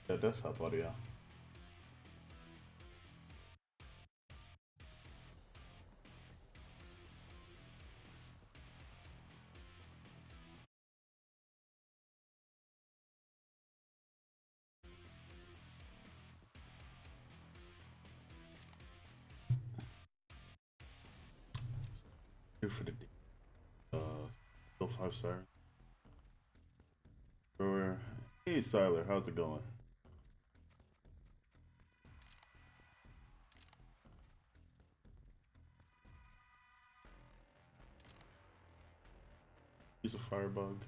Der desktop audio. Here for the still 5 stars. Thrower. Hey Siler, how's it going? Use a firebug.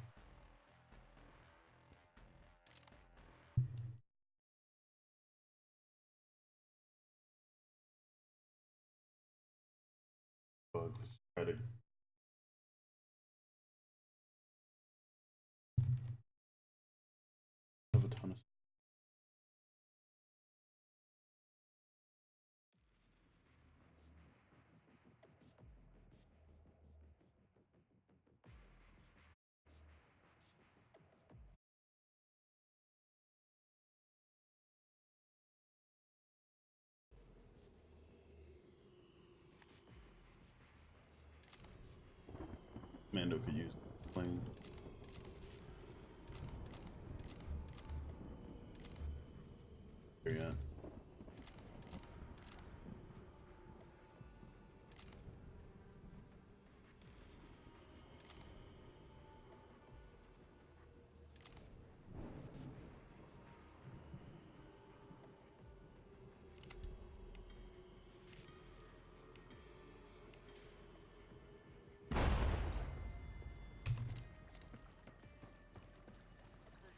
Bug. Let's try to have a ton of. Mando could use plane. Here yet.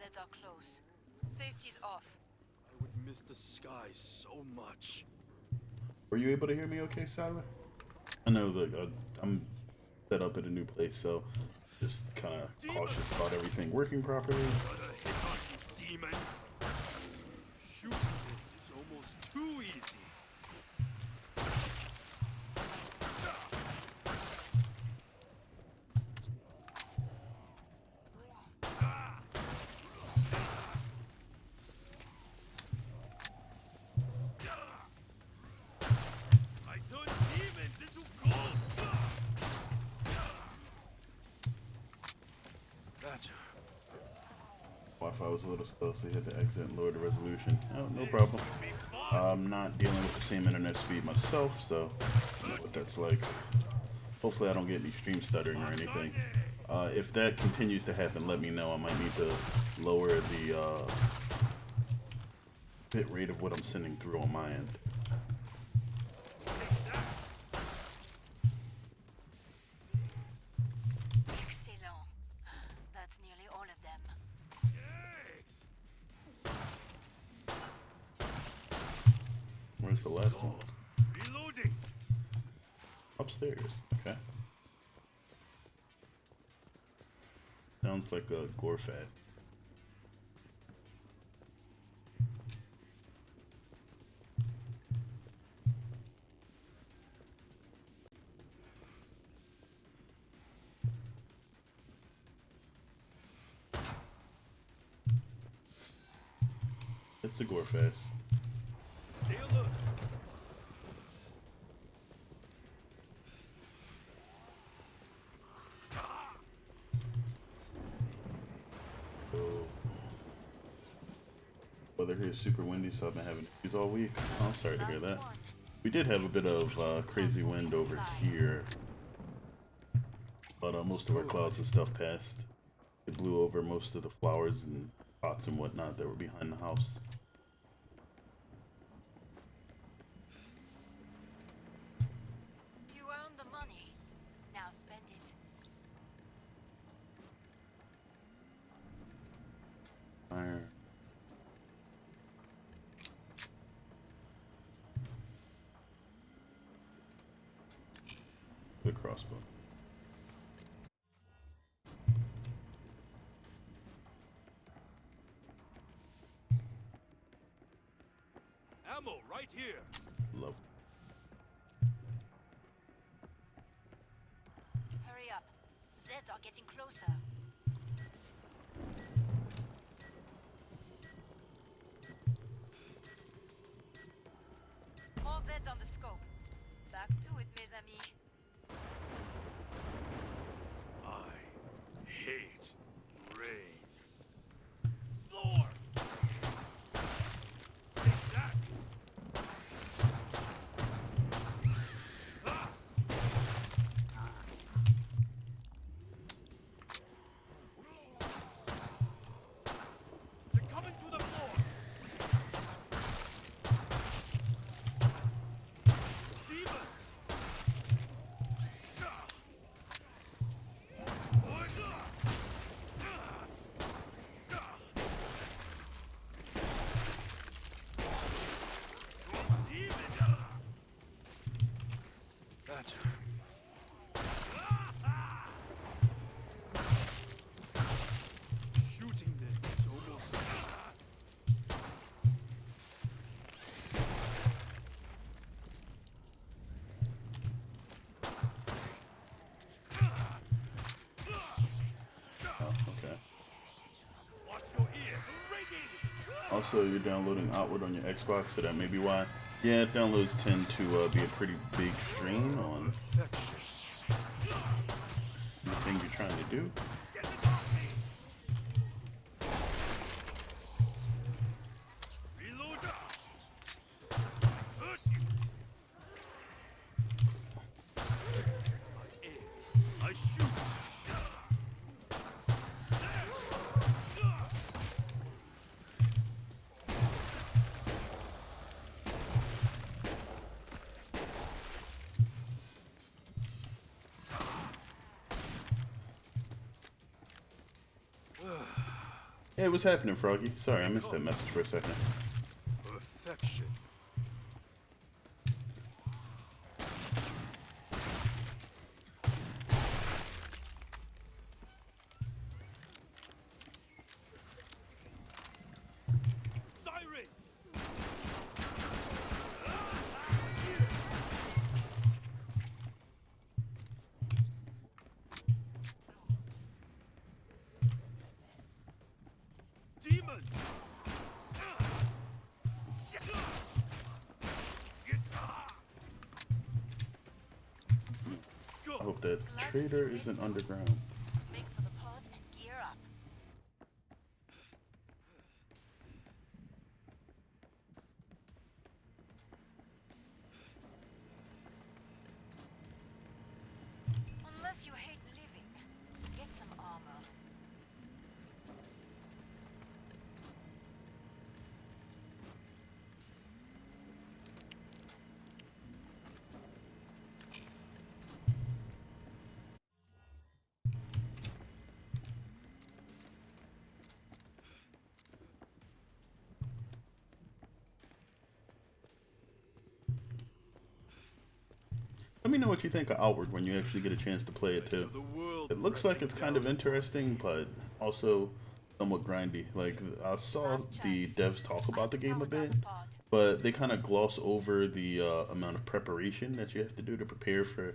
Zeds are close. Safety's off. I would miss the sky so much. Were you able to hear me okay, Siler? I know that I'm set up at a new place, so just kind of cautious about everything working properly. Another hit on you, demon. Shooting it is almost too easy. I turn demons into ghosts. That Wi-Fi was a little slow, so you had to exit and lower the resolution. Oh, no problem. I'm not dealing with the same internet speed myself, so I know what that's like. Hopefully I don't get any stream stuttering or anything. If that continues to happen, let me know. I might need to lower the bit rate of what I'm sending through on my end. Excellent. That's nearly all of them. Where's the last one? reloading. Upstairs. Okay. Sounds like a gore fest. It's a gore fest. Stay alert. So, weather here is super windy, so I've been having issues all week. Oh, I'm sorry to hear that. We did have a bit of crazy wind over here, but most of our clouds and stuff passed. It blew over most of the flowers and pots and whatnot that were behind the house. You earned the money. Now spend it. Fire. The crossbow. Ammo right here. Love. Hurry up. Zeds are getting closer. to it, mes amis. I hate rain. Floor! Take that! Ah! They're coming through the floor! Demons! That. Shooting them is almost. Oh, okay. Watch your ear. Ringing. Also, you're downloading Outward on your Xbox, so that may be why. Yeah, downloads tend to be a pretty big strain on Perfection. the thing you're trying to do. Get it off me. Reload. Hurt you. I aim. I shoot. Hey, what's happening, Froggy? Sorry, I missed that message for a second. Perfection. Siren. Demons. I hope that trader isn't underground. Make for the pod and gear up. Unless you hate living, get some armor. Let me know what you think of Outward when you actually get a chance to play it too. The world It looks like it's kind of interesting, but also somewhat grindy. Like, I saw the devs talk about the game a bit, but they kind of gloss over the amount of preparation that you have to do to prepare for, you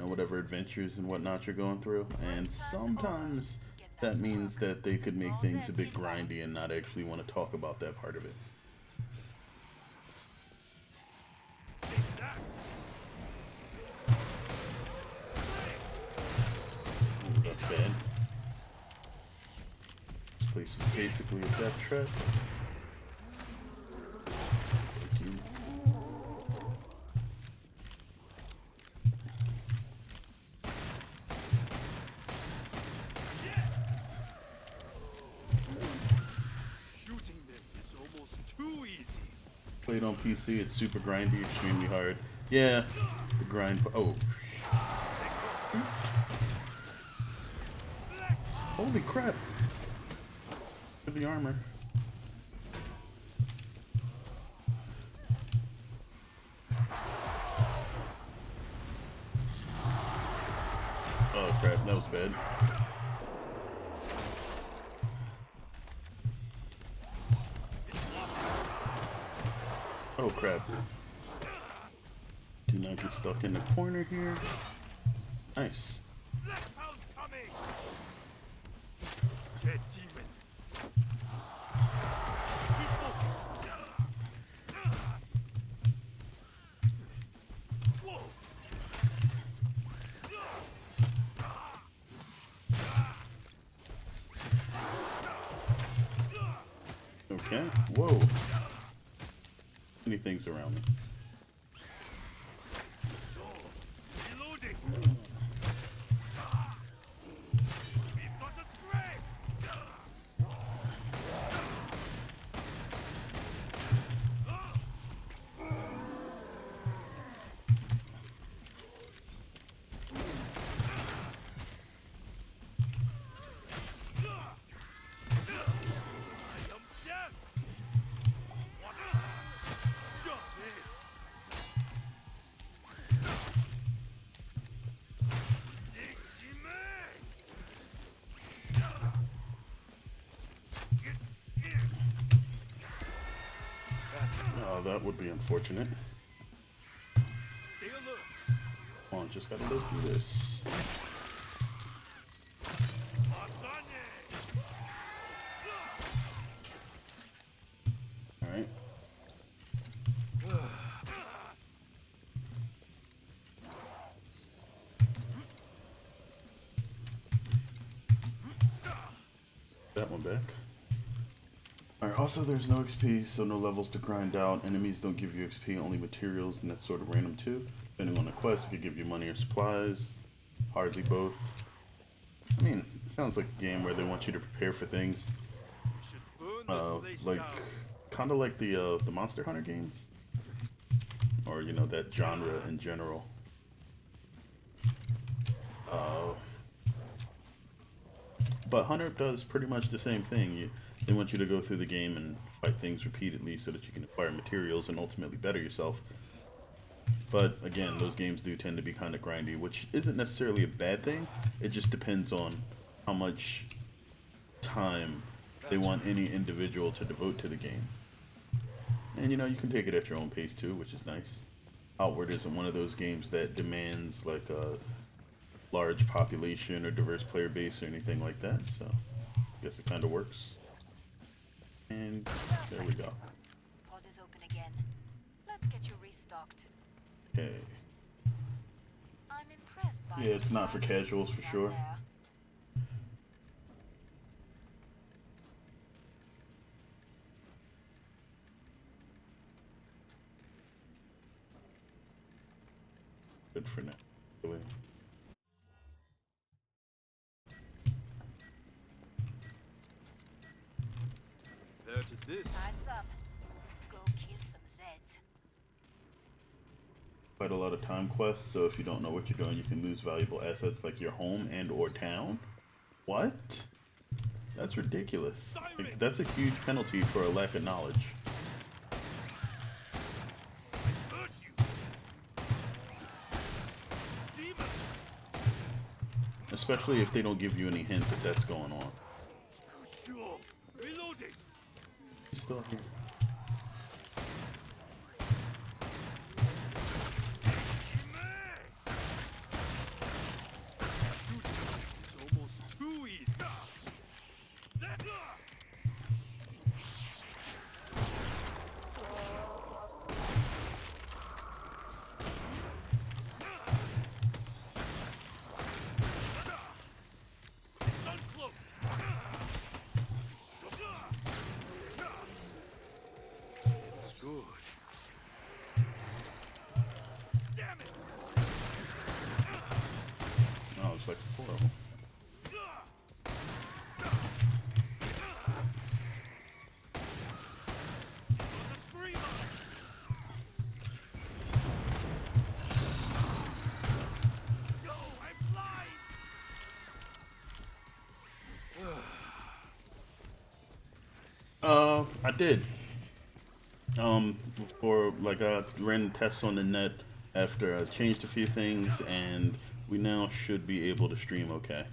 know, whatever adventures and whatnot you're going through. And sometimes that means that they could make things a bit grindy and not actually want to talk about that part of it. Take that. Ooh, that's bad. This place is basically a death trap. Thank you. Shooting them is almost too easy. Played on PC, it's super grindy, extremely hard. Yeah, the grind. Oh, holy crap! Look at the armor. Oh crap, that was bad. Oh crap. Do not get stuck in the corner here. Nice. Blackhound coming. Dead demon. Keep focused. Whoa. Okay. Whoa. Many things around me. So, reloading. We've got a stray. I am death. What? Jump in. Oh, that would be unfortunate. Stay alert. Come on, just gotta live through this. Alright. That one back. Alright, also there's no XP, so no levels to grind out. Enemies don't give you XP, only materials, and that's sort of random too. Depending on the quest, it could give you money or supplies. Hardly both. I mean, it sounds like a game where they want you to prepare for things. Should burn this place Like, down. kind of like the Monster Hunter games. Or, you know, that genre in general. But Hunter does pretty much the same thing. They want you to go through the game and fight things repeatedly so that you can acquire materials and ultimately better yourself. But again, those games do tend to be kind of grindy, which isn't necessarily a bad thing. It just depends on how much time they want any individual to devote to the game. And you know, you can take it at your own pace too, which is nice. Outward isn't one of those games that demands like a large population or diverse player base or anything like that, so I guess it kind of works. And there we go. Pod is open again. Let's get you restocked. Okay. I'm impressed by Yeah, it's not for casuals for sure. there. Good for now. Compared to this, Time's up. Go kill some Zeds. Quite a lot of time quests, so if you don't know what you're doing, you can lose valuable assets like your home and or town. What? That's ridiculous. Like, that's a huge penalty for a lack of knowledge. hurt you. Demons. Especially if they don't give you any hint that that's going on. Sure. Reloading. He's still here. It's almost too easy. Uncloaked. It's good. Damn it. Oh, it's like 4 of them. The screamer. Go, I'm flying. I did. For like I ran tests on the net after I changed a few things, and we now should be able to stream okay.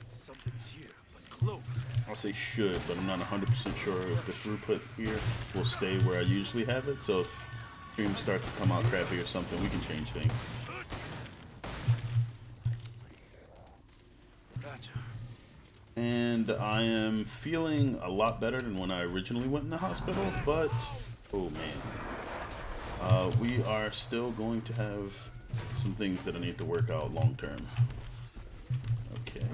Something's here, but cloaked. I'll say should, but I'm not 100% sure if the throughput here will stay where I usually have it. So if streams start to come out crappy or something, we can change things. Gotcha. And I am feeling a lot better than when I originally went in the hospital, but oh man, we are still going to have some things that I need to work out long term. Okay.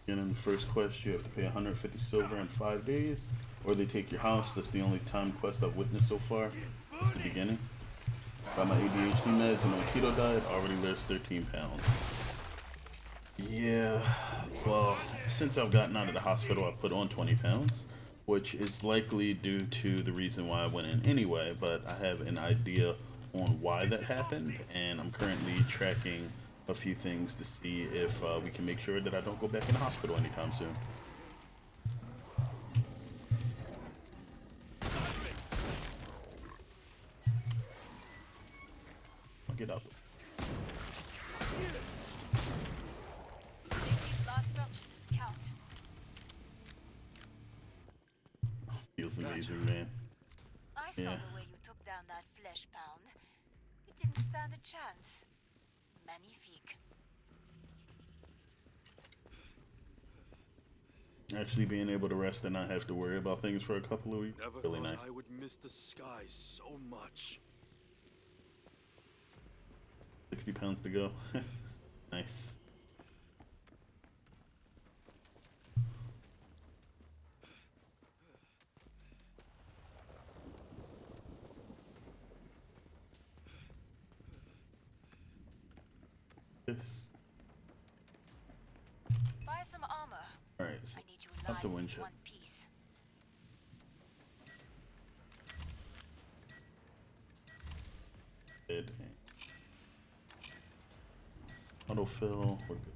Again, in the first quest, you have to pay 150 silver in 5 days, or they take your house. That's the only time quest I've witnessed so far. It's the beginning. Got my ADHD meds and my keto diet. Already lost 13 pounds. Yeah, well, since I've gotten out of the hospital, I put on 20 pounds, which is likely due to the reason why I went in anyway, but I have an idea on why that happened, and I'm currently tracking a few things to see if we can make sure that I don't go back in the hospital anytime soon. I'll get out. These last purchases count. Feels amazing, man. I saw Yeah. the way you took down that flesh pound. It didn't stand a chance. Magnifique. Actually being able to rest and not have to worry about things for a couple of weeks, Never really thought nice. I would miss the sky so much. 60 pounds to go. Nice. Yes. Buy some armor. Alright, so I need you up the alive in windshield. one piece. Dead. Autofill. We're good.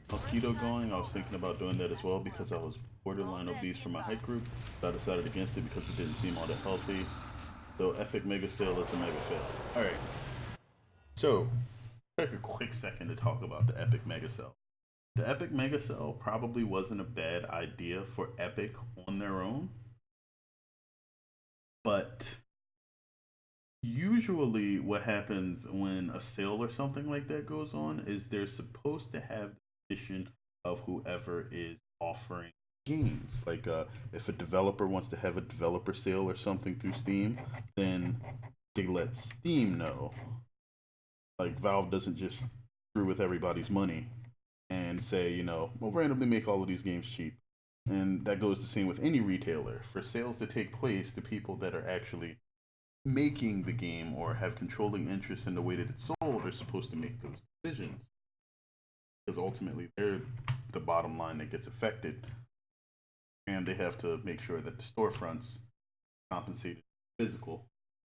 How's keto going? I was thinking about doing that as well because I was borderline obese for my height group, but I decided against it because it didn't seem all that healthy. So epic mega sale is a mega fail. Alright. So, take a quick second to talk about the epic mega sale. The epic mega sale probably wasn't a bad idea for Epic on their own, but usually what happens when a sale or something like that goes on is they're supposed to have the addition of whoever is offering games. Like if a developer wants to have a developer sale or something through Steam, then they let Steam know. Like Valve doesn't just screw with everybody's money and say, you know, we'll randomly make all of these games cheap. And that goes the same with any retailer. For sales to take place, the people that are actually making the game or have controlling interest in the way that it's sold are supposed to make those decisions. Because ultimately they're the bottom line that gets affected. And they have to make sure that the storefronts compensated physical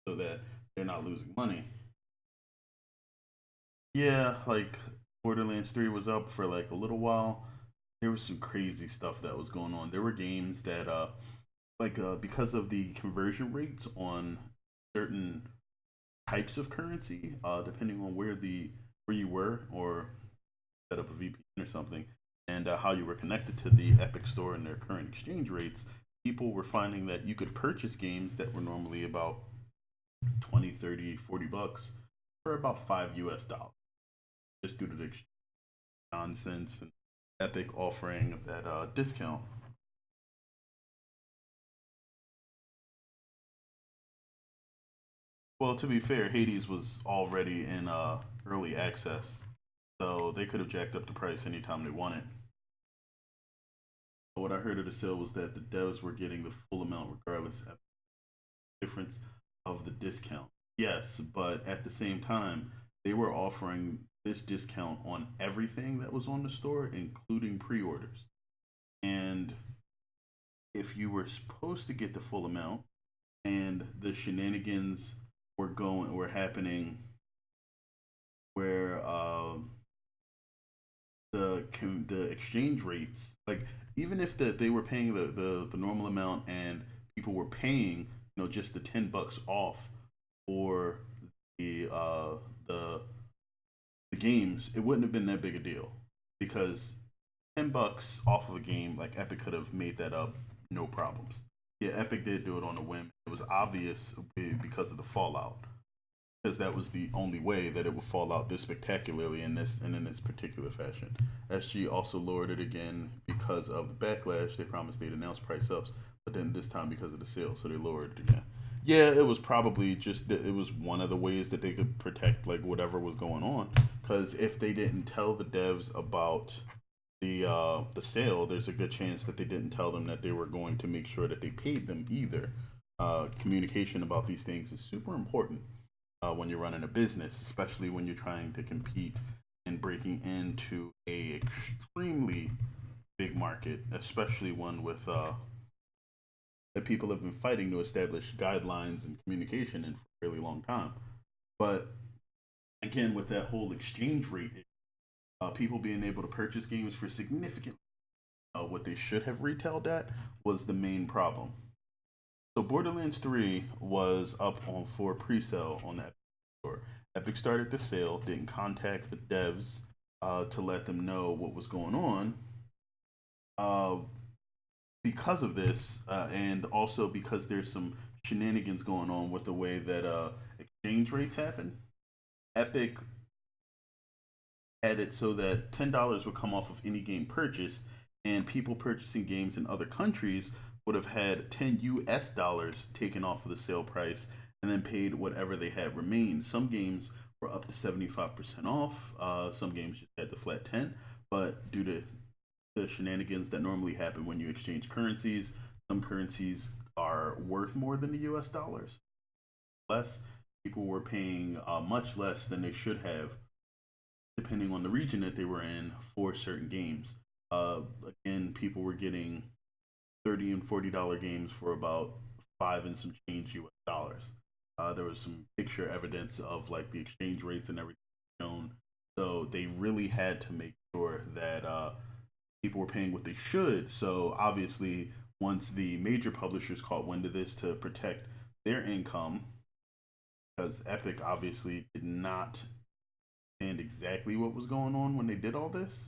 so that they're not losing money. Yeah, like Borderlands 3 was up for like a little while. There was some crazy stuff that was going on. There were games that because of the conversion rates on certain types of currency, depending on where you were or set up a VPN or something, and how you were connected to the Epic Store and their current exchange rates, people were finding that you could purchase games that were normally about 20, 30, 40 bucks for about $5 just due to the nonsense and Epic offering that discount. Well, to be fair, Hades was already in early access, so they could have jacked up the price anytime they wanted. But what I heard of the sale was that the devs were getting the full amount regardless of the difference of the discount. Yes, but at the same time, they were offering this discount on everything that was on the store, including pre-orders. And if you were supposed to get the full amount, and the shenanigans were happening where the exchange rates, like even if they were paying the normal amount and people were paying, you know, just the $10 off for the uh the the games, it wouldn't have been that big a deal because $10 off of a game, like Epic could have made that up, no problems. Yeah, Epic did do it on a whim. It was obvious because of the fallout, because that was the only way that it would fall out this spectacularly in this particular fashion. SG also lowered it again because of the backlash. They promised they'd announce price ups, but then this time because of the sale, so they lowered it again. Yeah, it was probably just that it was one of the ways that they could protect like whatever was going on. Because if they didn't tell the devs about the sale, there's a good chance that they didn't tell them that they were going to make sure that they paid them either. Communication about these things is super important when you're running a business, especially when you're trying to compete and breaking into a extremely big market, especially one with that people have been fighting to establish guidelines and communication in for a really long time. But again, with that whole exchange rate, people being able to purchase games for significant what they should have retailed at was the main problem. So Borderlands 3 was up on for pre-sale on the Epic Store. Epic started the sale, didn't contact the devs to let them know what was going on. Because of this, and also because there's some shenanigans going on with the way that exchange rates happen, Epic had it so that $10 would come off of any game purchased, and people purchasing games in other countries would have had 10 US dollars taken off of the sale price and then paid whatever they had remained. Some games were up to 75% off, some games just had the flat 10, but due to the shenanigans that normally happen when you exchange currencies, some currencies are worth more than the US dollars. Less people were paying much less than they should have, depending on the region that they were in for certain games. Again, people were getting $30 and $40 games for about five and some change US dollars. There was some picture evidence of like the exchange rates and everything shown. So they really had to make sure that people were paying what they should. So obviously, once the major publishers caught wind of this to protect their income, because Epic obviously did not understand exactly what was going on when they did all this,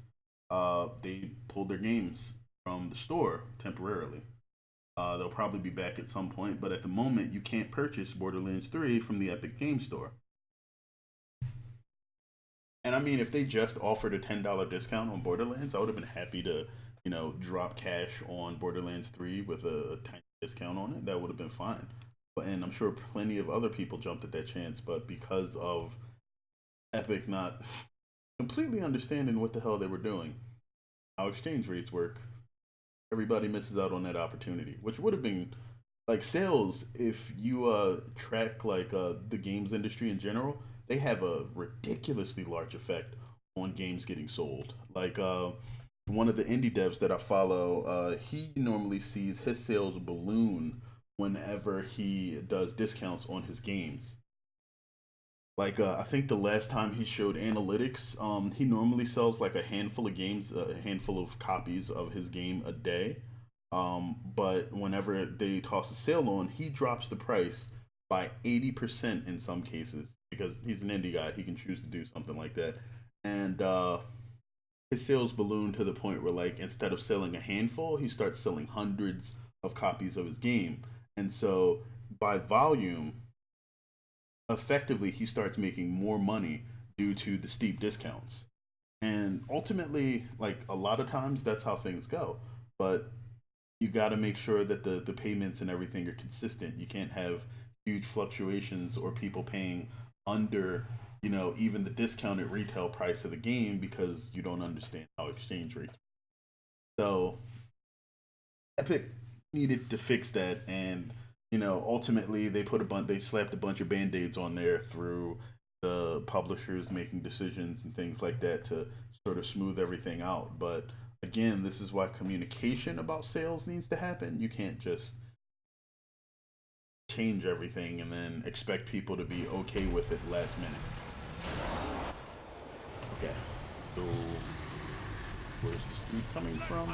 they pulled their games from the store temporarily. They'll probably be back at some point, but at the moment, you can't purchase Borderlands 3 from the Epic Game Store. And I mean, if they just offered a $10 discount on Borderlands, I would have been happy to, drop cash on Borderlands 3 with a tiny discount on it. That would have been fine. And I'm sure plenty of other people jumped at that chance, but because of Epic not completely understanding what the hell they were doing, how exchange rates work, everybody misses out on that opportunity, which would have been like sales. If you track like the games industry in general, they have a ridiculously large effect on games getting sold. Like one of the indie devs that I follow, he normally sees his sales balloon whenever he does discounts on his games. Like I think the last time he showed analytics, he normally sells like a handful of games, a handful of copies of his game a day. But whenever they toss a sale on, he drops the price by 80% in some cases because he's an indie guy. He can choose to do something like that, and his sales balloon to the point where like instead of selling a handful, he starts selling hundreds of copies of his game, and so by volume effectively he starts making more money due to the steep discounts. And ultimately, like a lot of times that's how things go. But you got to make sure that the payments and everything are consistent. You can't have huge fluctuations or people paying under, even the discounted retail price of the game because you don't understand how exchange rates. So Epic needed to fix that, and ultimately they slapped a bunch of band-aids on there through the publishers making decisions and things like that to sort of smooth everything out. But again, this is why communication about sales needs to happen. You can't just change everything and then expect people to be okay with it last minute. Okay, so where's this dude coming from?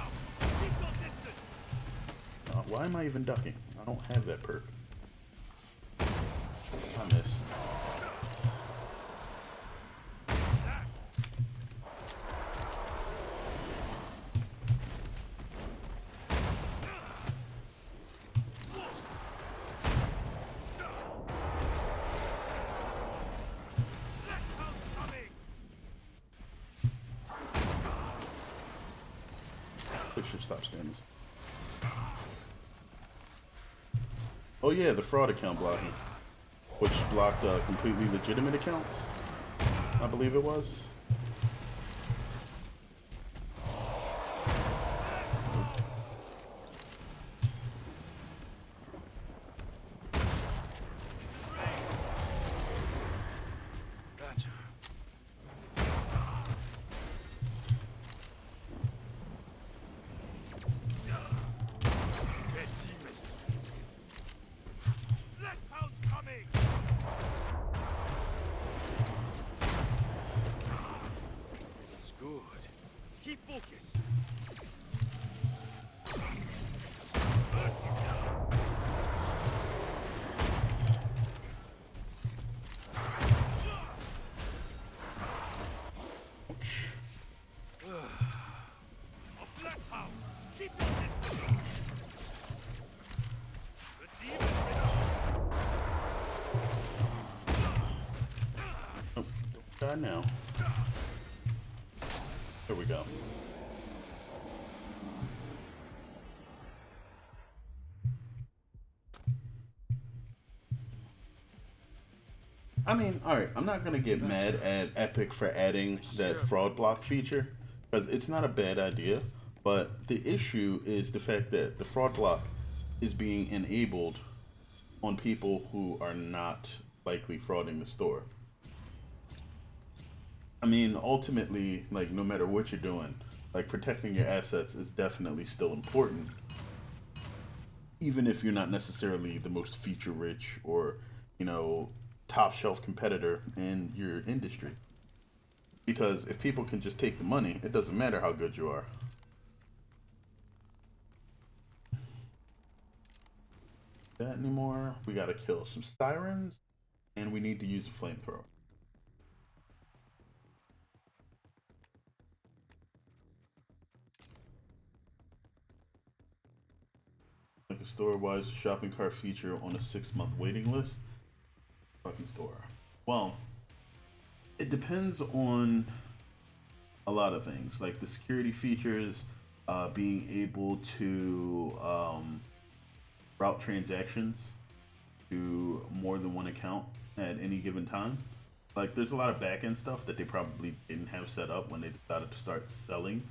Why am I even ducking? I don't have that perk. I missed. I should stop standing. Oh yeah, the fraud account blocking, which blocked completely legitimate accounts, I believe it was. die now. There we go. I mean, alright, I'm not gonna get mad at Epic for adding that fraud block feature, because it's not a bad idea, but the issue is the fact that the fraud block is being enabled on people who are not likely frauding the store. I mean, ultimately, like, no matter what you're doing, like, protecting your assets is definitely still important, even if you're not necessarily the most feature rich or, you know, top shelf competitor in your industry. Because if people can just take the money, it doesn't matter how good you are. That anymore. We gotta kill some sirens, and we need to use a flamethrower. Like a store-wise shopping cart feature on a 6-month waiting list. Fucking store. Well, it depends on a lot of things, like the security features, being able to route transactions to more than one account at any given time. Like, there's a lot of back-end stuff that they probably didn't have set up when they decided to start selling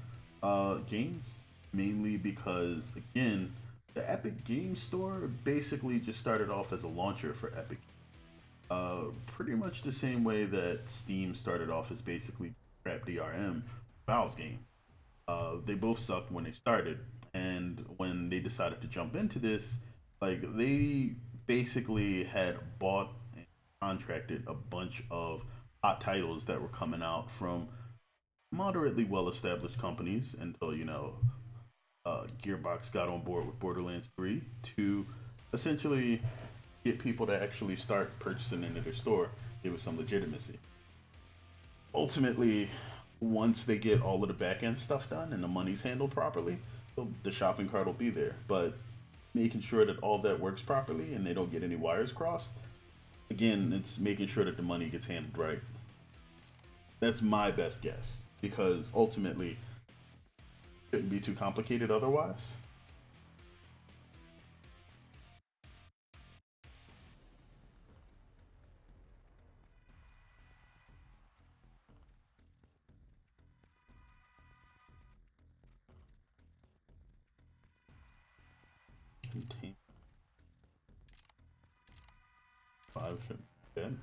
games, mainly because, again, the Epic Game Store basically just started off as a launcher for Epic. Pretty much the same way that Steam started off as basically crap DRM, Valve's game. They both sucked when they started, and when they decided to jump into this, like, they basically had bought and contracted a bunch of hot titles that were coming out from moderately well-established companies until, you know, Gearbox got on board with Borderlands 3 to essentially get people to actually start purchasing into their store, give it some legitimacy. Ultimately, once they get all of the back end stuff done and the money's handled properly, the shopping cart will be there. But making sure that all that works properly and they don't get any wires crossed, again, it's making sure that the money gets handled right. That's my best guess, because ultimately, it shouldn't be too complicated otherwise. Contain 5 shouldn't be bad.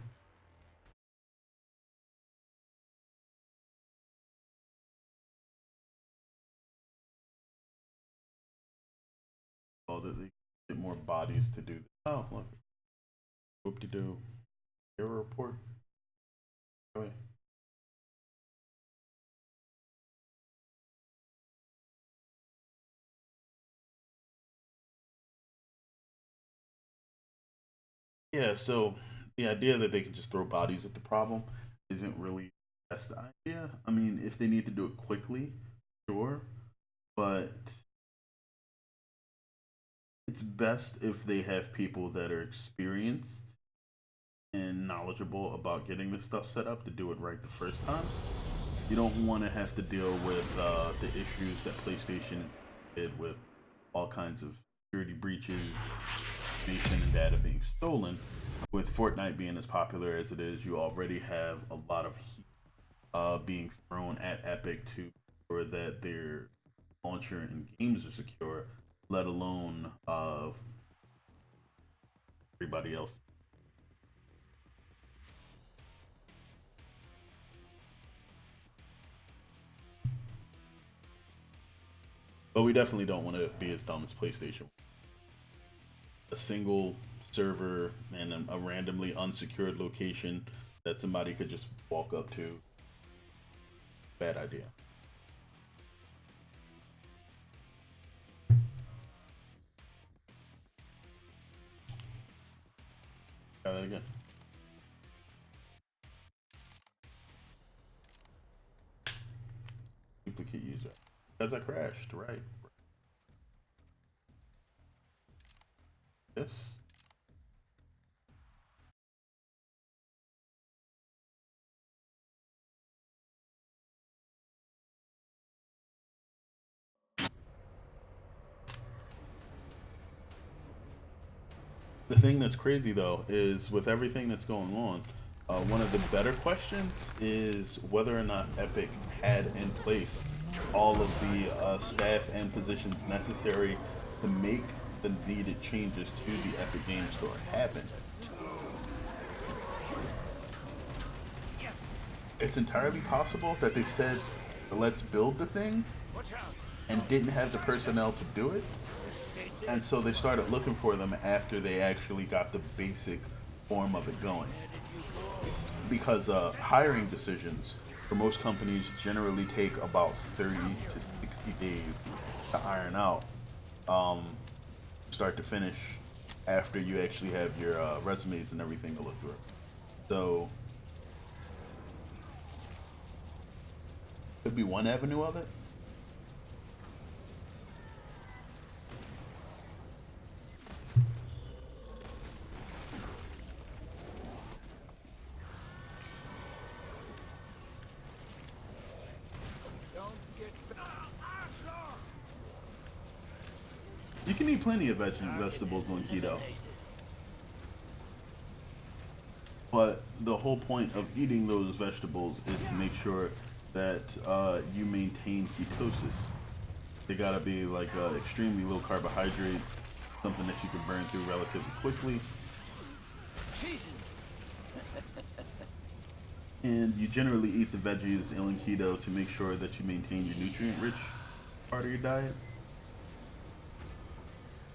All that they get more bodies to do this. Oh, look. Whoop de doo. Error report. Really? Yeah, so the idea that they can just throw bodies at the problem isn't really the best idea. I mean, if they need to do it quickly, sure, but it's best if they have people that are experienced and knowledgeable about getting this stuff set up to do it right the first time. You don't want to have to deal with the issues that PlayStation did with all kinds of security breaches, information and data being stolen. With Fortnite being as popular as it is, you already have a lot of heat being thrown at Epic to ensure that their launcher and games are secure, let alone everybody else. But we definitely don't want to be as dumb as PlayStation. A single server and a randomly unsecured location that somebody could just walk up to. Bad idea. Try that again. Duplicate user. Because I crashed, right? This. The thing that's crazy though is with everything that's going on, one of the better questions is whether or not Epic had in place all of the staff and positions necessary to make the needed changes to the Epic Games Store happen. It's entirely possible that they said, let's build the thing, and didn't have the personnel to do it. And so they started looking for them after they actually got the basic form of it going. Because hiring decisions for most companies generally take about 30 to 60 days to iron out, start to finish, after you actually have your resumes and everything to look through. So, could be one avenue of it. You can eat plenty of vegetables on keto. But the whole point of eating those vegetables is to make sure that you maintain ketosis. They gotta be like extremely low carbohydrate, something that you can burn through relatively quickly. And you generally eat the veggies on keto to make sure that you maintain your nutrient-rich part of your diet.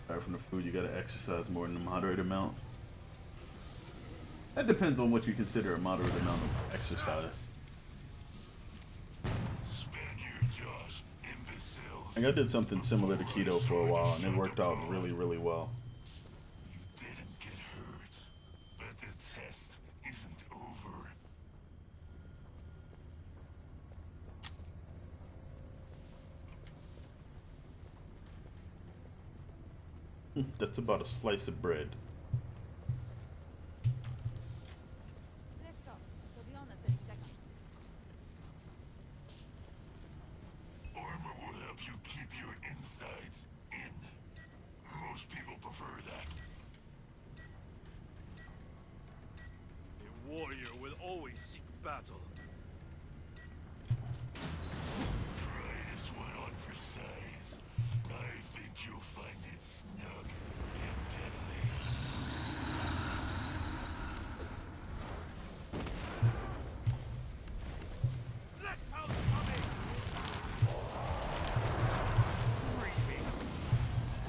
Apart from the food, you gotta exercise more than a moderate amount. That depends on what you consider a moderate amount of exercise. Like I did something similar to keto for a while, and it worked out really, really well. You didn't get hurt, but the test isn't over. That's about a slice of bread. Let's stop. So be on us in a second. Armor will help you keep your insides in. Most people prefer that. A warrior will always seek battle. Pride is what on for size. I think you'll find it snug and deadly. Flesh pound coming! Screaming!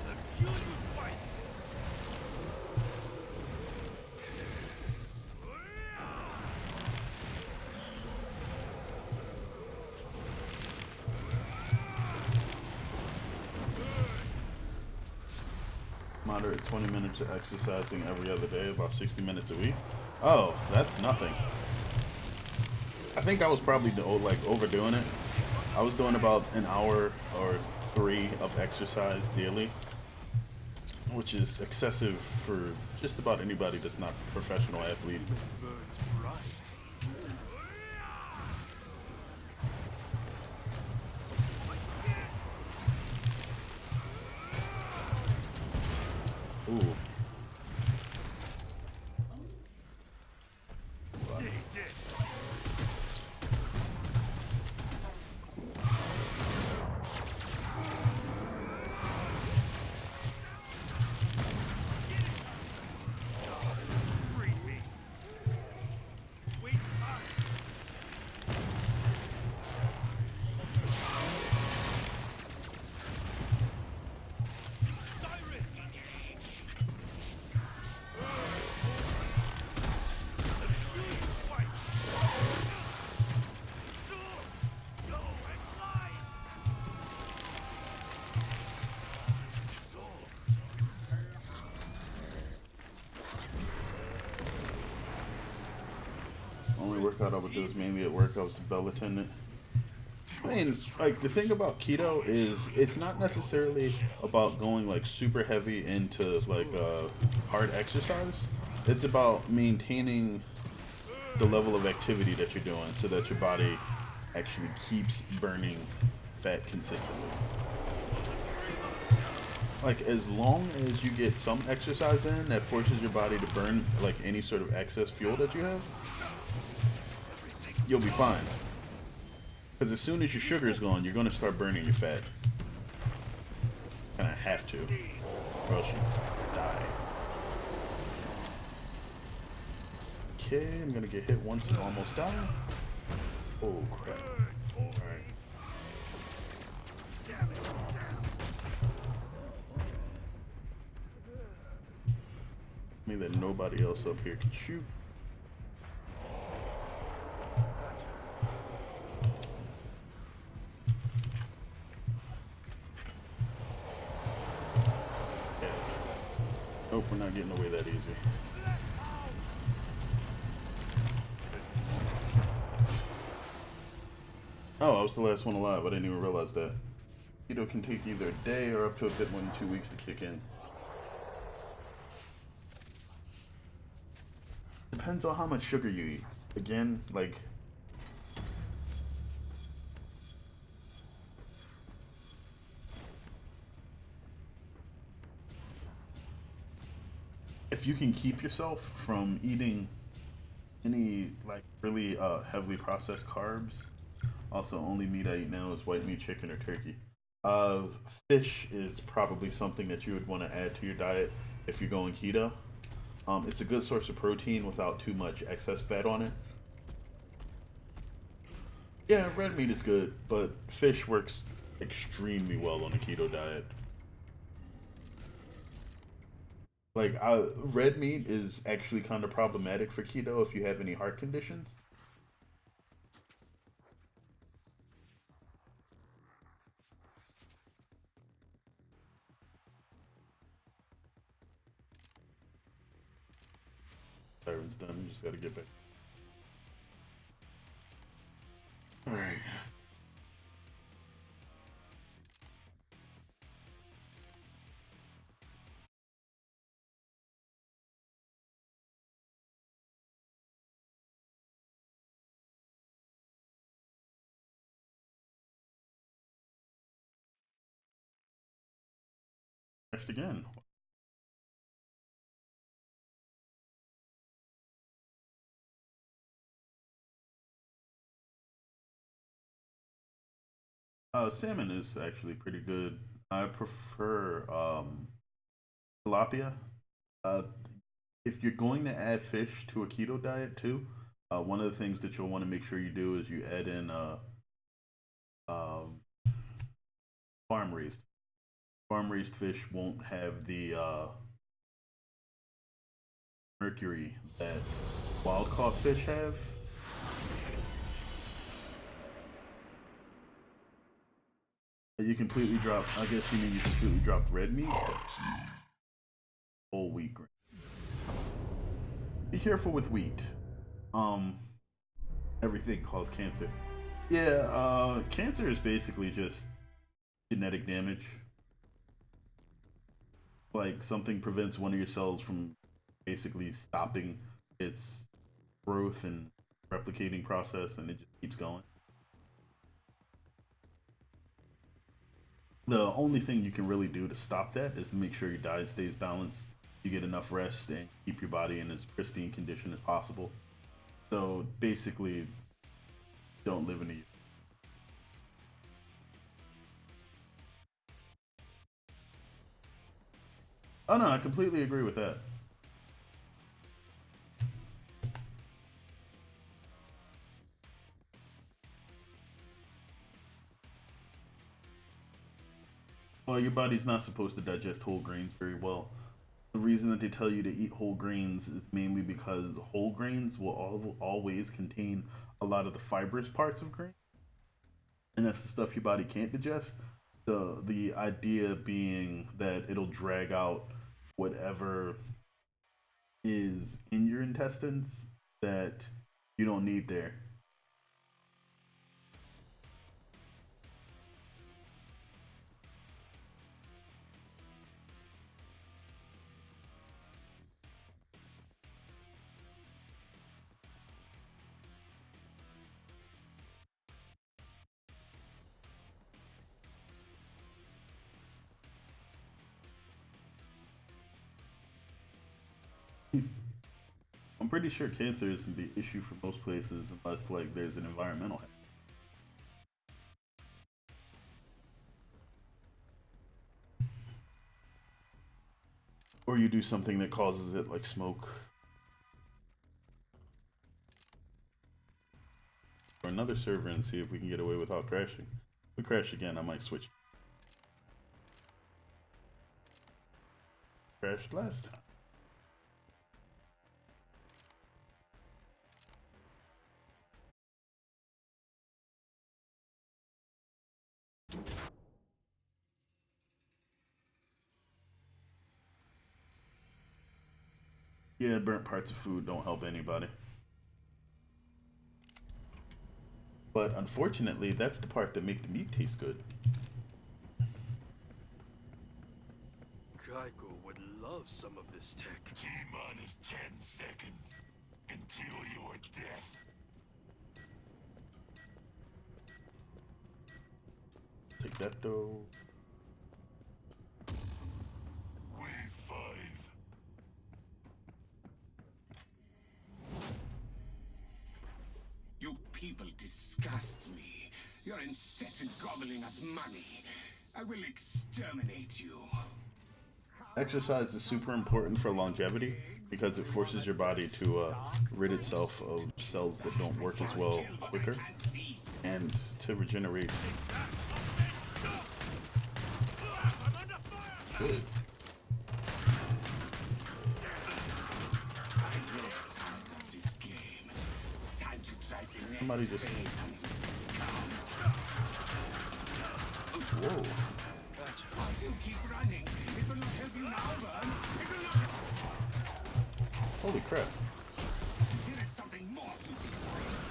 I'll kill you twice! Moderate 20 minutes of exercising every other day, about 60 minutes a week. Oh, that's nothing. I think I was probably overdoing it. I was doing about an hour or 3 of exercise daily, which is excessive for just about anybody that's not a professional athlete. Burns bright. Ooh. Stay dead. Screaming. Waste time. Siren. Only workout I would do is mainly at work. I was the bell attendant. I mean, like, the thing about keto is it's not necessarily about going like super heavy into like hard exercise. It's about maintaining the level of activity that you're doing so that your body actually keeps burning fat consistently. like as long as you get some exercise in that forces your body to burn like any sort of excess fuel that you have, you'll be fine. Because as soon as your sugar is gone, you're going to start burning your fat. And I have to, or else you die. Okay, I'm gonna get hit once and almost die. Oh crap. Alright. Me that nobody else up here can shoot. Yeah. Nope, we're not getting away that easy. Oh, I was the last one alive. I didn't even realize that. Keto can take either a day or up to a bit more than 2 weeks to kick in. Depends on how much sugar you eat. Again, like... if you can keep yourself from eating any, like, really heavily processed carbs... Also, only meat I eat now is white meat, chicken, or turkey. Fish is probably something that you would want to add to your diet if you're going keto. It's a good source of protein without too much excess fat on it. Yeah, red meat is good, but fish works extremely well on a keto diet. Like, red meat is actually kind of problematic for keto if you have any heart conditions. Siren's done. You just gotta get back. Alright. Crashed again. Salmon is actually pretty good. I prefer tilapia. Uh, if you're going to add fish to a keto diet too, one of the things that you'll want to make sure you do is you add in um, farm raised. Farm raised fish won't have the mercury that wild caught fish have. You completely drop. I guess you mean you completely dropped red meat. Whole wheat grain. Be careful with wheat. Everything causes cancer. Yeah, cancer is basically just genetic damage. Like something prevents one of your cells from basically stopping its growth and replicating process, and it just keeps going. The only thing you can really do to stop that is to make sure your diet stays balanced, you get enough rest, and keep your body in as pristine condition as possible. So basically, don't live in the... Oh no, I completely agree with that. Well, your body's not supposed to digest whole grains very well. The reason that they tell you to eat whole grains is mainly because whole grains will always contain a lot of the fibrous parts of grain, and that's the stuff your body can't digest. So the idea being that it'll drag out whatever is in your intestines that you don't need there. pretty sure cancer isn't the issue for most places unless like there's an environmental hazard. Or you do something that causes it, like smoke. Or another server and see if we can get away without crashing. If we crash again, I might switch. Crashed last time. Yeah, burnt parts of food don't help anybody. But unfortunately, that's the part that makes the meat taste good. Kaiko would love some of this tech. T-minus 10 seconds until your death. Take that though. Wave 5. You people disgust me. Your incessant gobbling of money. I will exterminate you. Exercise is super important for longevity because it forces your body to rid itself of cells that don't work as well quicker and to regenerate. Good. Somebody just... Whoa. Keep running. It will not help you now, Burns. It will not. Holy crap. There is something more to the point.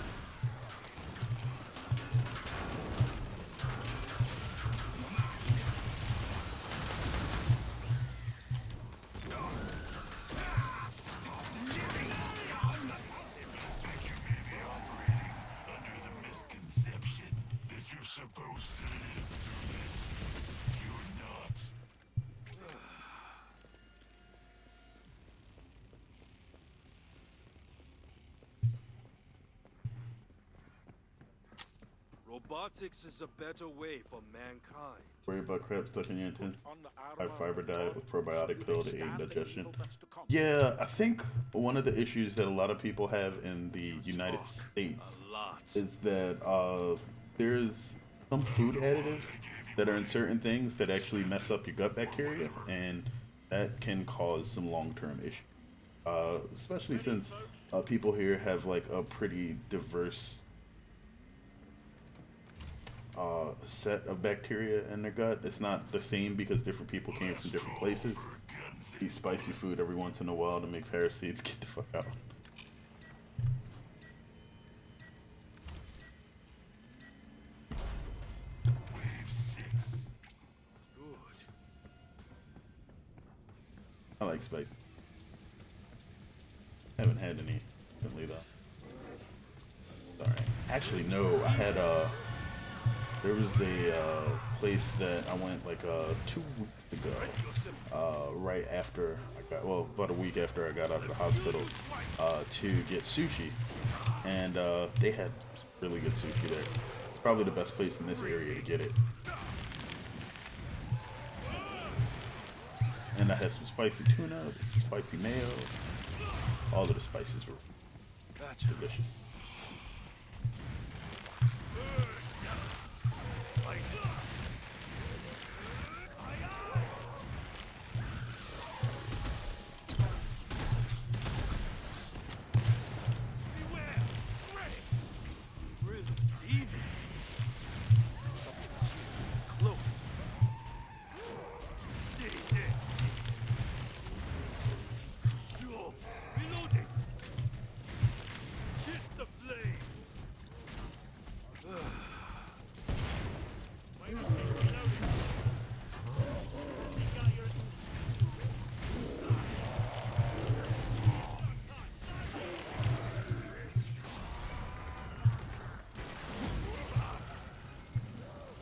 Stop living, scoundrel! Think you may be operating under the misconception that you're supposed to live through this. You're not. Robotics is a better way for mankind. Worry about crap stuck in your intestines. High fiber diet with probiotic pill to aid digestion. Yeah, I think one of the issues that a lot of people have in the United States is that there's some food additives that are in certain things that actually mess up your gut bacteria, and that can cause some long-term issues. Especially since people here have like a pretty diverse set of bacteria in their gut. It's not the same because different people came from different places. Eat spicy food every once in a while to make parasites get the fuck out. Good. I like spicy. Haven't had any recently though. Sorry. Actually, no. I had there was a place that I went like 2 weeks ago, right after I got, well, about a week after I got out of the hospital, to get sushi, and they had really good sushi there. It's probably the best place in this area to get it. And I had some spicy tuna, some spicy mayo. All of the spices were delicious.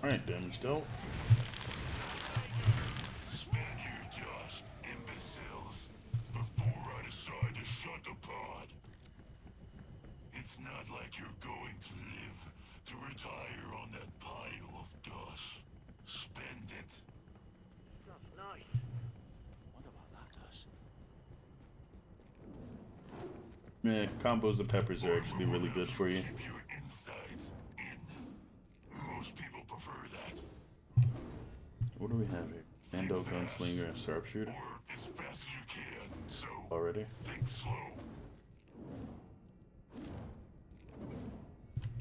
Alright, damage dealt. Spend your Josh, imbeciles, before I decide to shut the pod. Yeah, combos of peppers are actually really good for you. Keep your insides in. Most people prefer that. What do we have here? Ando, gunslinger, and sharpshooter Or as fast as you can. So already. think slow.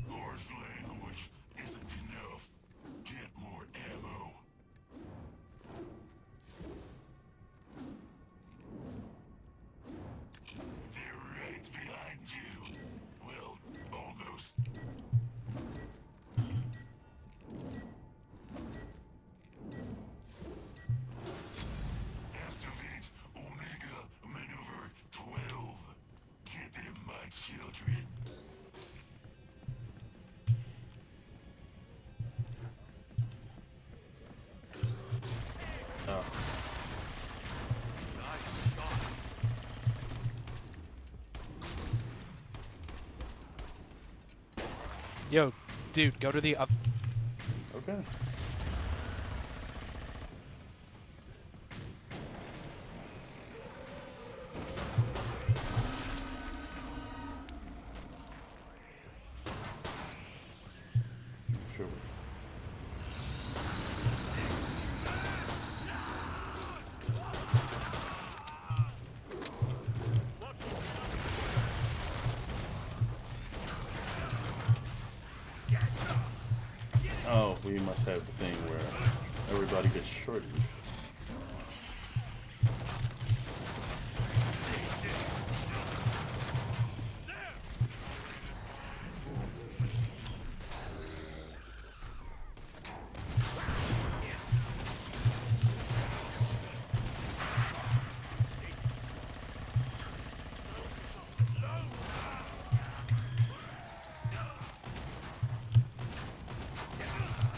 Harsh language isn't enough. Get more ammo. They're right behind you. Well, almost. Activate Omega Maneuver 12. Get them, my children. Oh, Nice shot. Yo, dude, go to the up. okay. Sure. Oh, we must have the thing where everybody gets shortened.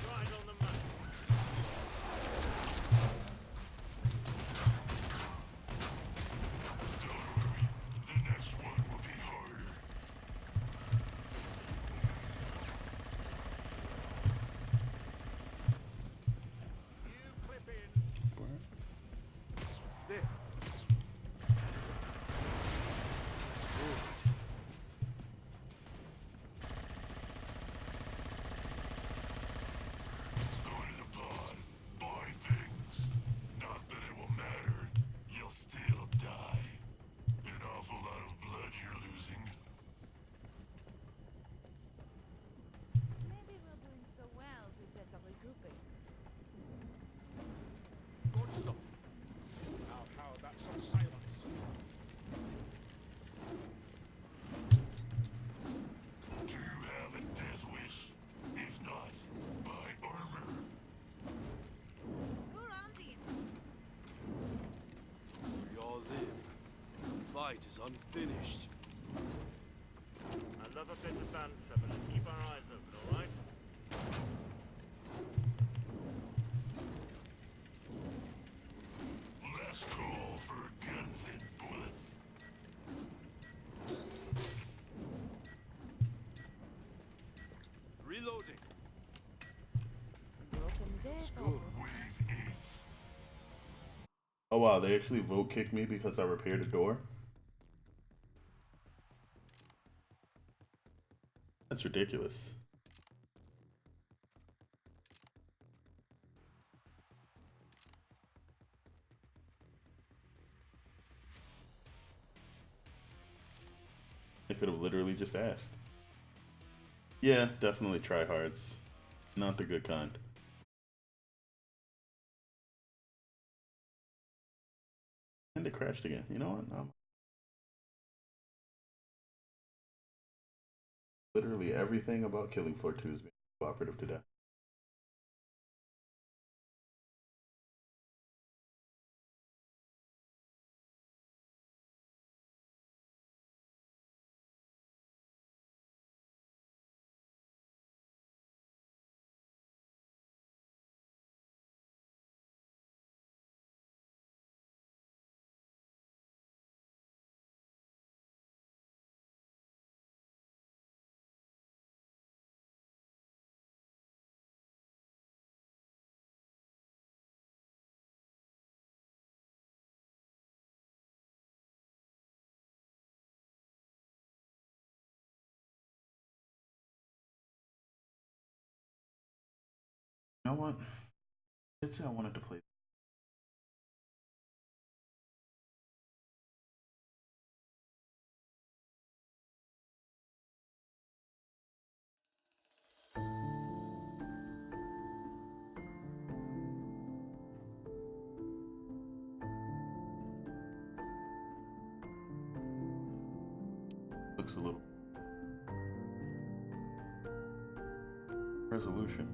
Right on the money. The next one will be harder. You clip in. There. Good. Go to the pod. Buy things. Not that it will matter. You'll still die. An awful lot of blood you're losing. Maybe we're doing so well, they set a regrouping. Good stuff. Now how about some silence? Do you have a death wish? If not, buy armor. Who on in? We all live. The fight is unfinished. I love a bit of banter, but keep our eyes open, all right? Last call for guns and bullets. Reloading. Broken death. Let's go. Wave 8. Oh wow, they actually vote kicked me because I repaired a door. That's ridiculous. I could have literally just asked. Yeah, definitely tryhards. Not the good kind. And they crashed again. You know what? Literally everything about Killing Floor 2 is being cooperative today. know what? I did say I wanted to play. Looks a little resolution.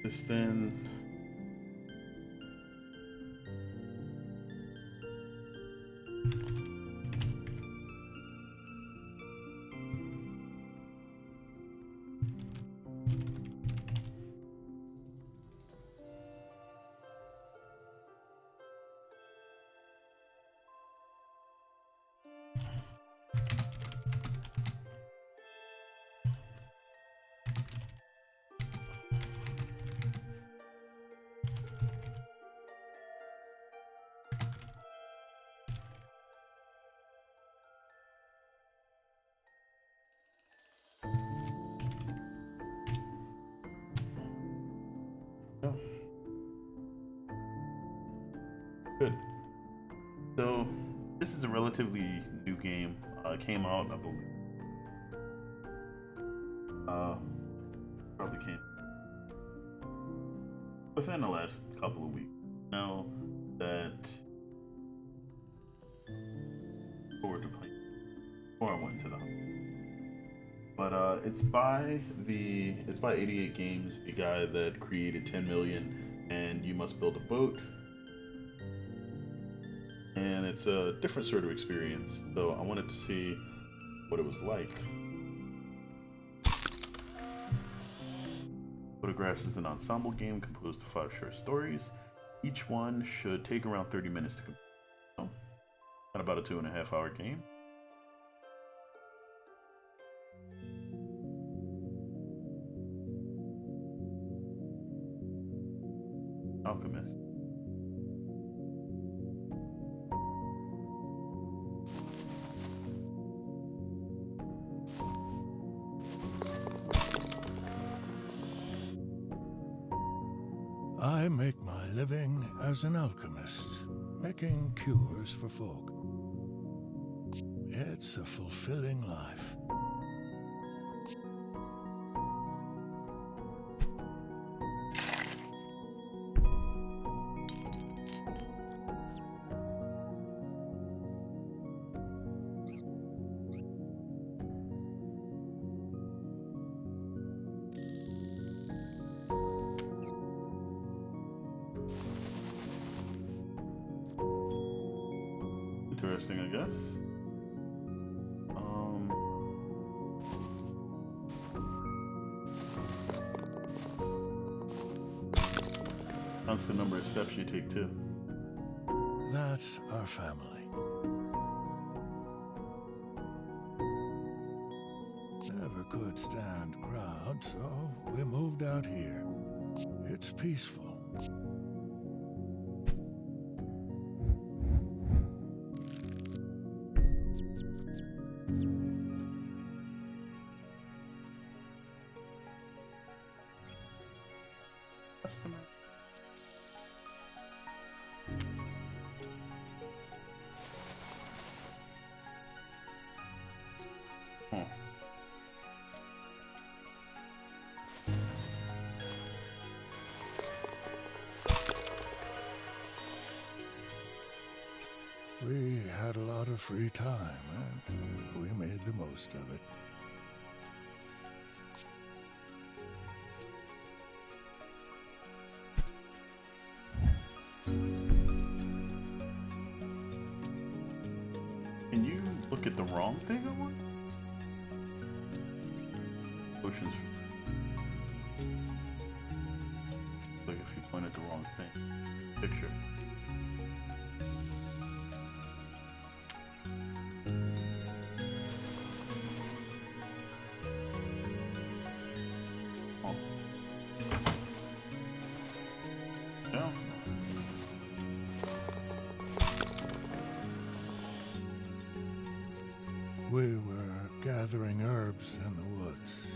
This then. Yeah. Good. So, this is a relatively new game. It came out, I believe. Probably came within the last couple of weeks. Know that forward to playing before I went to the but it's by 88 Games, the guy that created 10 Million and You Must Build a Boat. And it's a different sort of experience, so I wanted to see what it was like. Photographs is an ensemble game composed of 5 short stories. Each one should take around 30 minutes to complete. So, at about a 2.5-hour game. Alchemist. I make my living as an alchemist, making cures for folk. It's a fulfilling life. Interesting, I guess. Counts the number of steps you take too. That's our family. Never could stand crowds, so we moved out here. It's peaceful. Customer. Huh. We had a lot of free time, and we made the most of it. Can you look at the wrong thing or what? Potions. Like if you point at the wrong thing. Picture. Oh. gathering herbs in the woods.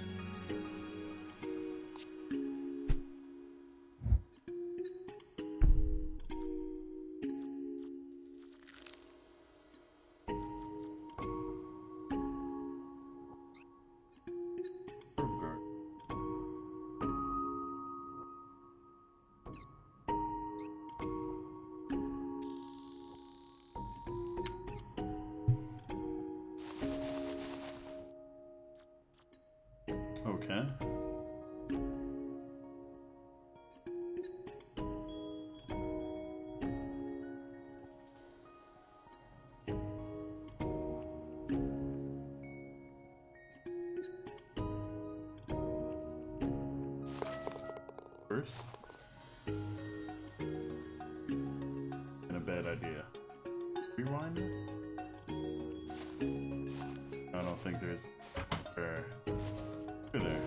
Okay. First. And a bad idea. Rewind it? I don't think there's... You're there.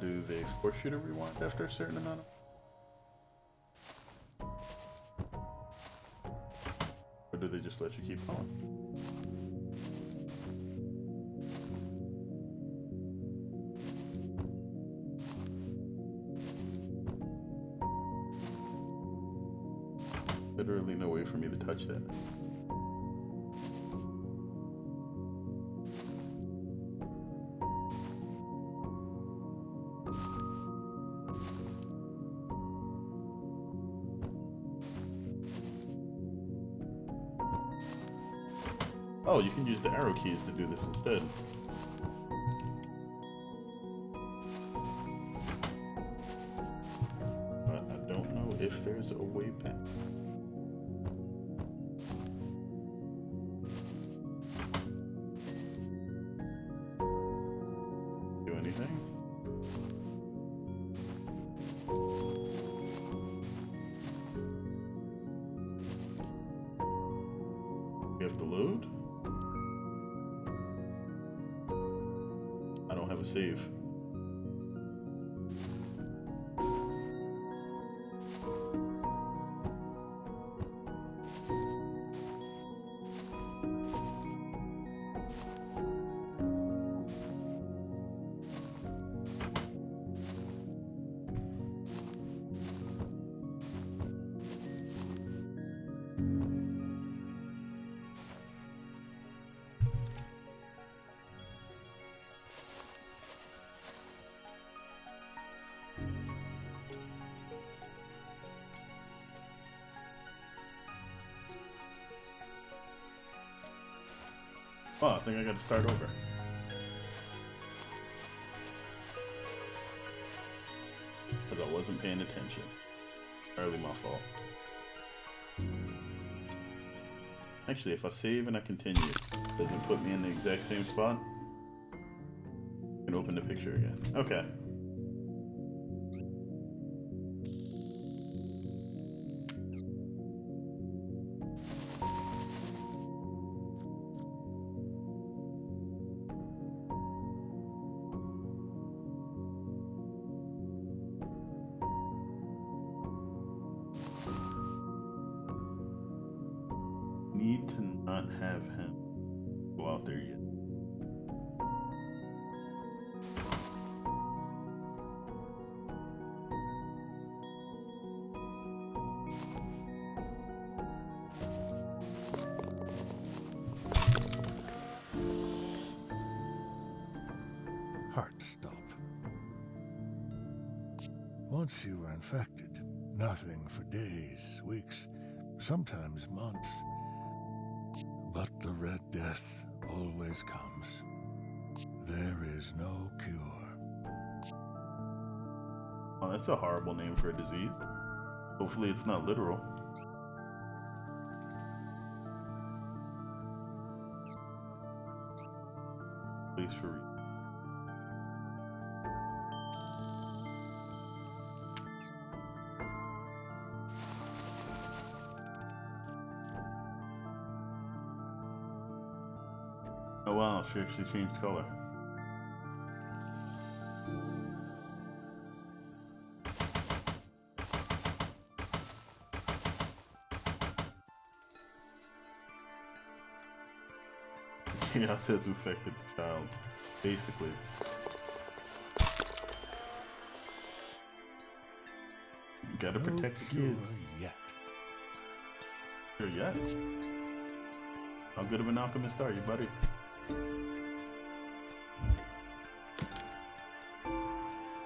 Do they force you to rewind after a certain amount of... Or do they just let you keep going? Literally no way for me to touch that. Oh, you can use the arrow keys to do this instead. But I don't know if there's a way back. Do anything? You have to load? I don't have a save. Oh, I think I gotta start over. Because I wasn't paying attention. Entirely my fault. Actually, if I save and I continue, does it put me in the exact same spot? I can open the picture again. Okay. Need to not have him go out there yet. Heart stop. Once you were infected, nothing for days, weeks, sometimes months. But the Red Death always comes. There is no cure. Oh, that's a horrible name for a disease. Hopefully it's not literal. Place for Oh wow, she actually changed color. Chaos has infected the child, basically. You gotta protect the kids. Yet. Sure yet? How good of an alchemist are you, buddy?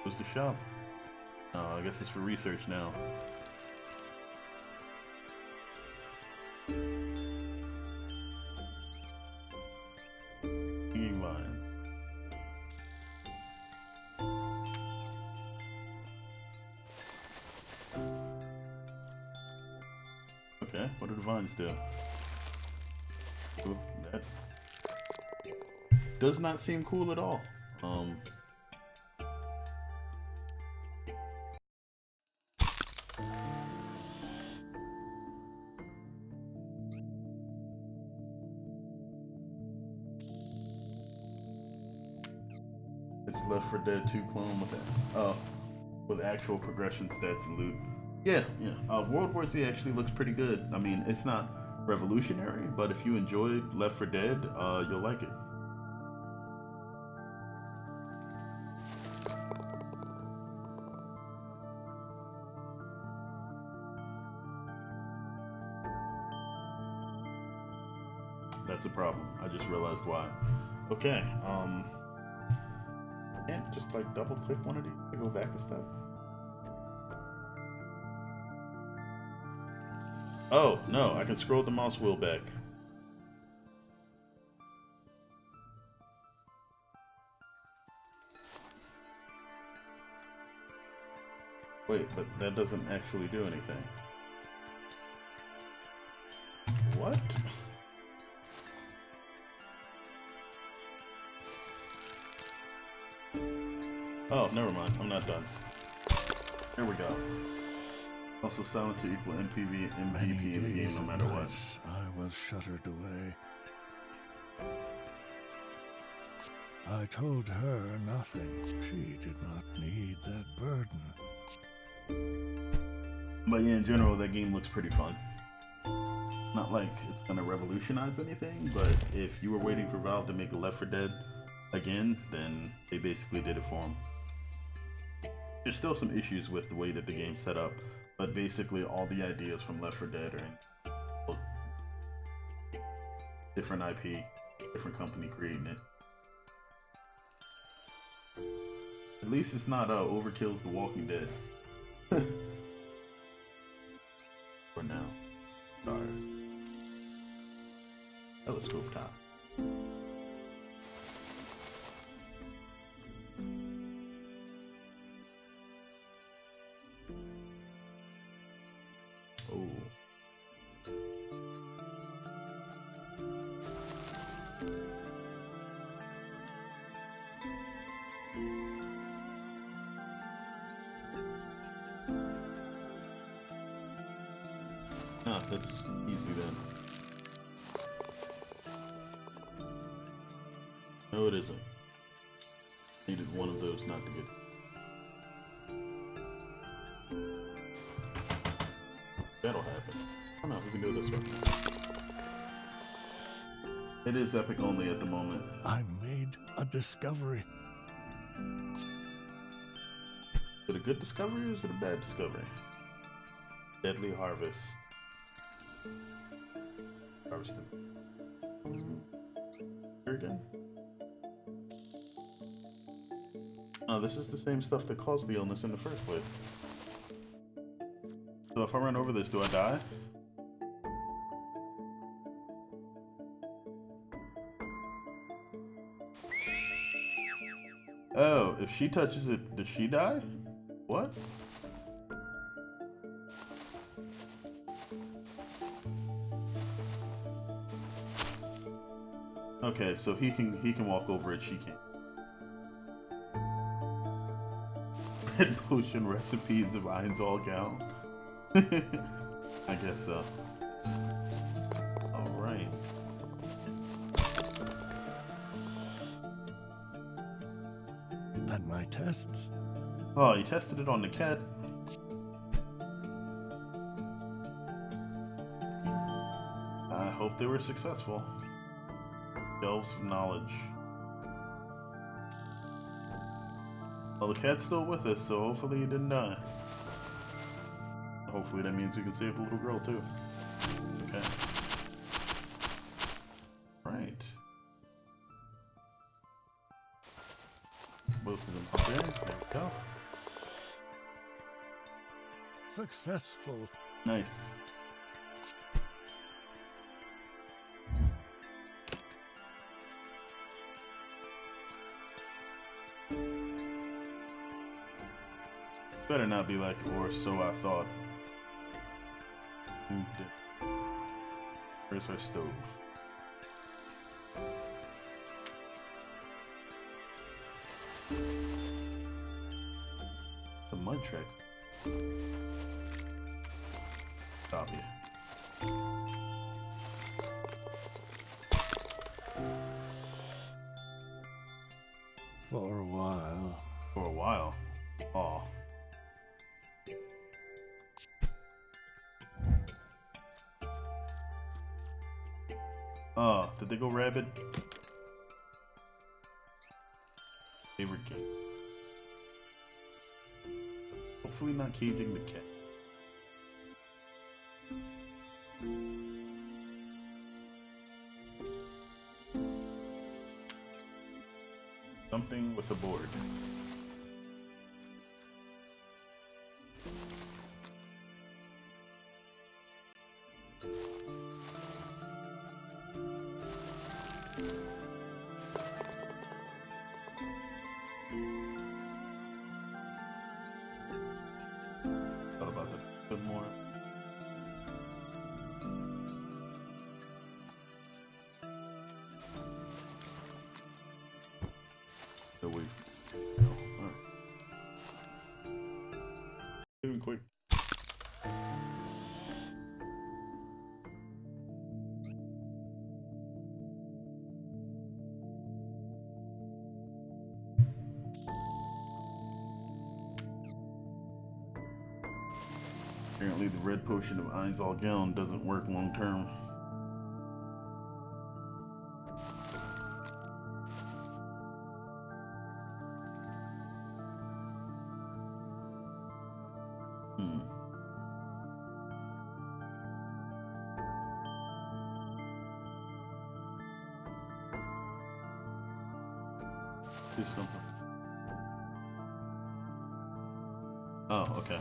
Where's the shop? Oh, I guess it's for research now. Hanging vine. Okay, what do the vines do? Ooh, that does not seem cool at all. It's Left 4 Dead 2 clone with actual progression stats and loot. Yeah. World War Z actually looks pretty good. I mean, it's not revolutionary, but if you enjoyed Left 4 Dead, you'll like it. That's a problem. I just realized why. Okay, can't just like double click one of these to go back a step. Oh, no, I can scroll the mouse wheel back. Wait, but that doesn't actually do anything. What? Oh, never mind. I'm not done. Here we go. Also, silencer equal MPV, MVP in the game no matter what. I was shuttered away. I told her nothing. She did not need that burden. But yeah, in general, that game looks pretty fun. Not like it's gonna revolutionize anything, but if you were waiting for Valve to make a Left 4 Dead again, then they basically did it for them. There's still some issues with the way that the game's set up, but basically all the ideas from Left 4 Dead are in different IP, different company creating it. At least it's not Overkill's The Walking Dead. For now. Stars. Telescope top. Oh. Ah, that's easy then. No, it isn't. Needed one of those not to get. That'll happen. Oh no, we can do it this way. It is epic only at the moment. I made a discovery. Is it a good discovery or is it a bad discovery? Deadly harvest. Harvested. Here again. Oh, this is the same stuff that caused the illness in the first place. So if I run over this, do I die? Oh, if she touches it, does she die? What? Okay, so he can walk over it, she can't. Red potion recipes of Iron's all gown. I guess so. Alright. And my tests? Oh, you tested it on the cat? I hope they were successful. Shelves of knowledge. Well, the cat's still with us, so hopefully he didn't die. Hopefully that means we can save the little girl, too. Okay. Right. Both of them up there. There we go. Successful. Nice. Better not be like, or so I thought. Where's our stove? The mud tracks. Stop you. For a while. For a while. Aw. Oh, did they go rabid? Favorite game. Hopefully not caging the cat. Something with a board. Thought about that a bit more. So we alright. Moving quick. Apparently the red potion of Eityeight Games doesn't work long term. Do something. Oh, okay.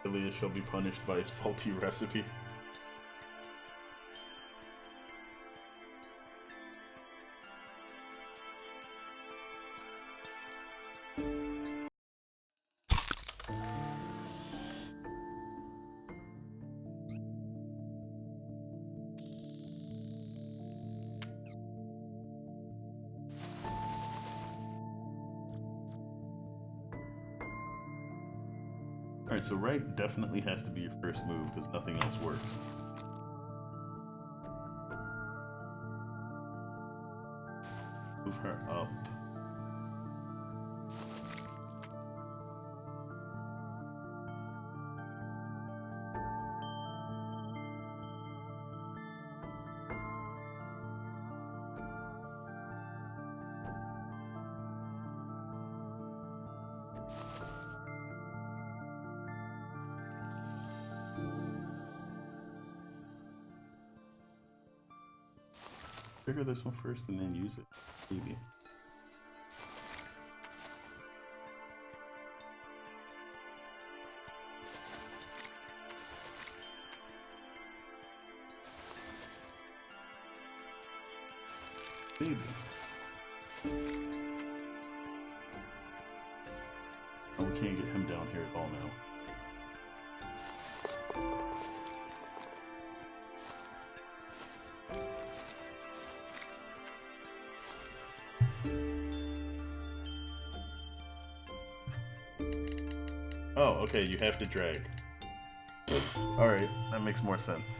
Elias shall be punished by his faulty recipe. Alright, so right definitely has to be your first move because nothing else works. Move her up. Figure this one first and then use it. Maybe. Maybe. Oh, we can't get him down here at all now. Oh, okay, you have to drag. Alright, that makes more sense.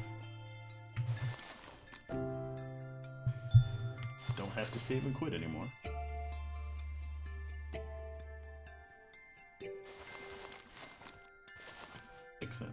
Don't have to save and quit anymore. Makes sense.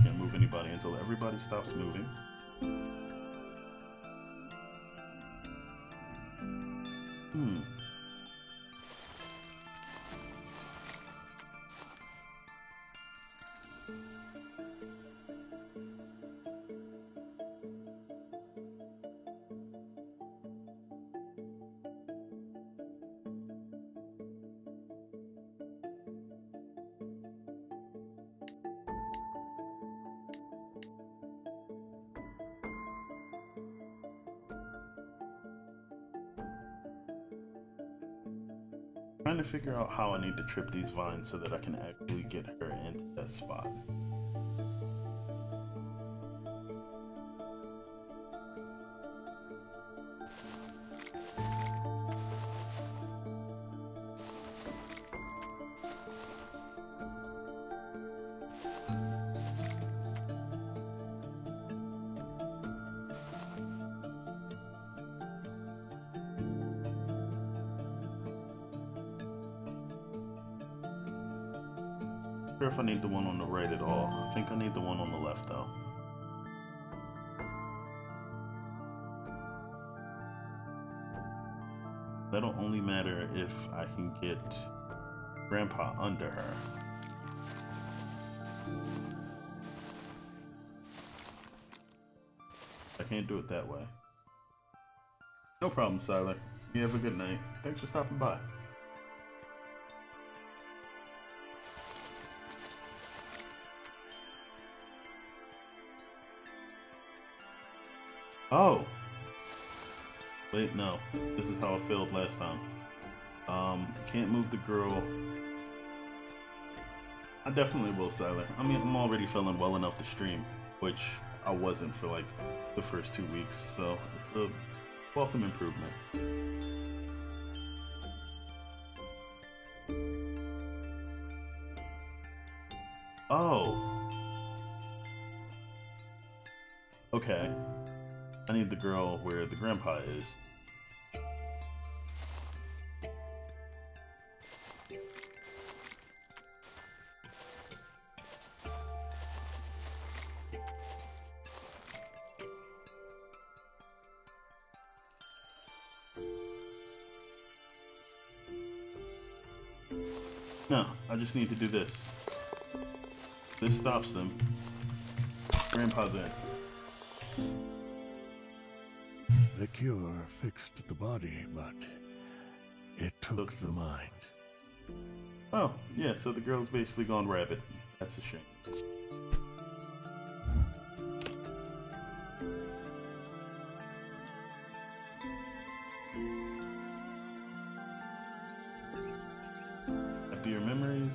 Can't move anybody until everybody stops moving. Trying to figure out how I need to trip these vines so that I can actually get her into that spot. Not sure if I need the one on the right at all. I think I need the one on the left though. That'll only matter if I can get Grandpa under her. I can't do it that way. No problem, Siler. You have a good night. Thanks for stopping by. Oh! Wait, no. This is how I failed last time. Can't move the girl. I definitely will, Siler. I mean, I'm already feeling well enough to stream, which I wasn't for like the first 2 weeks, so it's a welcome improvement. Oh! Okay. I need the girl where the grandpa is. No, I just need to do this. This stops them. Grandpa's in. The cure fixed the body, but it took the mind. Oh, yeah, so the girl's basically gone rabbit. That's a shame. Happier memories.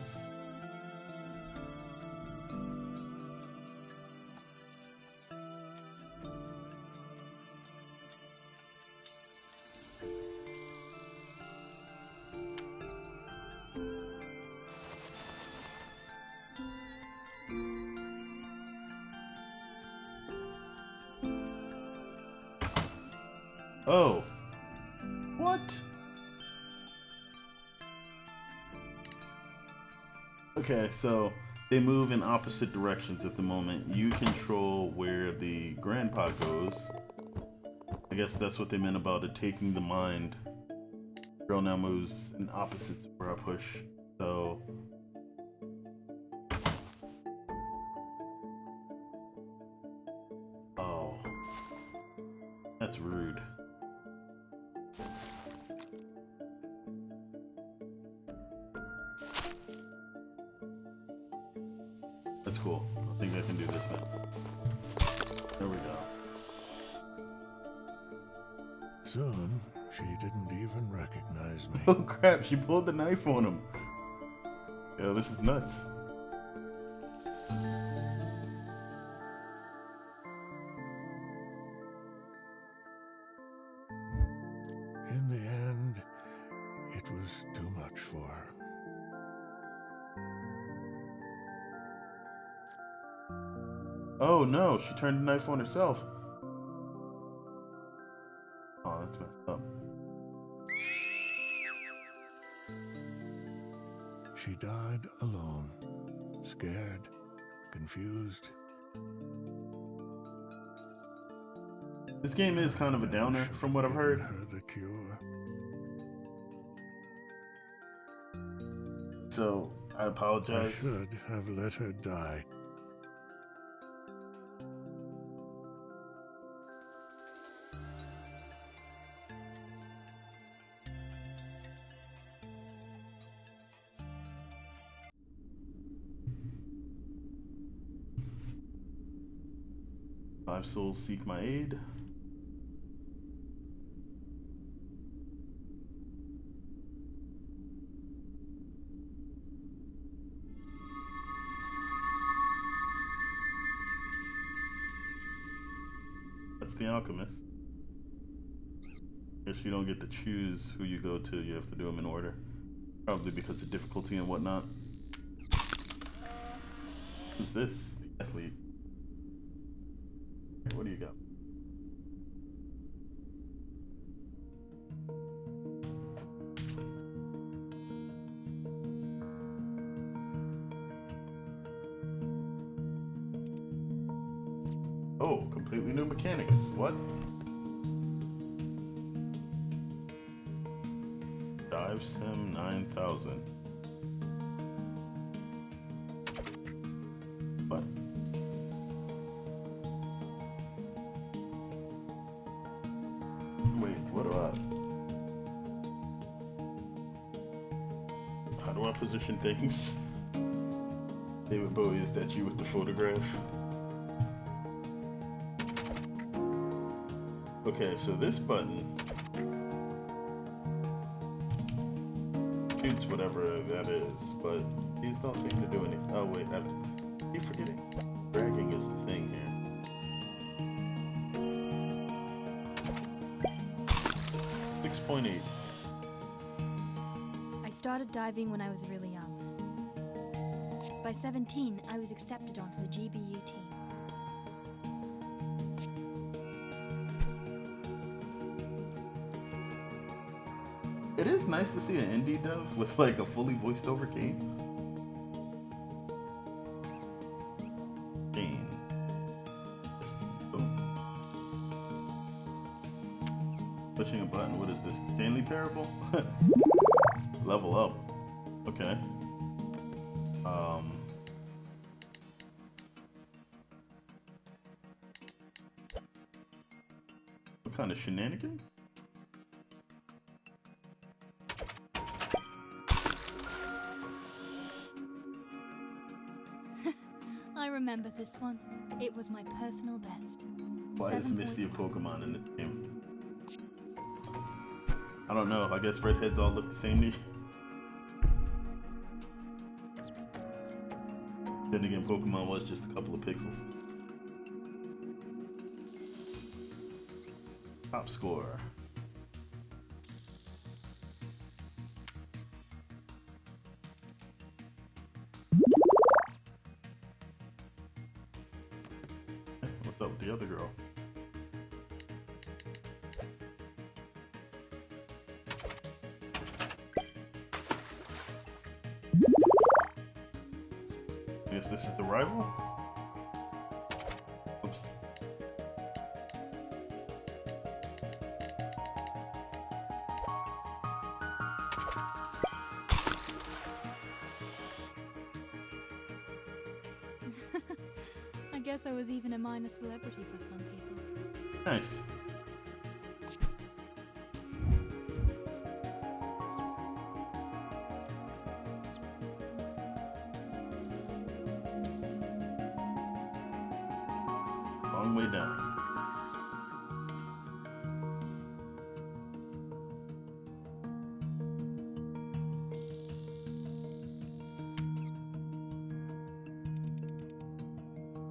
Oh. What? Okay, so they move in opposite directions at the moment. You control where the grandpa goes. I guess that's what they meant about it taking the mind. Girl now moves in opposites where I push. So oh, that's rude. That's cool. I think I can do this now. There we go. Soon, she didn't even recognize me. Oh crap, she pulled the knife on him. Yo, this is nuts. In the end, it was too much for her. Oh no, she turned the knife on herself. Oh, that's messed up. She died alone, scared, confused. This game is kind of a downer from what I've heard. Given her the cure. So, I I apologize. should have let her die. Five souls seek my aid. That's the alchemist. Guess you don't get to choose who you go to, you have to do them in order. Probably because of difficulty and whatnot. Who's this? The athlete. What do you got? Oh, completely new mechanics. What? Dive Sim 9000. What? Wait, what do How do I position things? David Bowie, is that you with the photograph? Okay, so this button shoots whatever that is, but these don't seem to do anything. Oh wait, I keep forgetting. Dragging is the thing here. 6.8. I started diving when I was really young. By 17, I was accepted onto the GBU team. It is nice to see an indie dev with like a fully voiced over game. Game. Pushing a button, what is this? Stanley Parable? Level up. Okay. What kind of shenanigan? I remember this one. It was my personal best. Why is Misty a Pokemon in this game? I don't know. I guess redheads all look the same to you. Then again, Pokemon was just a couple of pixels. Top score. What's up with the other girl? guess this is the rival? Oops. I guess I was even a minor celebrity for some people. Nice. Long way down.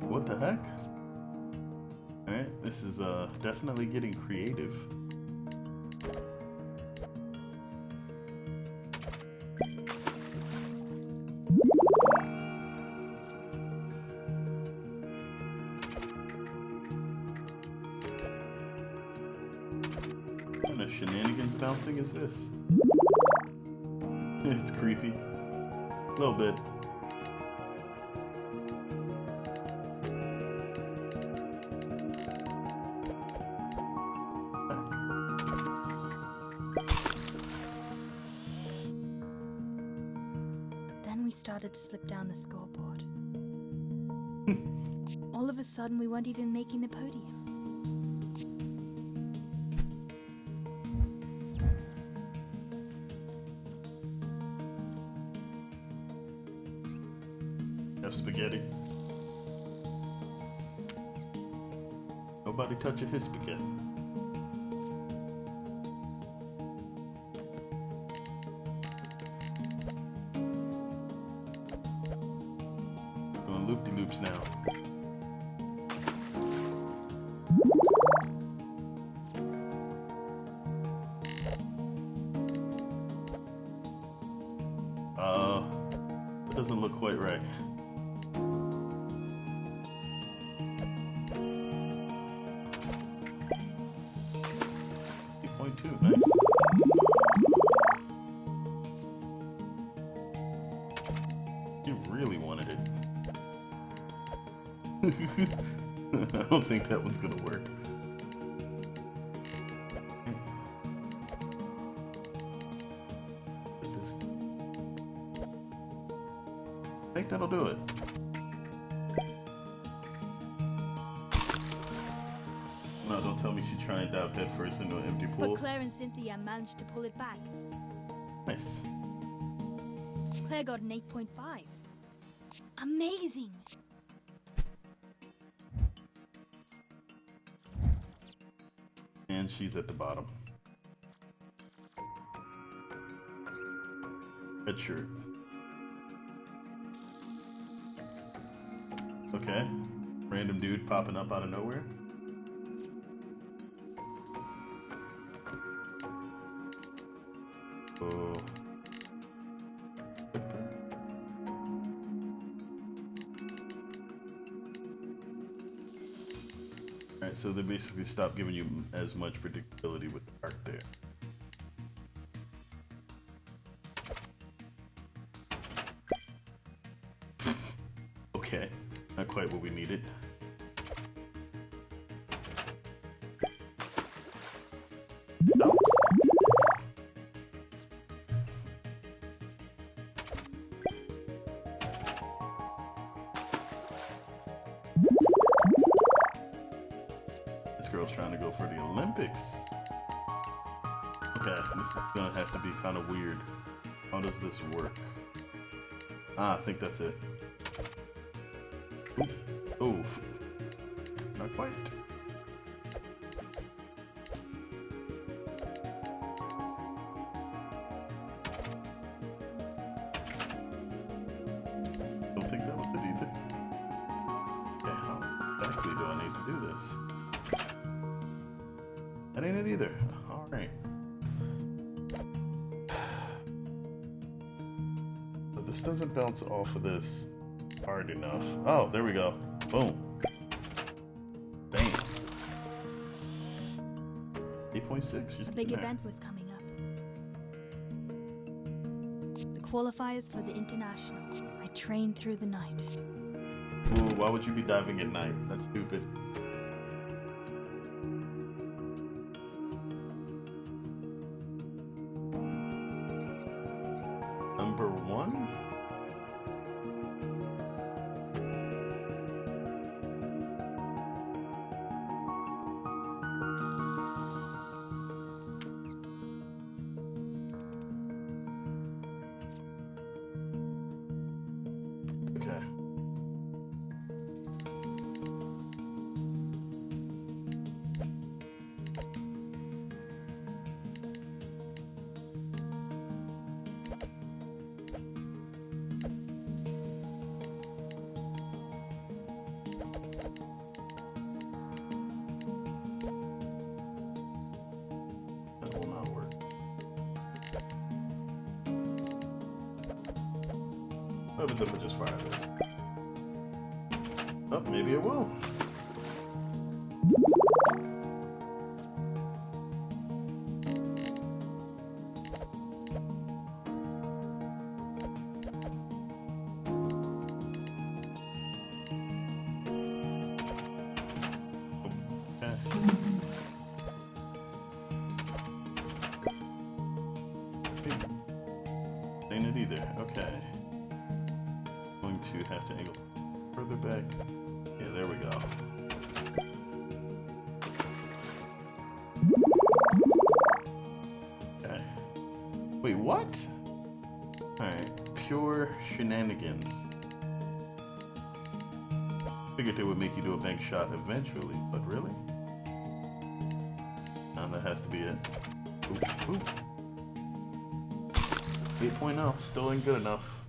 What the heck? Alright, this is definitely getting creative. What kind of shenanigans bouncing is this? It's creepy. A little bit. Then we started to slip down the scoreboard. All of a sudden, we weren't even making the podium. Have spaghetti. Nobody touching his spaghetti. Doing loop-de-loops now. It doesn't look quite right. Nice. You really wanted it. I don't think that one's gonna work. I think that'll do it. No, don't tell me she tried and dive head first into an empty pool. But Claire and Cynthia managed to pull it back. Nice. Claire got an 8.5. Amazing! And she's at the bottom. Red shirt. Okay. Random dude popping up out of nowhere. Oh. Alright, so they basically stopped giving you as much predictability with the art there. Okay, not quite what we needed. No. This girl's trying to go for the Olympics. Okay, this is gonna have to be kind of weird. How does this work? Ah, I think that's it. Oh, not quite. Don't think that was it either. Okay, how exactly do I need to do this? That ain't it either. All right. So this doesn't bounce off of this hard enough. Oh, there we go. Boom. Bam. 8.6. A big event was coming up. The qualifiers for the international. I trained through the night. Ooh, why would you be diving at night? That's stupid. Number 1? Okay. That will not work. What happens if I just fire this? Oh, maybe it will. Okay. Ain't it either. Okay. Going to have to angle further back. Yeah, there we go. Okay. Wait, what? Alright, pure shenanigans. Figured they would make you do a bank shot eventually, but really? Now that has to be it. Ooh, ooh. 8.0, still ain't good enough.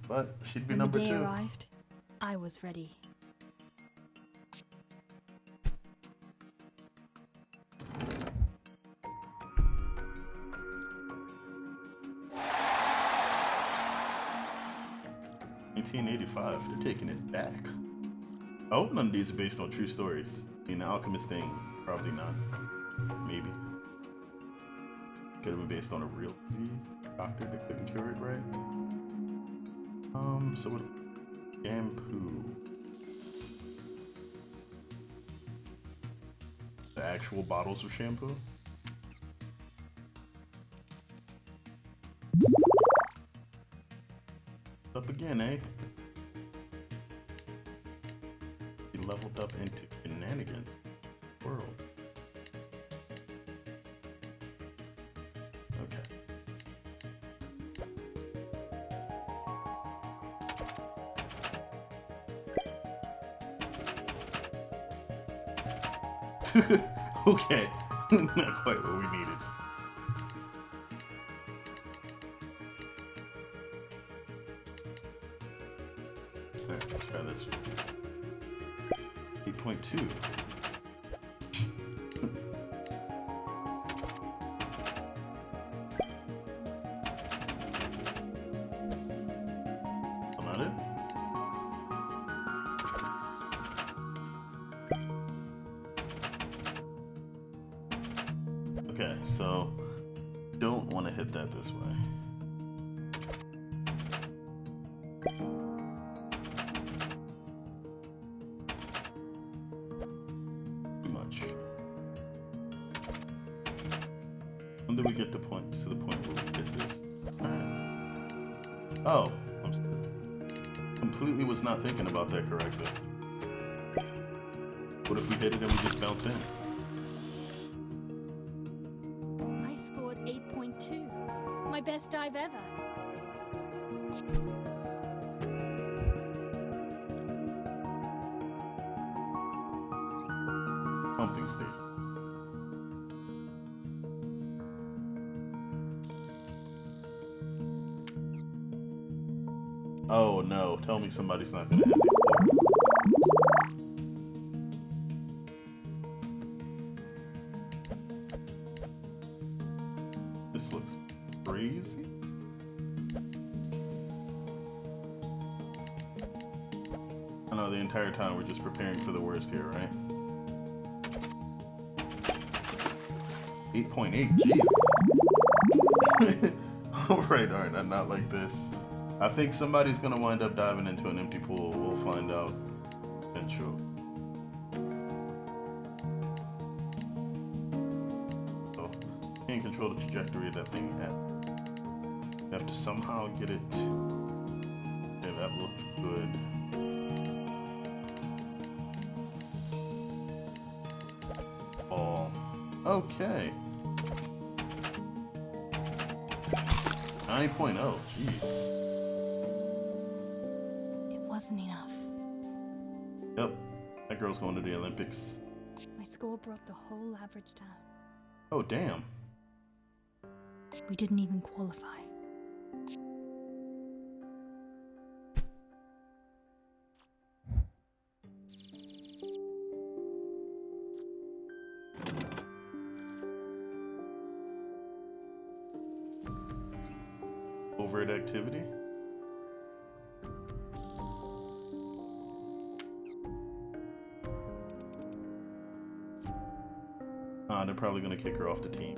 But she'd be When number the day 2. arrived, I was ready. $1985, they're taking it back. I hope none of these are based on true stories. I mean, the Alchemist thing, probably not. Maybe. Could have been based on a real disease. Doctor that couldn't cure it, right? So what? Shampoo. The actual bottles of shampoo? Up again, eh? He leveled up into shenanigans. World. Okay. Okay. Not quite what we needed. Alright, let's try this one. 8.2. Not it? Okay, so don't want to hit that this way. Too much. When do we get to the point where we get this? Alright. Oh, completely was not thinking about that correctly. What if we hit it and we just bounce in? I scored 8.2. My best dive ever. Pumping station. Oh no, tell me somebody's not gonna hit me. This looks crazy. I know the entire time we're just preparing for the worst here, right? 8.8, jeez. Alright, not like this. I think somebody's gonna wind up diving into an empty pool. We'll find out eventually. So, can't control the trajectory of that thing at. You have to somehow get it. Okay, that looked good. Oh, okay. 9.0, jeez. It wasn't enough. Yep, that girl's going to the Olympics. My score brought the whole average down. Oh, damn. We didn't even qualify. Overt activity? They're probably gonna kick her off the team.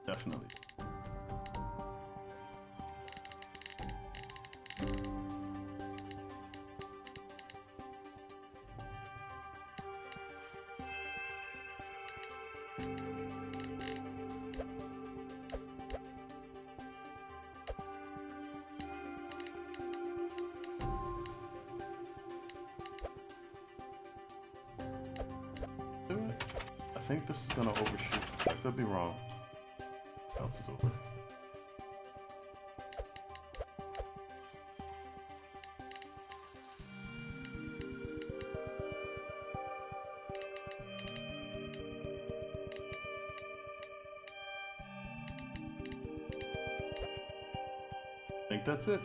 Definitely. Do it. I think this is gonna overshoot. I could be wrong. Bounce is over. I think that's it.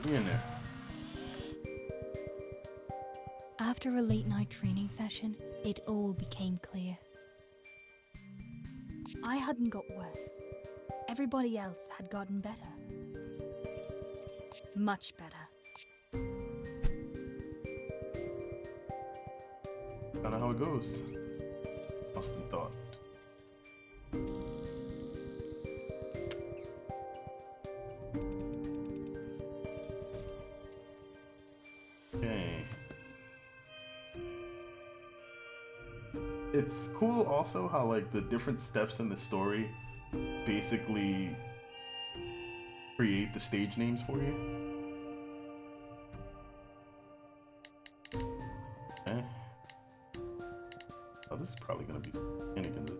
Be in there. After a late night training session, it all became clear. I hadn't got worse. Everybody else had gotten better. Much better. Kinda how it goes. Austin thought. Okay. It's cool also how like the different steps in the story basically create the stage names for you. Okay. Oh, this is probably gonna be Anakin's.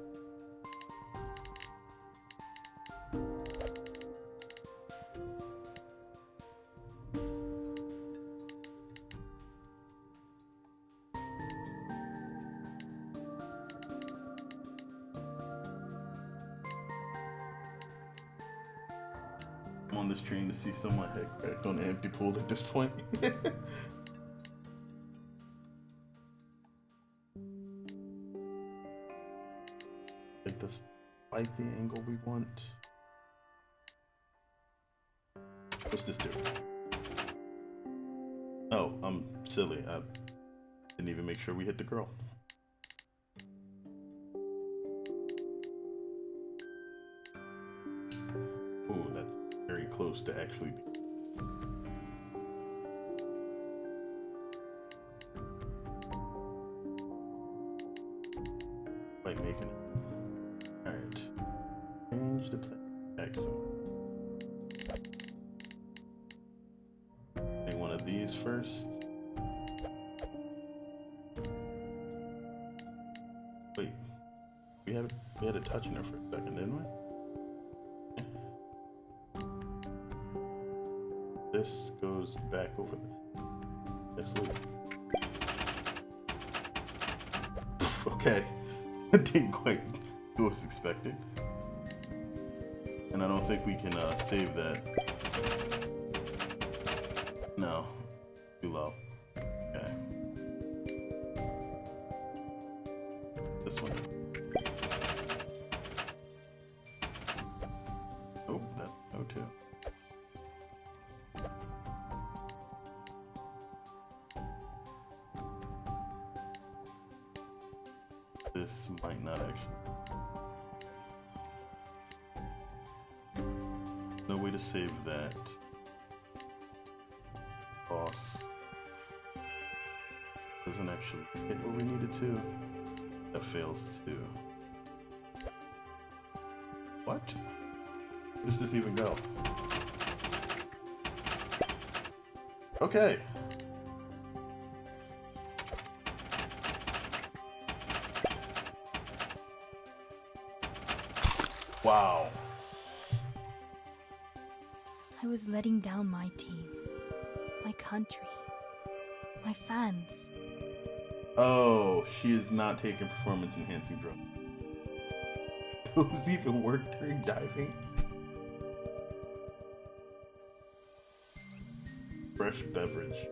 I'm on this train to see someone head back on the empty pool at this point. Like this, like the angle we want. What's this do? Oh, I'm silly. I didn't even make sure we hit the girl. Ooh, that's very close to actually be. Like making it. Alright. Change the play. Excellent. Make one of these first. we had a touch in her for a second, didn't we? This goes back over this loop. Okay. Didn't quite do what I was expecting. And I don't think we can save that. No. Too low. Okay. This one. Oh, that no too. This might not actually. No way to save that. Boss. Doesn't actually hit what we needed to. That fails too. What? Where does this even go? Okay. Wow. I was letting down my team, my country, my fans. Oh, she is not taking performance enhancing drugs. Those even work during diving? Fresh beverage.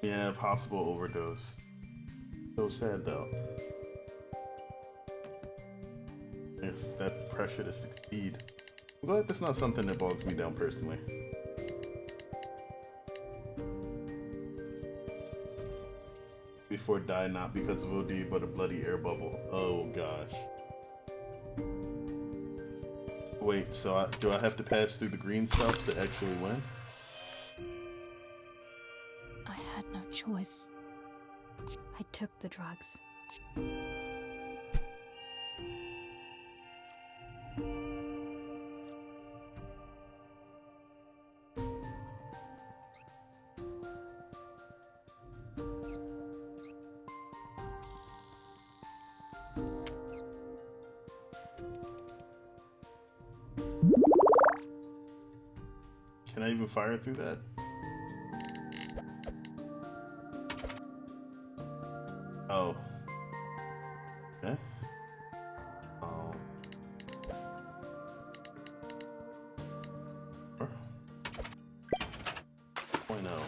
Yeah, possible overdose. So sad though. Yes, that pressure to succeed. I'm glad that's not something that bogs me down personally. Before die, not because of OD, but a bloody air bubble. Oh gosh. Wait, so do I have to pass through the green stuff to actually win? I had no choice. I took the drugs. Can I even fire through that? Oh. Okay. Oh. 0.0.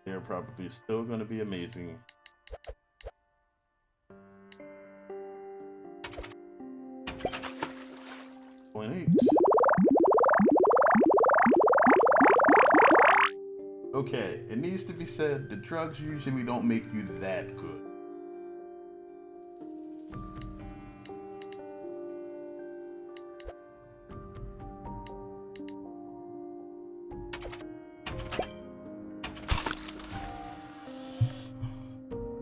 They're probably still going to be amazing. Okay, it needs to be said, the drugs usually don't make you that good.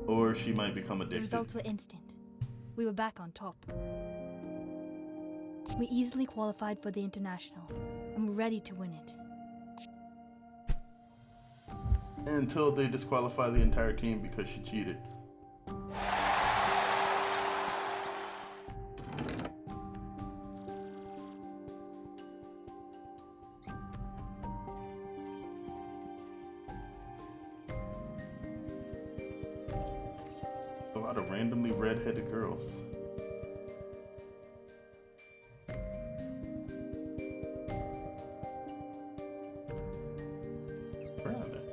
Or she might become The addicted. results were instant. We were back on top. We easily qualified for the international, and we're ready to win it. Until they disqualify the entire team because she cheated. A lot of randomly red-headed girls. Around it.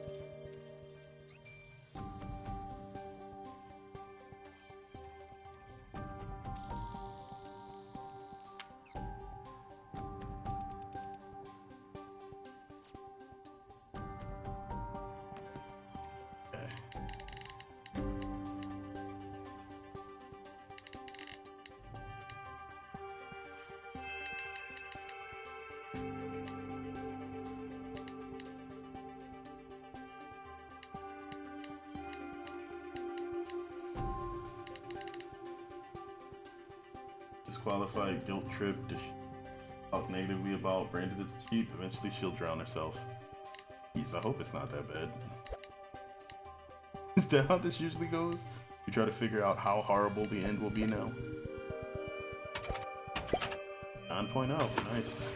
Disqualified, guilt trip, talk negatively about, branded as a cheat, eventually she'll drown herself. Jeez, I hope it's not that bad. Is that how this usually goes? You try to figure out how horrible the end will be now. 9.0, nice.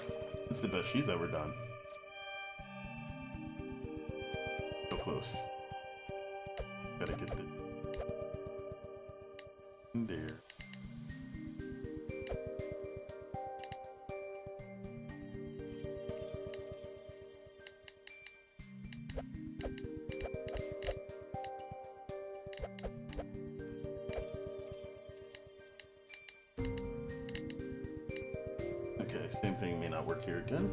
That's the best she's ever done. So close. Gotta get the in there. Okay, same thing may not work here again.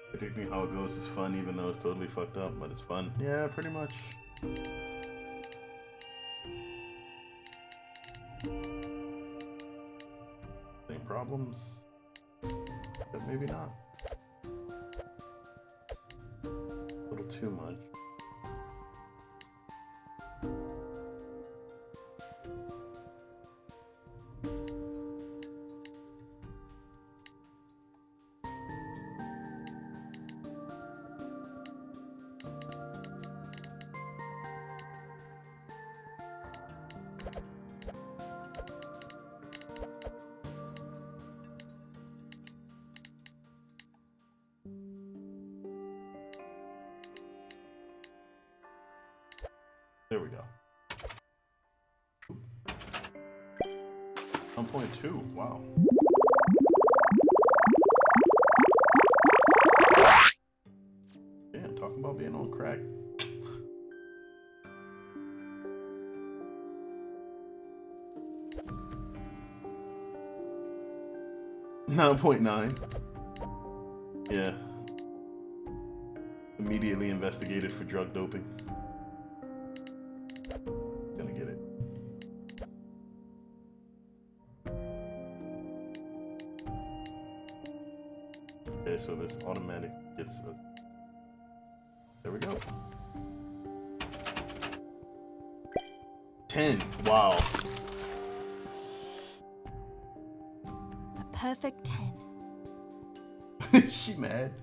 Predicting how it goes is fun, even though it's totally fucked up, but it's fun. Yeah, pretty much. Same problems, but maybe not. A little too much. There we go. 1.2, wow. Damn, talking about being on crack. 9.9. Yeah. Immediately investigated for drug doping. Gonna get it. Okay, so this automatic gets us. There we go. 10. Wow. A perfect 10. Is she mad?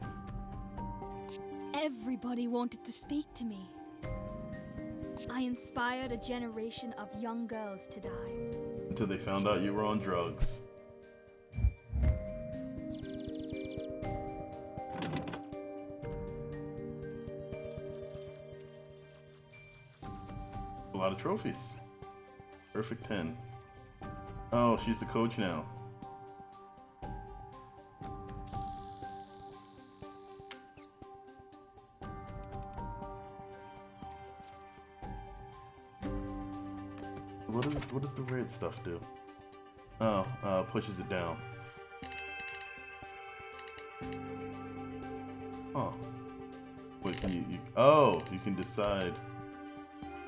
Everybody wanted to speak to me. I inspired a generation of young girls to dive. Until they found out you were on drugs. A lot of trophies. Perfect 10. Oh, she's the coach now. What does the red stuff do? Oh, pushes it down. Huh. Wait, can you oh, you can decide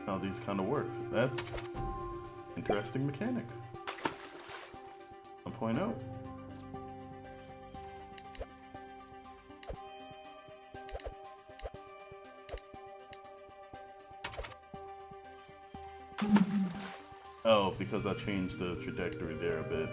how these kind of work. That's interesting mechanic. 1.0. Oh, because I changed the trajectory there a bit.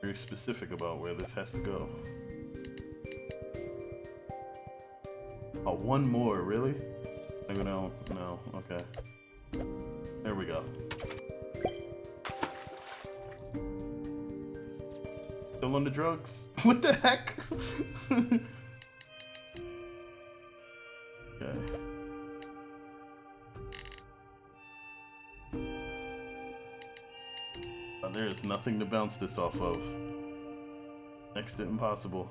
Very specific about where this has to go. Oh, one more, really? Maybe no, okay. There we go. Still on the drugs? What the heck? Okay. There's nothing to bounce this off of. Next to impossible.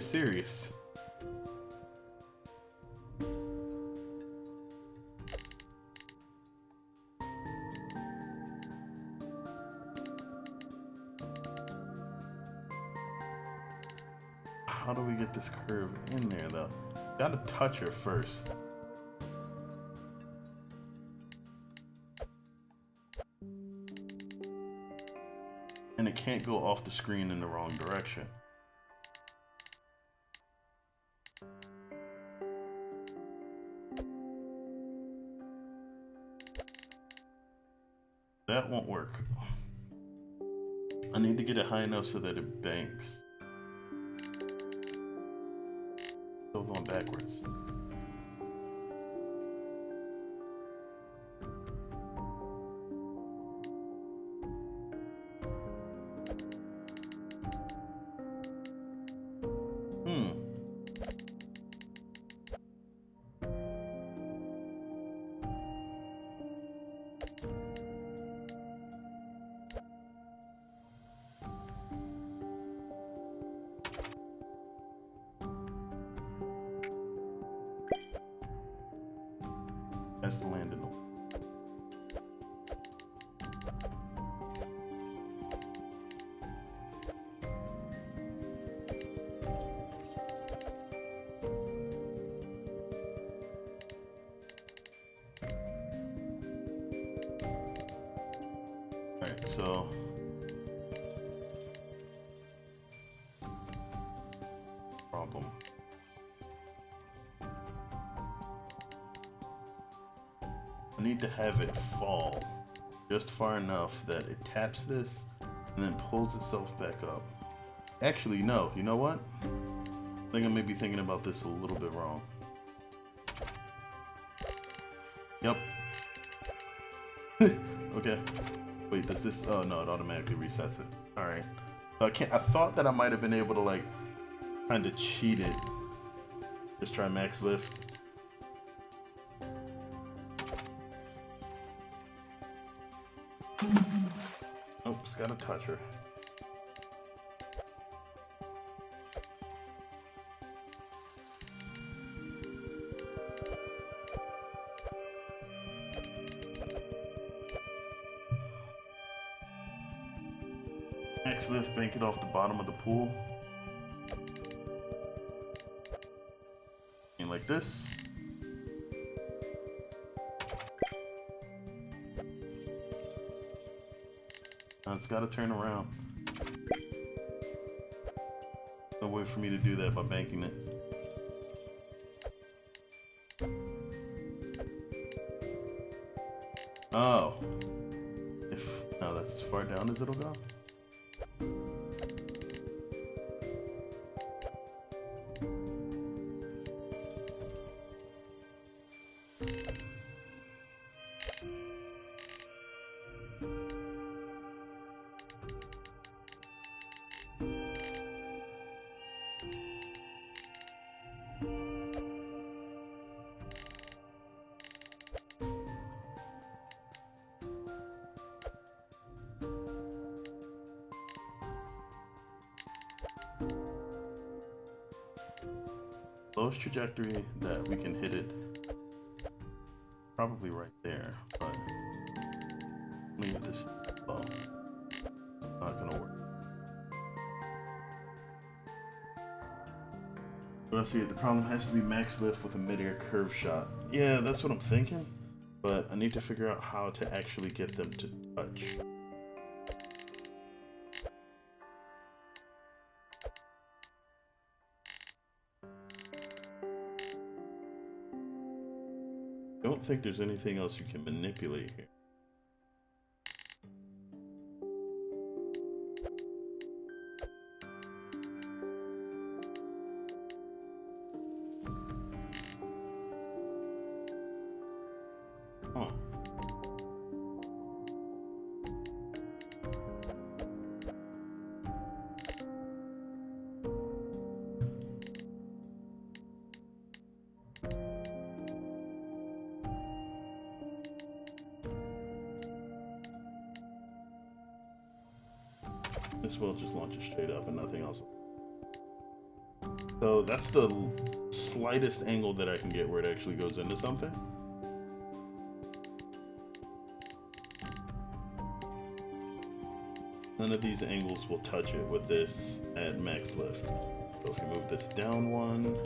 serious. How do we get this curve in there though? Gotta touch her first. And it can't go off the screen in the wrong direction. That won't work. I need to get it high enough so that it banks. Still going backwards. That's the land in the Alright, so problem. I need to have it fall just far enough that it taps this and then pulls itself back up. Actually, no. You know what? I think I may be thinking about this a little bit wrong. Yep. Okay. Wait, does this... Oh, no, it automatically resets it. Alright. So I thought that I might have been able to, like, kind of cheat it. Just try max lift. Oops, gotta touch her. Max lift, bank it off the bottom of the pool. And like this. Now it's gotta turn around. No way for me to do that by banking it. Oh. No, that's as far down as it'll go. Lowest trajectory that we can hit it, probably right there, but leave this low. Not gonna work. Let's see, the problem has to be max lift with a mid-air curve shot. Yeah, that's what I'm thinking, but I need to figure out how to actually get them to touch. I don't think there's anything else you can manipulate here. Huh. This will just launch it straight up and nothing else. So that's the slightest angle that I can get where it actually goes into something. None of these angles will touch it with this at max lift. So if you move this down one,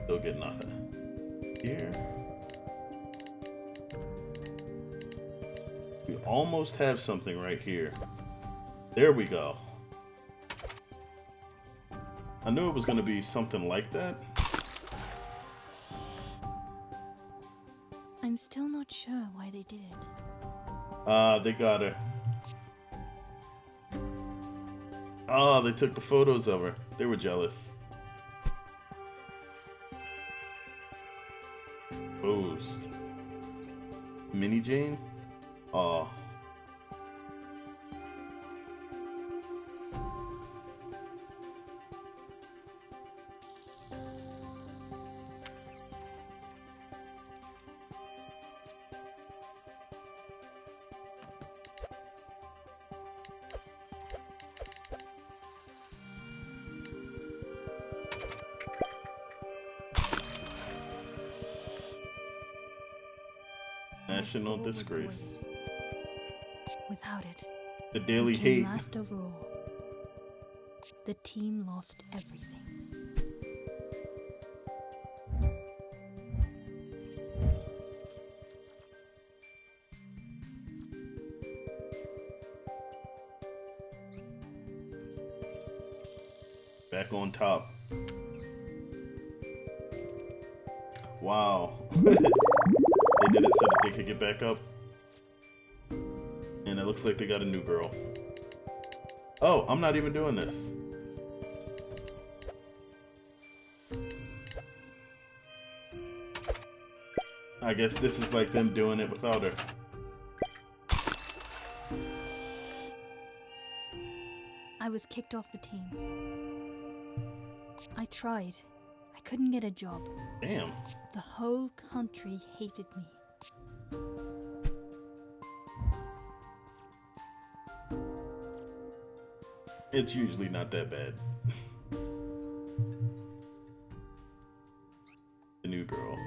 you'll get nothing. Here. We almost have something right here. There we go. I knew it was going to be something like that. I'm still not sure why they did it. They got her. Oh, they took the photos of her. They were jealous. Posed. Mini Jane? Aw. National My score was disgrace. void. Without it, The daily we came hate. last overall. The team lost everything. Back on top. Wow. They did it so that they could get back up. And it looks like they got a new girl. Oh, I'm not even doing this. I guess this is like them doing it without her. I was kicked off the team. I tried. I couldn't get a job. Damn. The whole country hated me. It's usually not that bad. The new girl.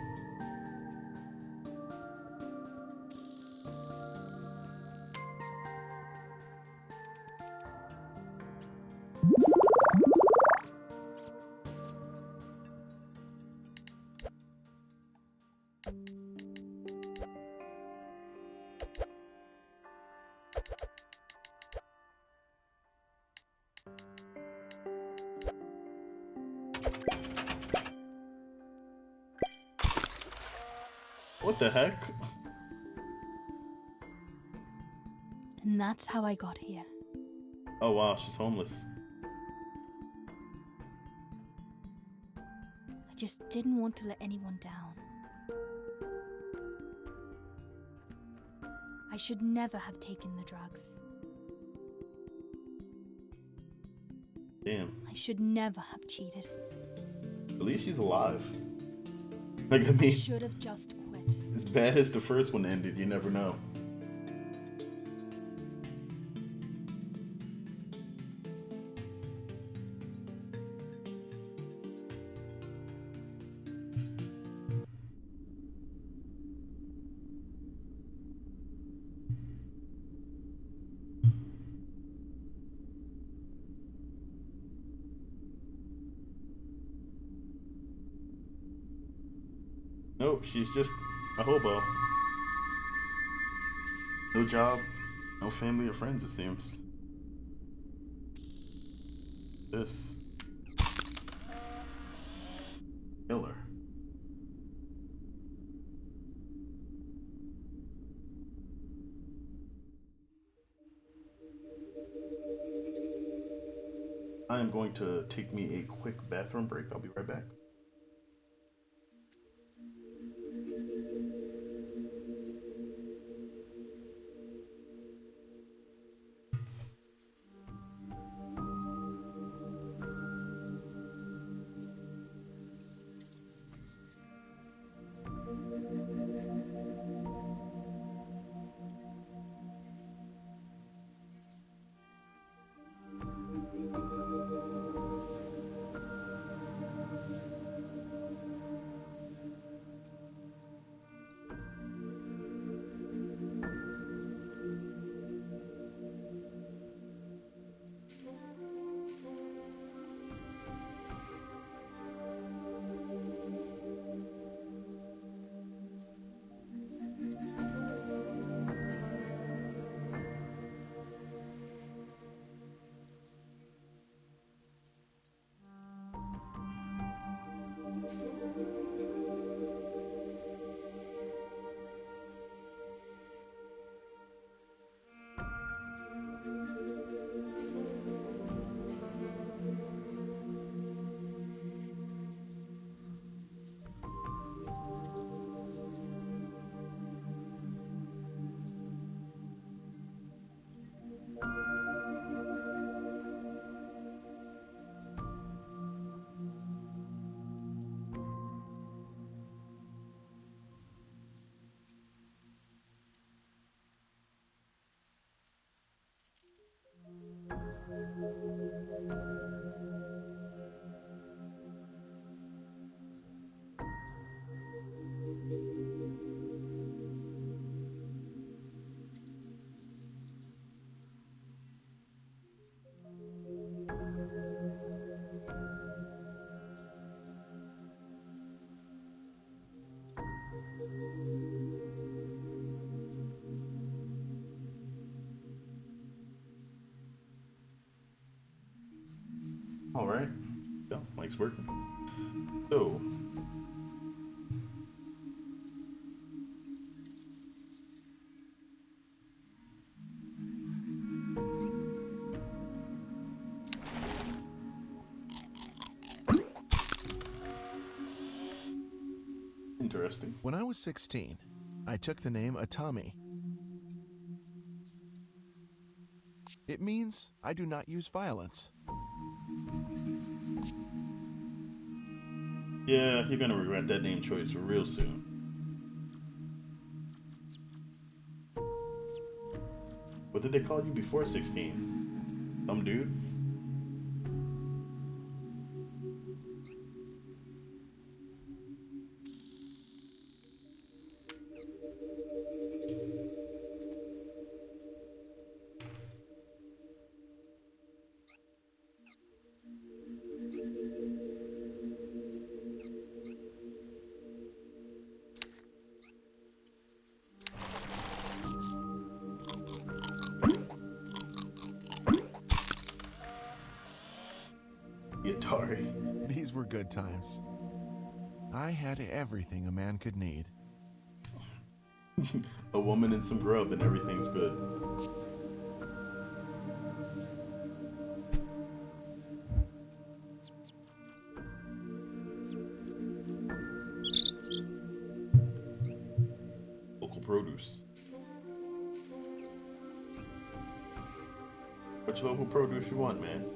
What the heck? And that's how I got here. Oh wow, she's homeless. I just didn't want to let anyone down. I should never have taken the drugs. Damn. I should never have cheated. At least she's alive. Like, I I mean, should have just quit. as bad as the first one ended, you never know. Nope, she's just a hobo. No job, no family or friends, it seems. This. Killer. I am going to take me a quick bathroom break. I'll be right back. All right. Yeah, mic's working. So. Interesting. When I was 16, I took the name Atami. It means I do not use violence. Yeah, you're gonna regret that name choice real soon. What did they call you before 16? Some dude? Atari. These were good times. I had everything a man could need. A woman and some grub and everything's good. Local produce. Which local produce you want, man?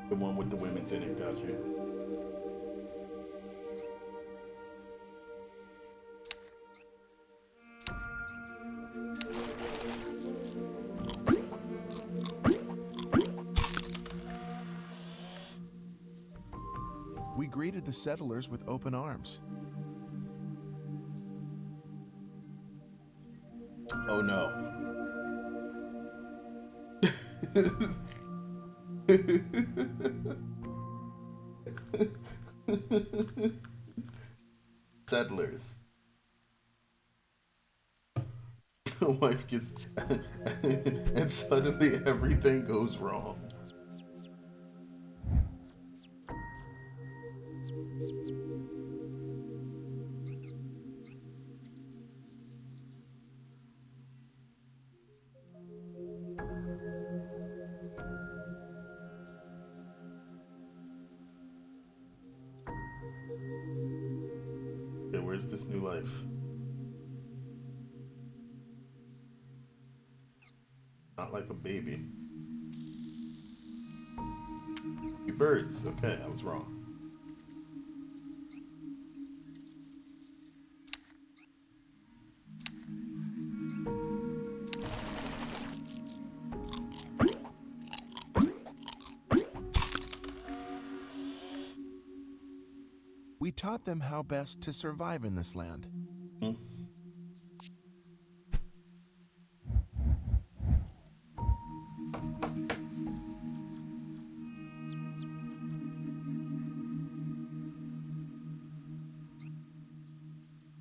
The one with the women's in it, gotcha. We greeted the settlers with open arms. Oh no. Settlers. The wife gets and suddenly everything goes wrong. Okay, where's this new life? Not like a baby. You birds. Okay, I was wrong. We taught them how best to survive in this land.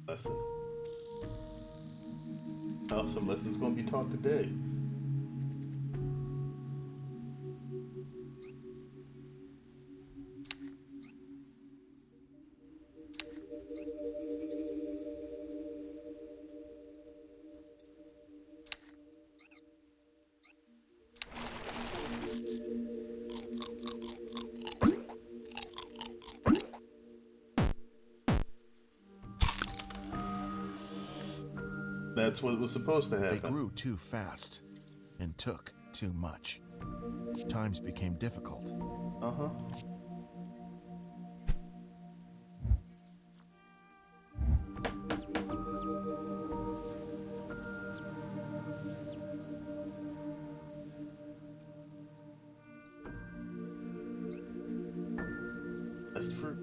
Lesson. How some lessons gonna be taught today? That's what was supposed to happen. They grew too fast and took too much. Times became difficult. Uh-huh. That's fruit.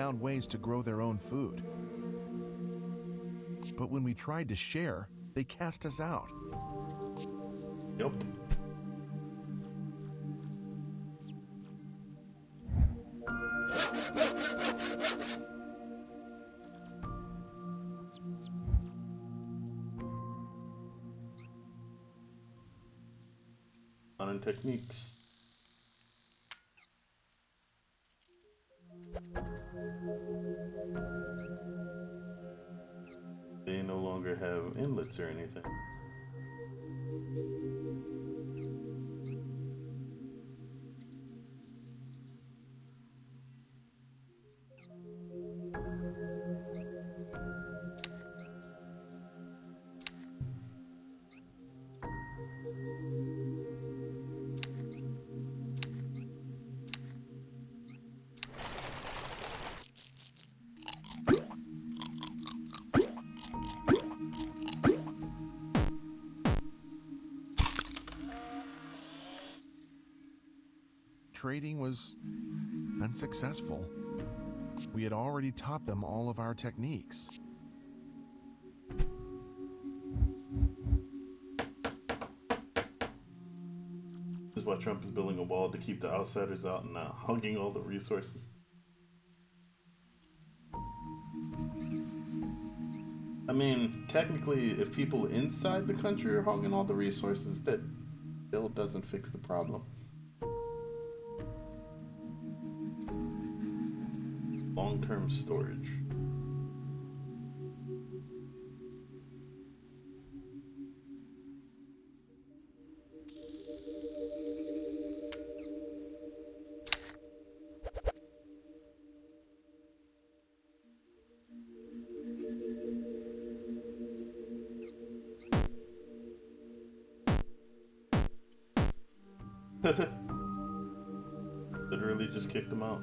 found ways to grow their own food. But when we tried to share, they cast us out. Yep. On techniques. They no longer have inlets or anything. Trading was unsuccessful. We had already taught them all of our techniques. This is why Trump is building a wall to keep the outsiders out and not hogging all the resources. I mean, technically, if people inside the country are hogging all the resources, that still doesn't fix the problem. Long-term storage. Literally just kicked them out.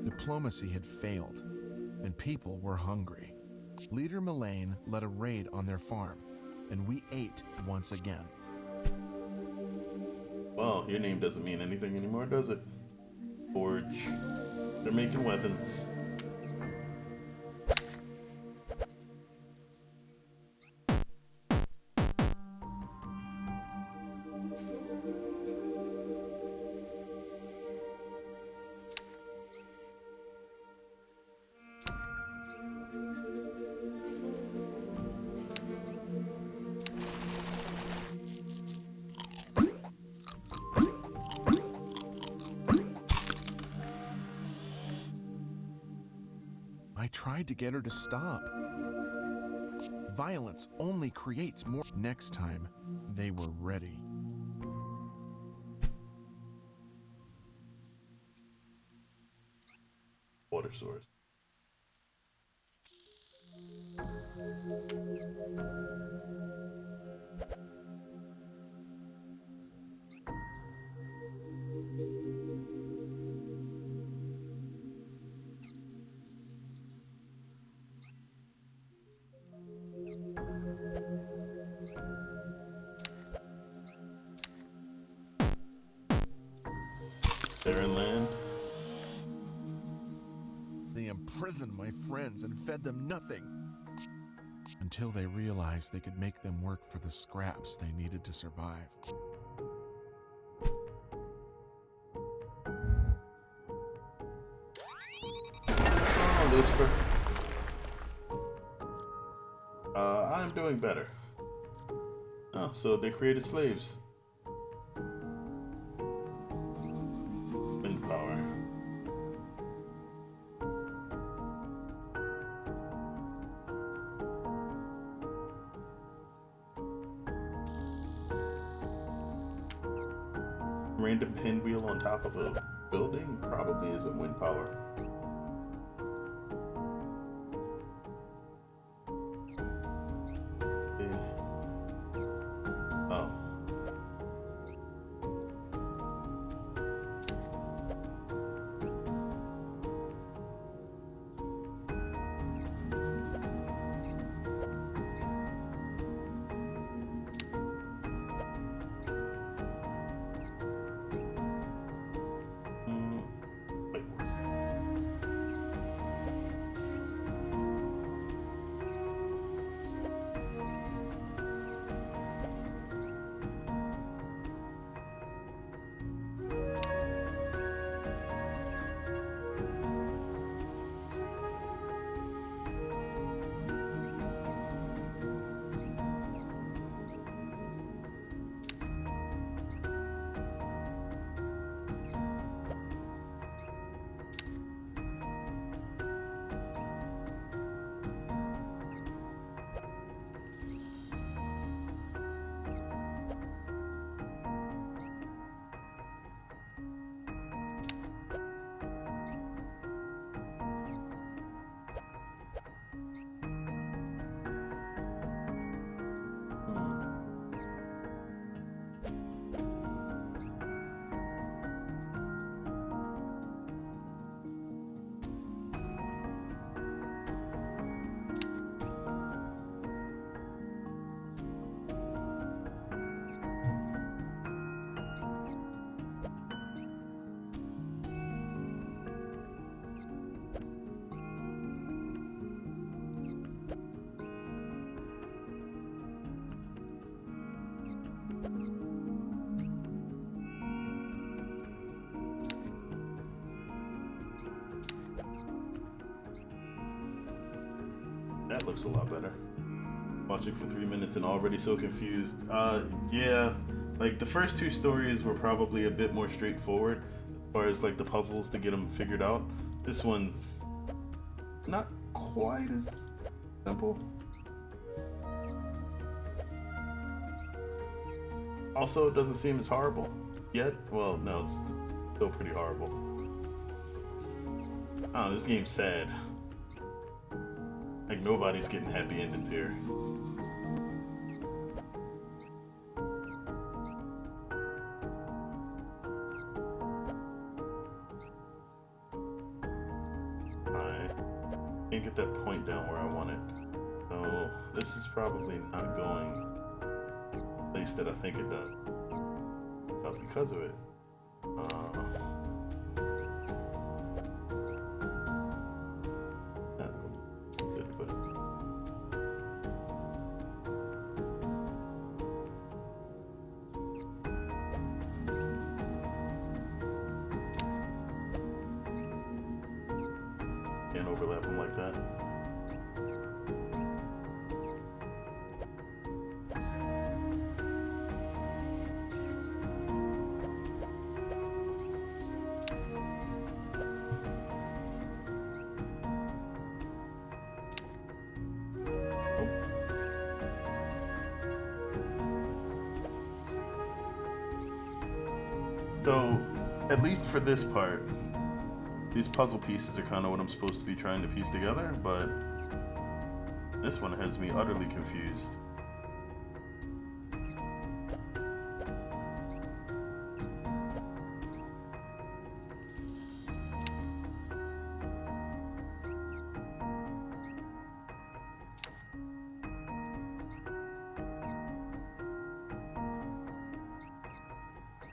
Diplomacy had failed, and people were hungry. Leader Mullane led a raid on their farm, and we ate once again. Well, your name doesn't mean anything anymore, does it? Forge. They're making weapons. I tried to get her to stop. Violence only creates more. Next time, they were ready. Water source. Barren land. They imprisoned my friends and fed them nothing. Until they realized they could make them work for the scraps they needed to survive. Oh, Lucifer. I'm doing better. Oh, so they created slaves. Wind power. Random pinwheel on top of a building probably isn't wind power. Oh. that looks a lot better. Watching for 3 minutes and already so confused. Yeah, like the first two stories were probably a bit more straightforward as far as like the puzzles to get them figured out. This one's not quite as simple. Also, it doesn't seem as horrible yet. Well, no, it's still pretty horrible. Oh, this game's sad. Like nobody's getting happy endings here. I can't get that point down where I want it. So this is probably not going the place that I think it does. But because of it. Can't overlap them like that. So, at least for this part, these puzzle pieces are kind of what I'm supposed to be trying to piece together, but this one has me utterly confused.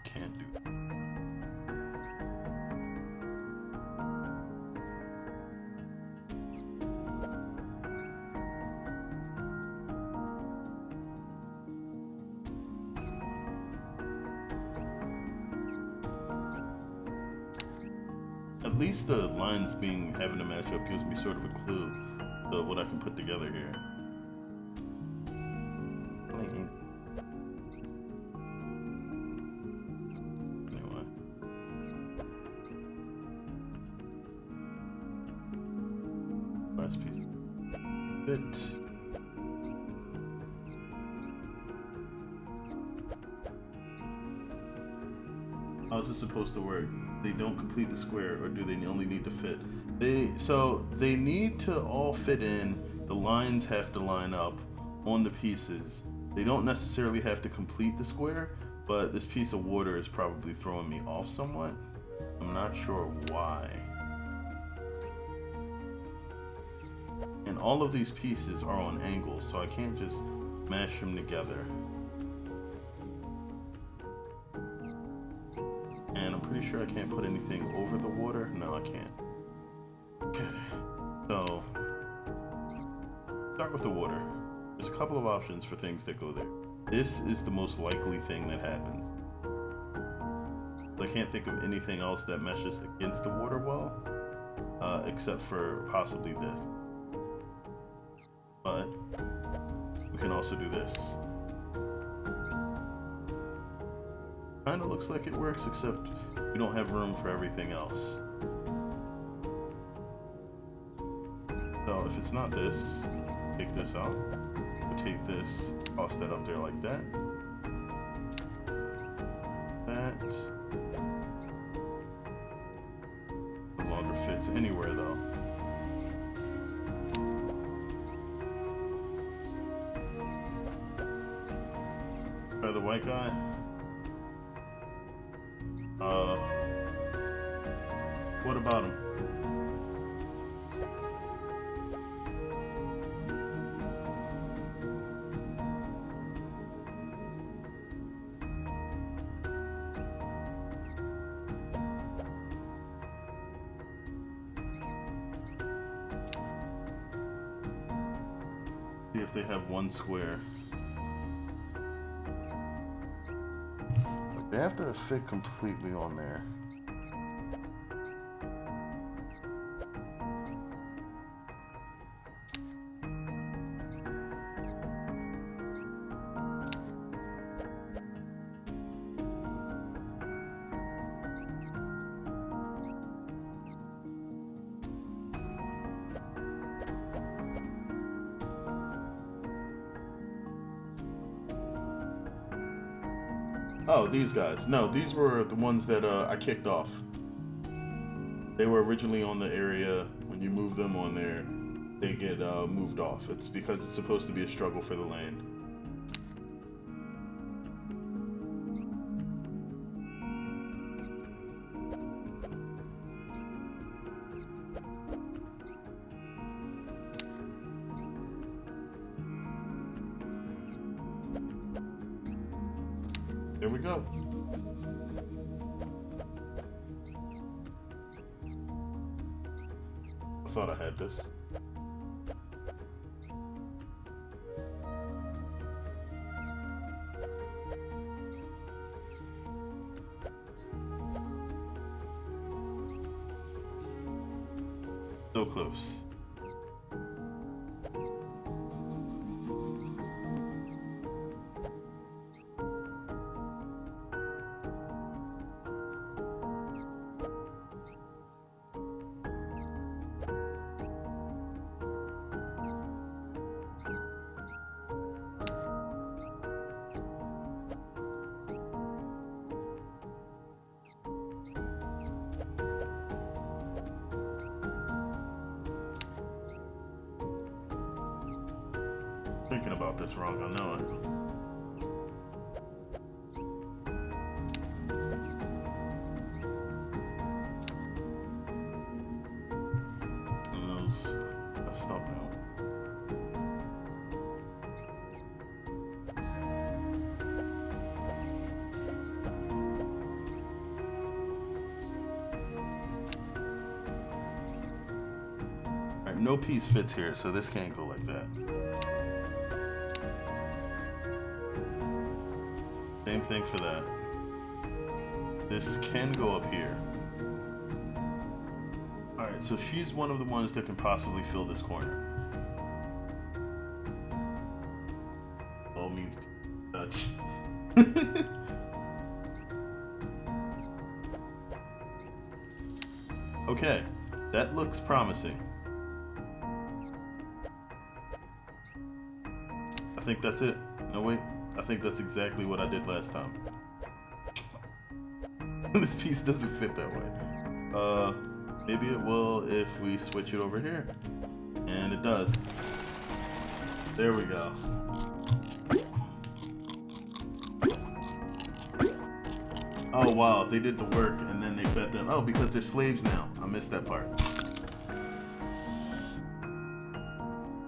Can't do it. At least the lines having to match up gives me sort of a clue to what I can put together here. Anyway. Last piece. Fit. How's this supposed to work? They don't complete the square, or do they only need to fit? They need to all fit in. The lines have to line up on the pieces. They don't necessarily have to complete the square, but this piece of water is probably throwing me off somewhat. I'm not sure why. And all of these pieces are on angles, so I can't just mash them together. And I'm pretty sure I can't put anything over the water. No, I can't. Okay, so start with the water. There's a couple of options for things that go there. This is the most likely thing that happens. I can't think of anything else that meshes against the water well, except for possibly this. But we can also do this. Kinda looks like it works, except we don't have room for everything else. So if it's not this, take this out. We'll take this, toss that up there like that. That no longer fits anywhere though. Try the white guy. What about him? See if they have one square. They have to fit completely on there. Oh, these guys. No, these were the ones that I kicked off. They were originally on the area. When you move them on there, they get moved off. It's because it's supposed to be a struggle for the land. There we go. I thought I had this. So close. Thinking about this wrong, I know it. And those messed up now. Alright, no piece fits here, so this can't go like that. Same thing for that. This can go up here. Alright, so she's one of the ones that can possibly fill this corner. All means touch. Okay, that looks promising. I think that's it. No, wait. I think that's exactly what I did last time. This piece doesn't fit that way. Maybe it will if we switch it over here. And it does. There we go. Oh wow, they did the work and then they fed them. Oh, because they're slaves now. I missed that part.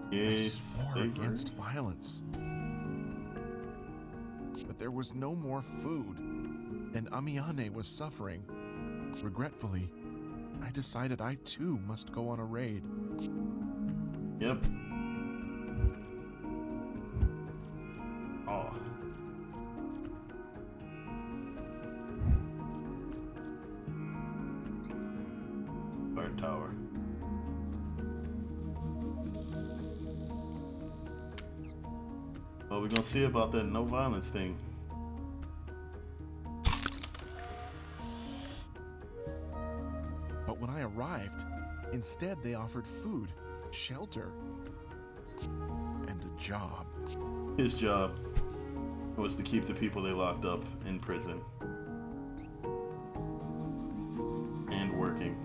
They swore against violence. But there was no more food, and Amiane was suffering. Regretfully, I decided I too must go on a raid. Yep. Oh. Guard tower. Well, we're gonna see about that no violence thing. But when I arrived, instead they offered food, shelter, and a job. His job was to keep the people they locked up in prison. And working.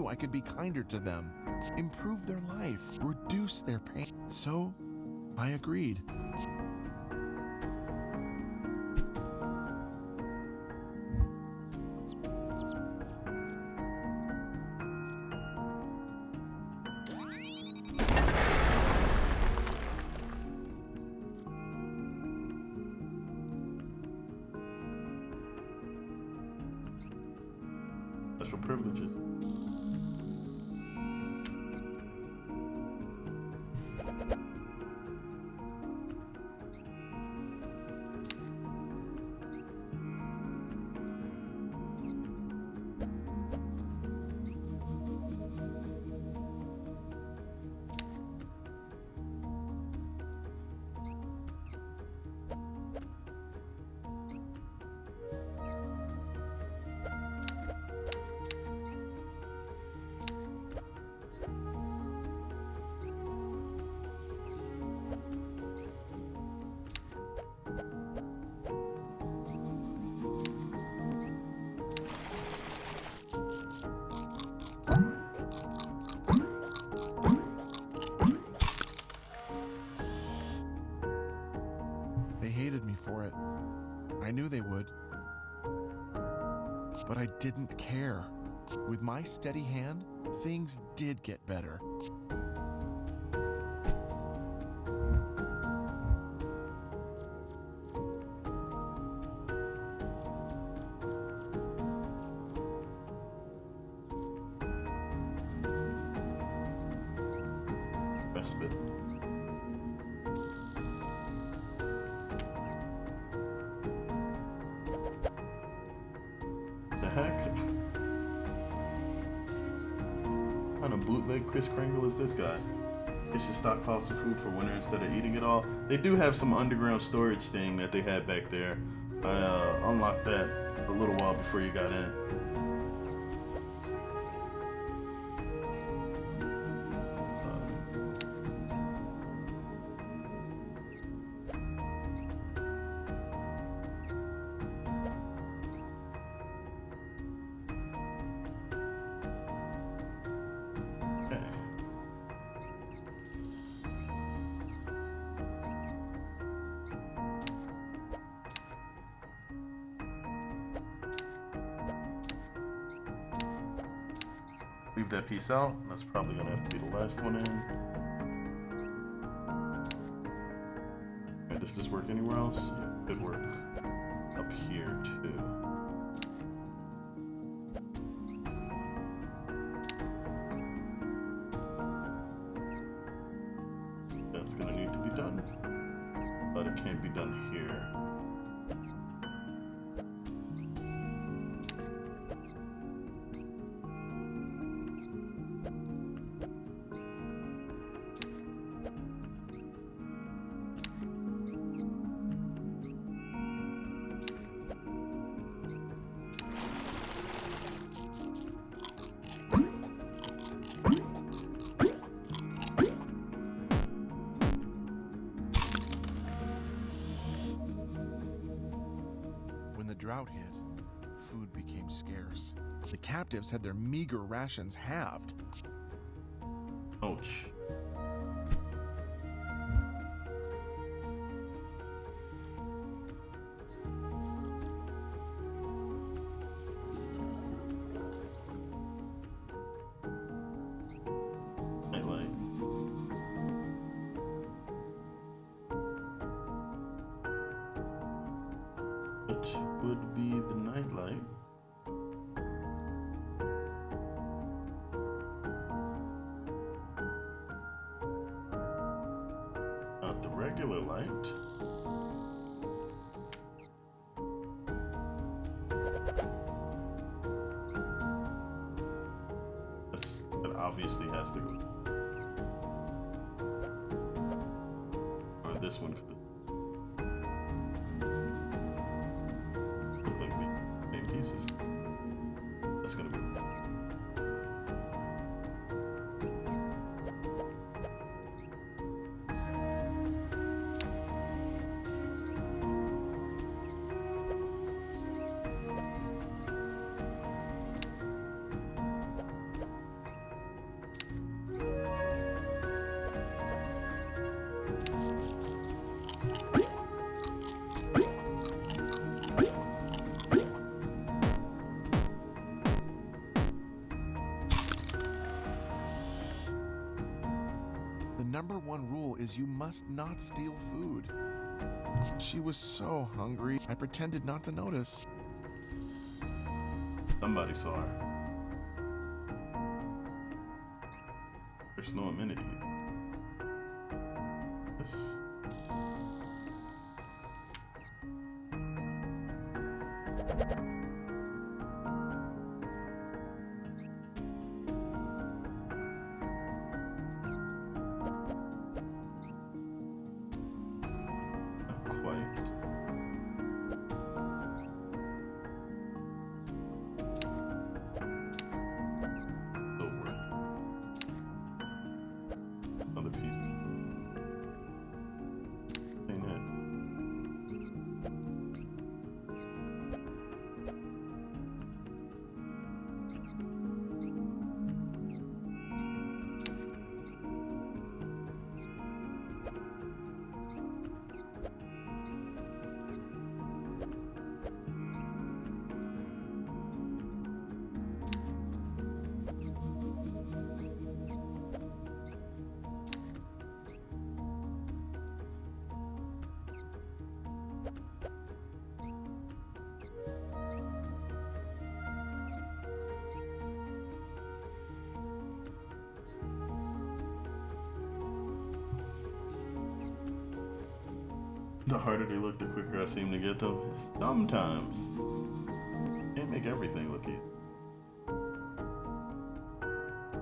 I could be kinder to them, improve their life, reduce their pain. So, I agreed. Special privileges. They hated me for it. I knew they would. But I didn't care. With my steady hand, things did get better. Respite. The heck? What kind of bootleg Kris Kringle is this guy? They should stockpile some food for winter instead of eating it all. They do have some underground storage thing that they had back there. I unlocked that a little while before you got in. Okay. Leave that piece out. That's probably gonna have to be the last one in. Okay, does this work anywhere else? Yeah, it could work up here too. That's gonna need to be done, but it can't be done here. When the drought hit, food became scarce. The captives had their meager rations halved. Ouch. Nightlight. Which would be the nightlight. Not the regular light. That obviously has to go. Or this one could. Look like the same pieces. That's gonna be. The #1 rule is you must not steal food. She was so hungry, I pretended not to notice. Somebody saw her. There's no amenities. Not quite. Still work. Other pieces. Ain't it? The harder they look, the quicker I seem to get them. Sometimes. Can't make everything look easy.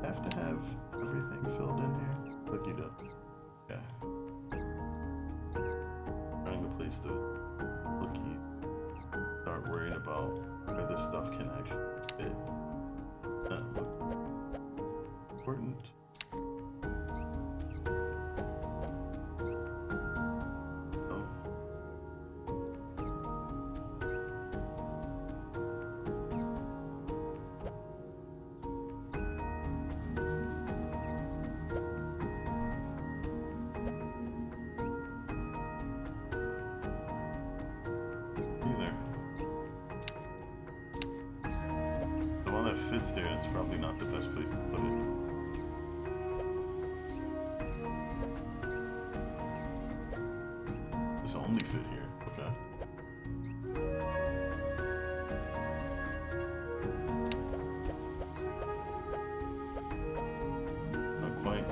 Have to have everything filled in here. Look, you do. Yeah. Trying to place the looky. Start worrying about where this stuff can actually fit. Look. Important. Fits there, it's probably not the best place to put it. This only fit here, okay. Not quite.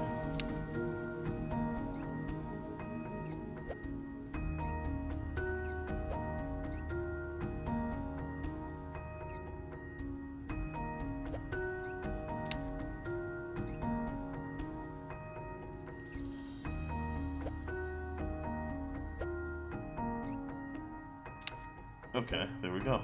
Okay, there we go.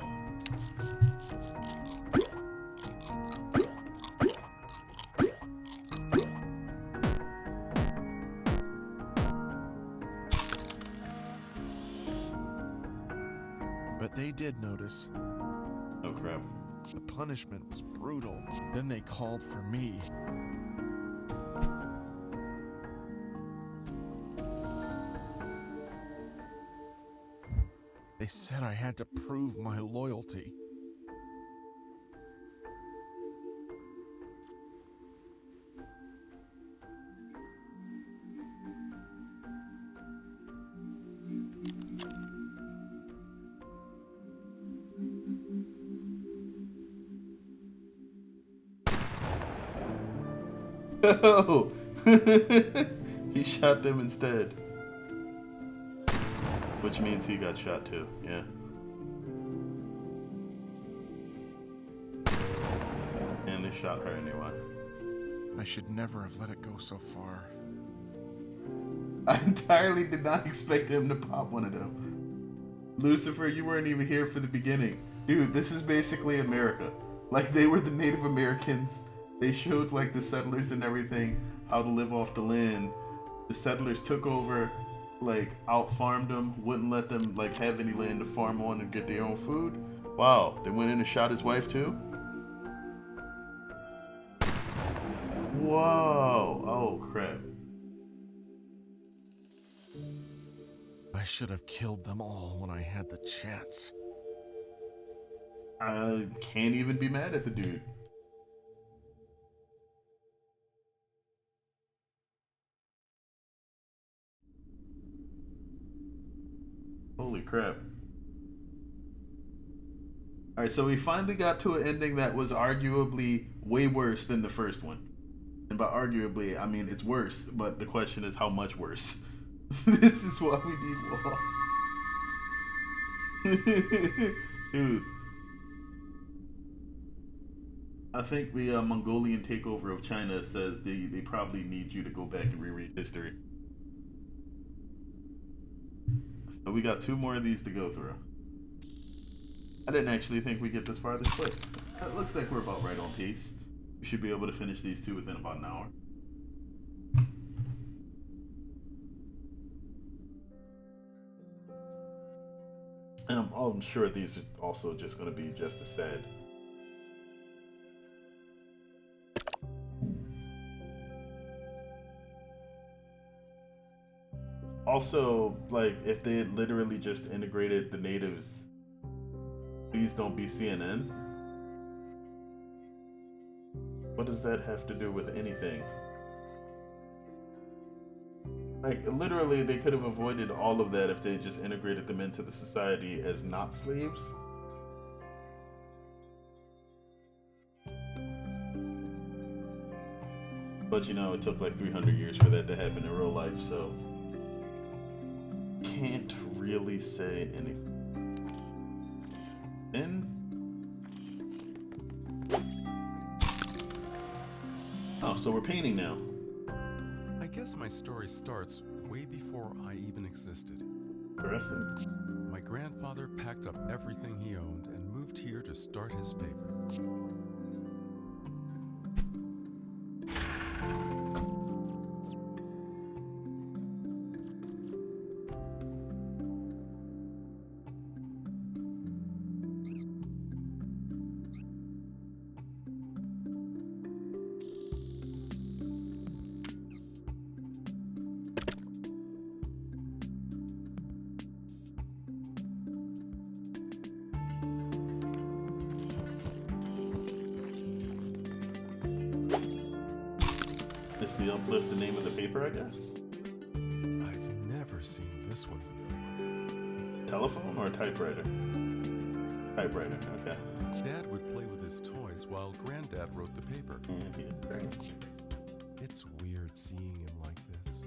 But they did notice. Oh crap. The punishment was brutal. Then they called for me. They said I had to prove my loyalty. Oh! He shot them instead. Which means he got shot too, yeah. And they shot her anyway. I should never have let it go so far. I entirely did not expect him to pop one of them. Lucifer, you weren't even here for the beginning. Dude, this is basically America. Like, they were the Native Americans. They showed, like, the settlers and everything how to live off the land. The settlers took over, like, out-farmed them, wouldn't let them, like, have any land to farm on and get their own food. Wow, they went in and shot his wife, too? Whoa, oh, crap. I should have killed them all when I had the chance. I can't even be mad at the dude. Holy crap. Alright, so we finally got to an ending that was arguably way worse than the first one. And by arguably, I mean it's worse, but the question is how much worse. This is why we need more. Dude. I think the Mongolian takeover of China says they probably need you to go back and reread history. So we got 2 more of these to go through. I didn't actually think we'd get this far this quick. It looks like we're about right on pace. We should be able to finish these 2 within about an hour. And I'm sure these are also just going to be just as sad. Also, like, if they had literally just integrated the natives, please don't be CNN. What does that have to do with anything? Like, literally, they could have avoided all of that if they just integrated them into the society as not slaves. But you know, it took like 300 years for that to happen in real life, so can't really say anything. Then, oh, so we're painting now. I guess my story starts way before I even existed. Interesting. My grandfather packed up everything he owned and moved here to start his paper. Is the uplift the name of the paper, I guess? I've never seen this one before. Telephone or typewriter? Typewriter, okay. Dad would play with his toys while Granddad wrote the paper. And he had brain. It's weird seeing him like this.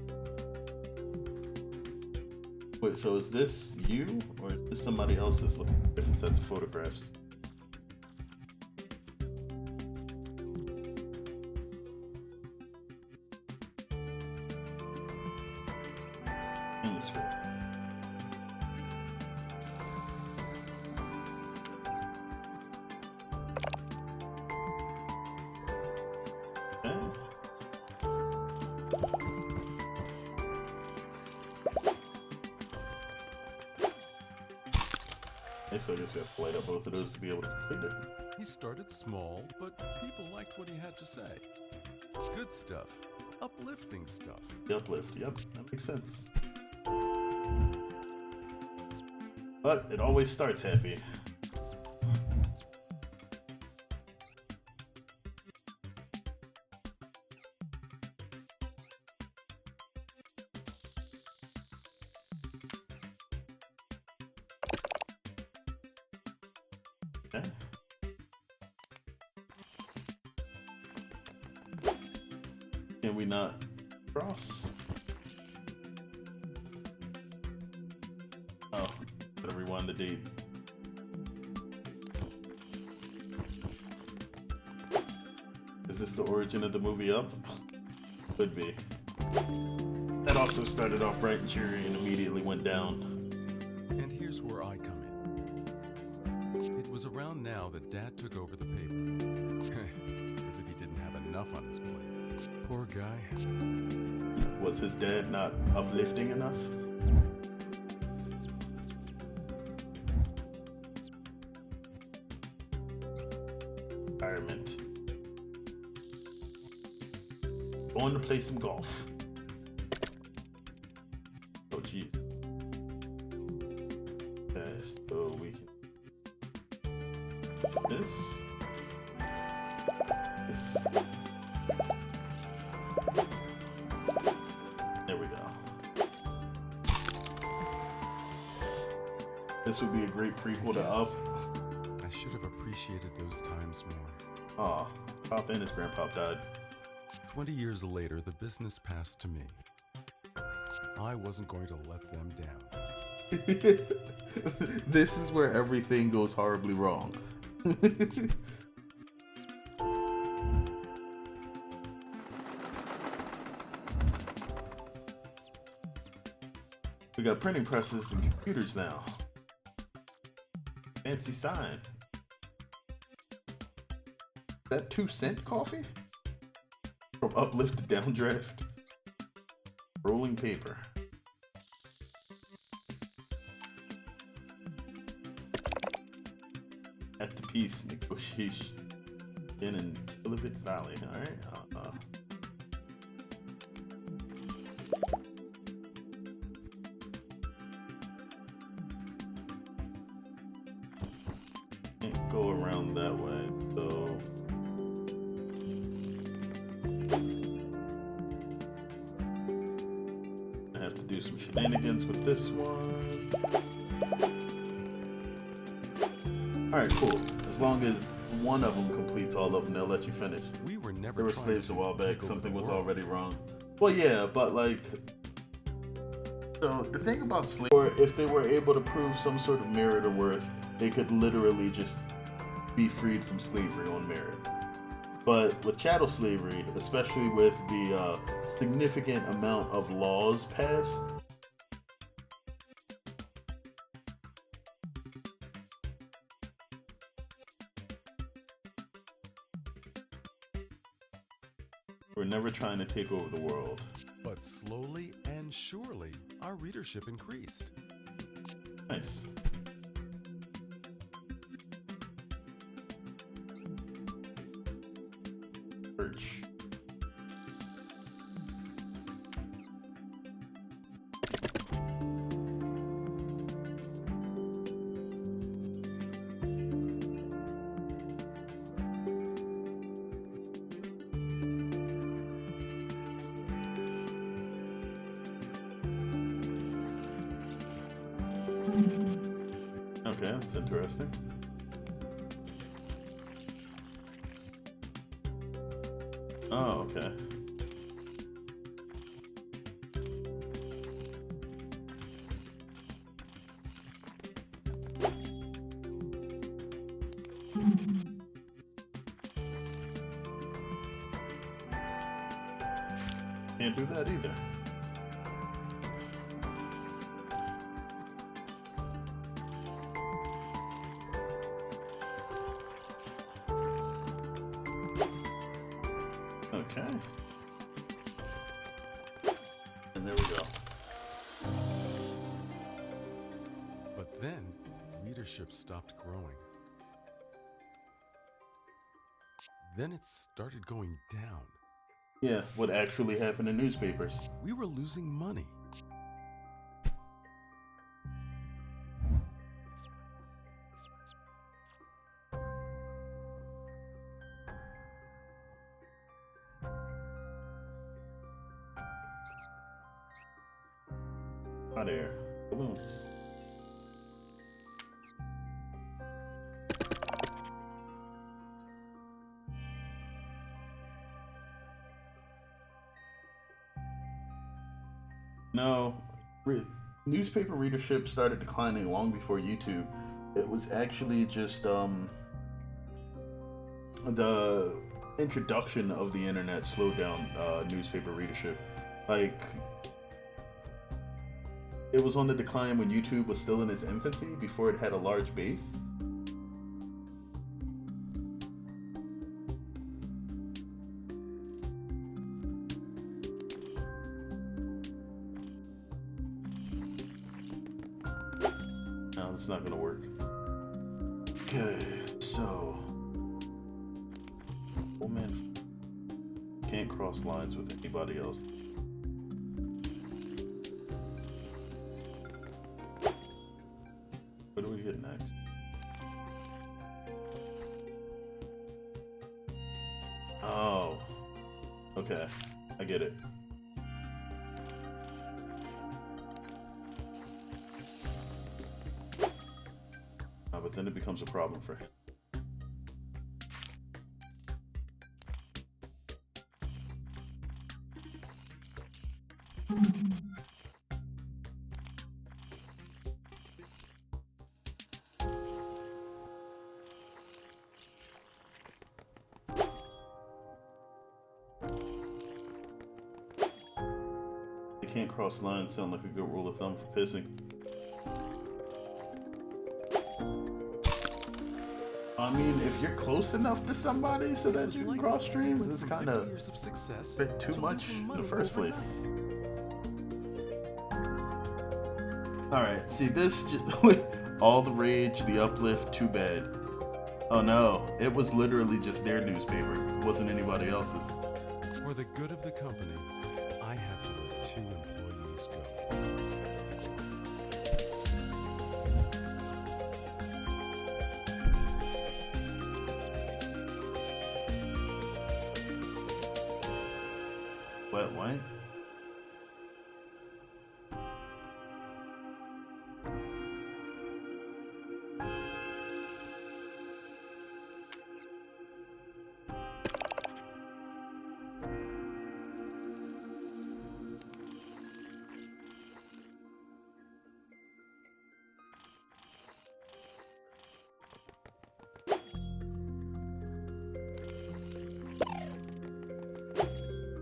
Wait, so is this you, or is this somebody else that's looking at different sets of photographs? Manuscript. Okay. Okay, so I guess we have to light up both of those to be able to complete it. He started small, but people liked what he had to say. Good stuff. Uplifting stuff. The uplift, yep, that makes sense. But it always starts happy. Okay. Can we not cross? Oh, gotta rewind the date. Is this the origin of the movie Up? Could be. That also started off bright and cheery and immediately went down. And here's where I come in. It was around now that Dad took over the paper. As if he didn't have enough on his plate. Poor guy. Was his dad not uplifting enough? Retirement. Going to play some golf. Oh jeez. Okay, so we can this. There we go. this would be a great prequel to Up. Yes. I should have appreciated those times more. Aw, Pop and his grandpa died. 20 years later, the business passed to me. I wasn't going to let them down. This is where everything goes horribly wrong. We got printing presses and computers now. Fancy sign. Is that 2-cent coffee? From uplift to downdraft. Rolling paper. At the peace negotiation in Tilibit Valley. Alright. Can't go around that way, so I have to do some shenanigans with this one. Alright, cool. As long as one of them completes all of them, they'll let you finish. We were never There were trying slaves to a while take back, over something the was world. already wrong. Well, yeah, but like, so the thing about slavery, or if they were able to prove some sort of merit or worth, they could literally just be freed from slavery on merit. But with chattel slavery, especially with the significant amount of laws passed, we're never trying to take over the world. But slowly and surely, our readership increased. Nice. Perch. Okay, that's interesting. Oh, okay. Can't do that either. Okay. And there we go. But then, readership stopped growing. Then it started going down. Yeah, what actually happened in newspapers. We were losing money. Hot air. Balloons. No, newspaper readership started declining long before YouTube. It was actually just the introduction of the internet slowed down newspaper readership. Like, it was on the decline when YouTube was still in its infancy, before it had a large base. No, that's not gonna work. Okay, so... Oh man, can't cross lines with anybody else. What do we hit next? Oh, okay, I get it. but then it becomes a problem for him. They can't cross lines sound like a good rule of thumb for pissing. I mean, if you're close enough to somebody so that you can cross streams, it's kind of a bit too much in the first place. Alright, see this, all the rage, the uplift, too bad. Oh no, it was literally just their newspaper. It wasn't anybody else's. For the good of the company, I had to let 2 employees go. What, what?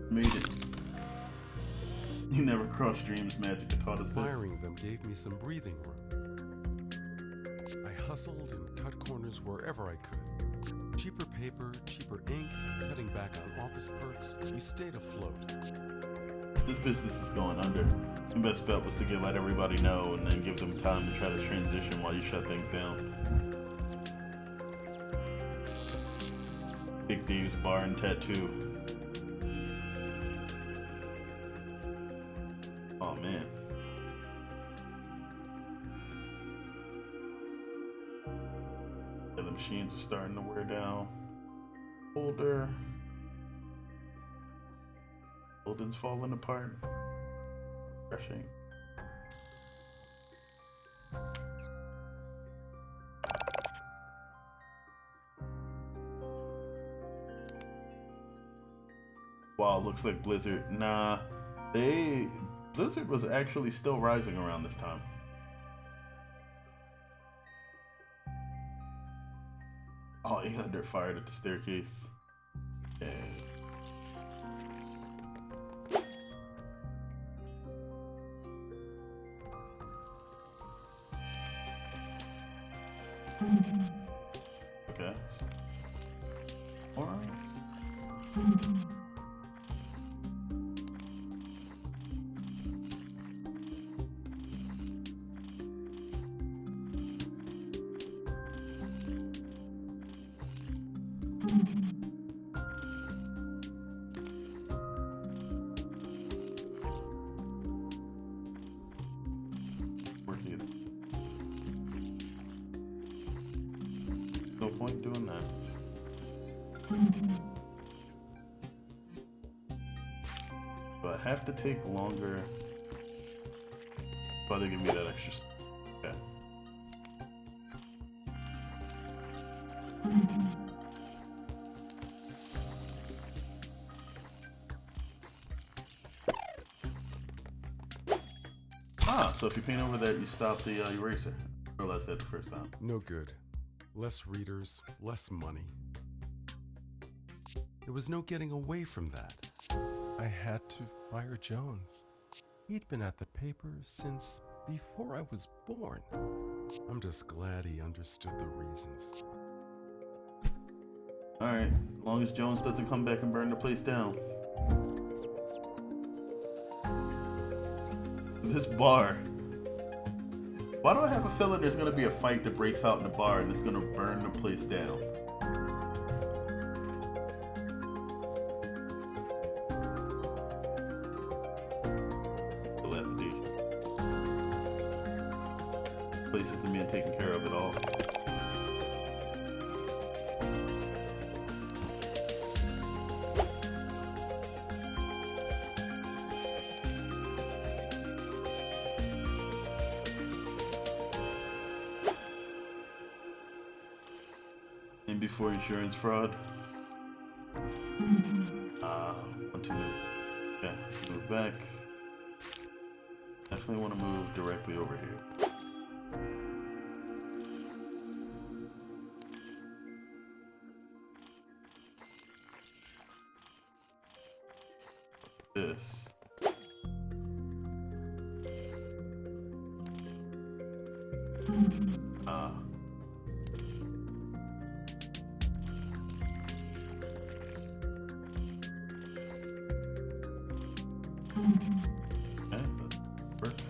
Made it. You never crossed streams, Magic had taught us this. Firing them gave me some breathing room. I hustled and cut corners wherever I could. Cheaper paper, cheaper ink, cutting back on office perks. We stayed afloat. This business is going under. The best bet was to let everybody know and then give them time to try to transition while you shut things down. Big Dave's Bar and Tattoo. Oh man. Yeah, the machines are starting to wear down. Older. Buildings falling apart. Refreshing. Wow, looks like Blizzard. Nah, Blizzard was actually still rising around this time. Oh, 800 fired at the staircase. Yeah. Okay. All right. No point doing that. But I have to take longer. Why they give me that extra? Okay. Ah, so if you paint over that, you stop the eraser. I realized that the first time. No good. Less readers, less money. There was no getting away from that. I had to fire Jones. He'd been at the paper since before I was born. I'm just glad he understood the reasons. Alright, as long as Jones doesn't come back and burn the place down. This bar. Why do I have a feeling there's gonna be a fight that breaks out in the bar and it's gonna burn the place down? Place isn't being taken care of at all. for insurance fraud. 1, 2, okay, move back. Definitely want to move directly over here. This. Okay, that works.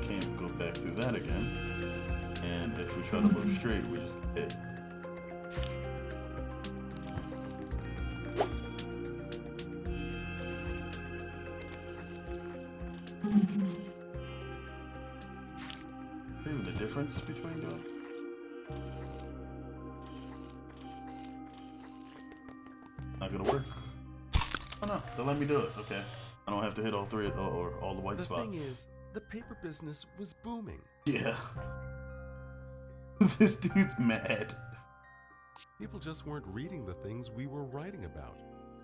Can't go back through that again. And if we try to move straight, we just get hit. Even the difference between doing? Not gonna work. Oh no, they'll let me do it. Okay. I don't have to hit all three or all the white spots. The thing is, the paper business was booming. Yeah. This dude's mad. People just weren't reading the things we were writing about.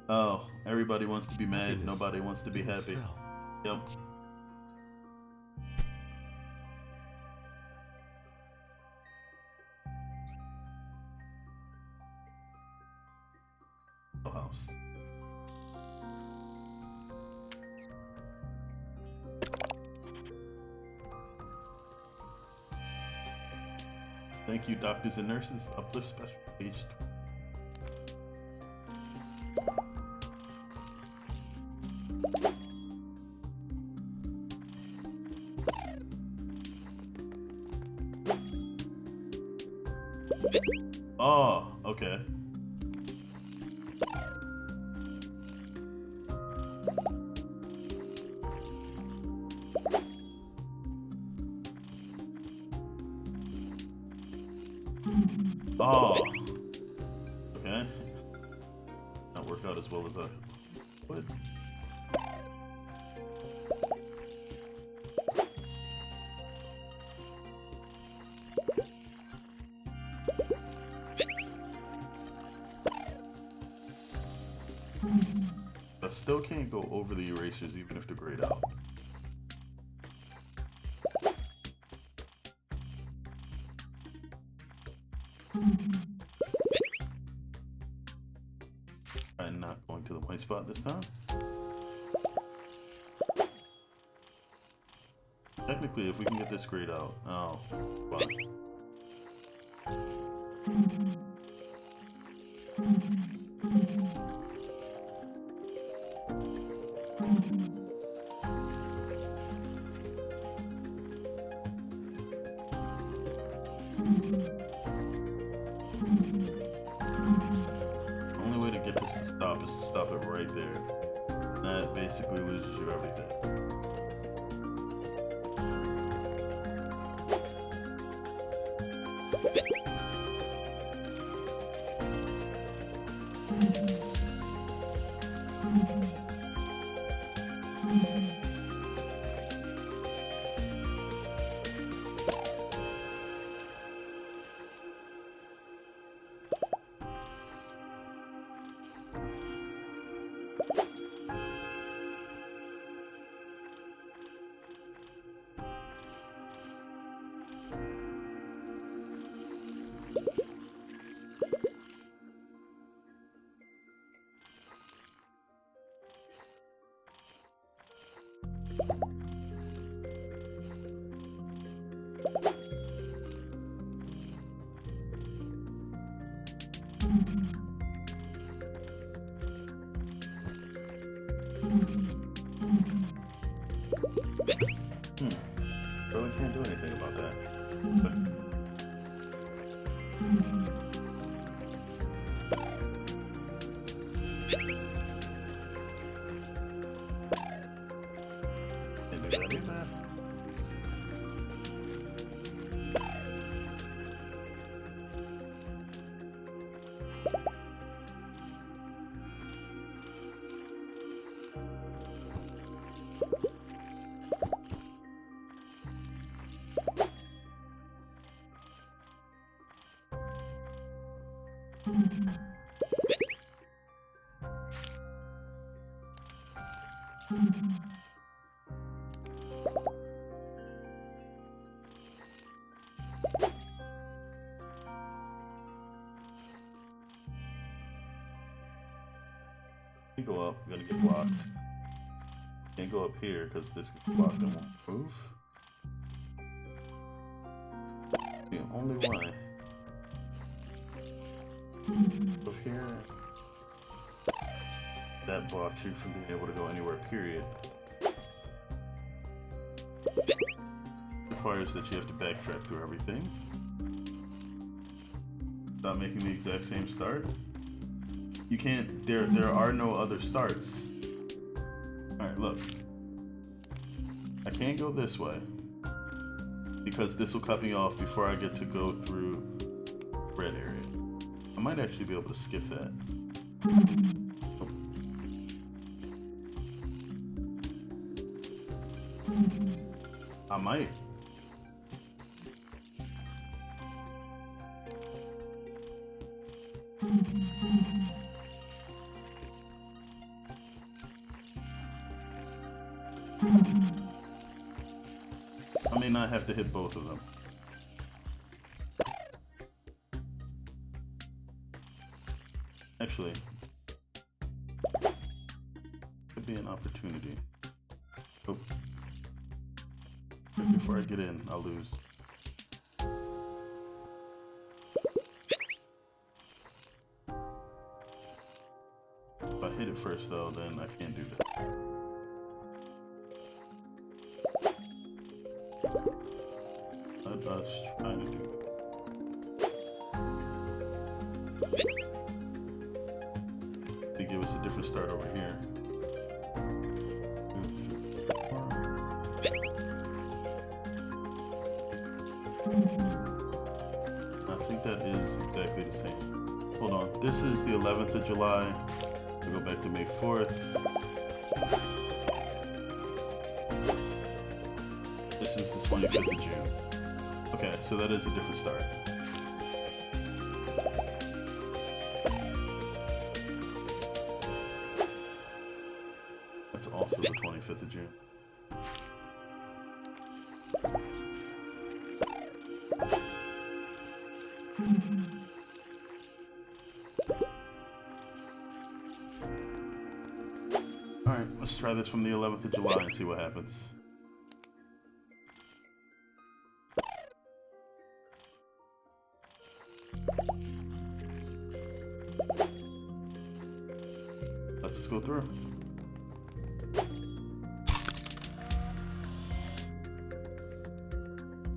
Oh, everybody wants to be mad. Happiness Nobody wants to be didn't happy. sell. Yep. House. Thank you, doctors and nurses. Uplift special page. Oh, okay. Oh, okay. Not work out as well as I would. I still can't go over the erasers even if they're grayed out. I'm not going to the white spot this time. Technically, if we can get this grayed out, oh, fine. The only way to get this to stop is to stop it right there. That basically loses you everything. Really can't do anything about that. But can't do that either. You go up, you're gonna get blocked. Can't go up here because this gets blocked and won't move. The only way. Up here, that blocks you from being able to go anywhere, period. Requires that you have to backtrack through everything. Stop making the exact same start. You can't, there are no other starts. Alright, look. I can't go this way because this will cut me off before I get to go through red area. I might actually be able to skip that. Oh. I might. I may not have to hit both of them. Actually, could be an opportunity. Oh. Before I get in, I'll lose. If I hit it first though, then I can't do that. I was trying to do. They give us a different start over here. I think that is exactly the same. Hold on, this is the 11th of July. We'll go back to May 4th. This is the 25th of June. Okay, so that is a different start. That's also the 25th of June. Alright, let's try this from the 11th of July and see what happens. Let's just go through.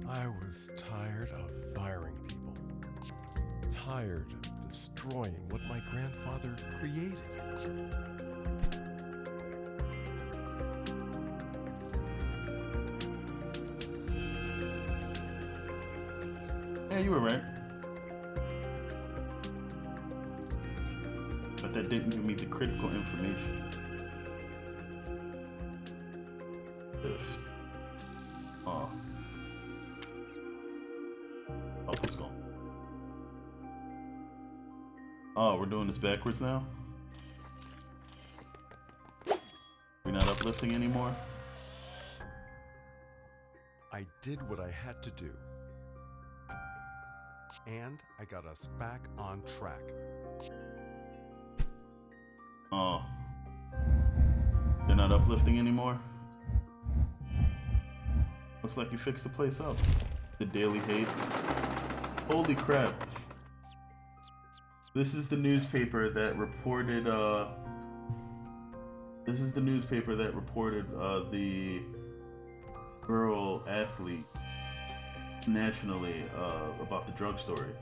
I was tired of firing people. Tired of destroying what my grandfather created. Yeah, you were right. But that didn't give me the critical information. Oh. Oh, let's go. Oh, we're doing this backwards now? We're not uplifting anymore? I did what I had to do. And I got us back on track. Oh. They're not uplifting anymore? Looks like you fixed the place up. The Daily Hate. Holy crap. This is the newspaper that reported, the girl athlete nationally, about the drug story.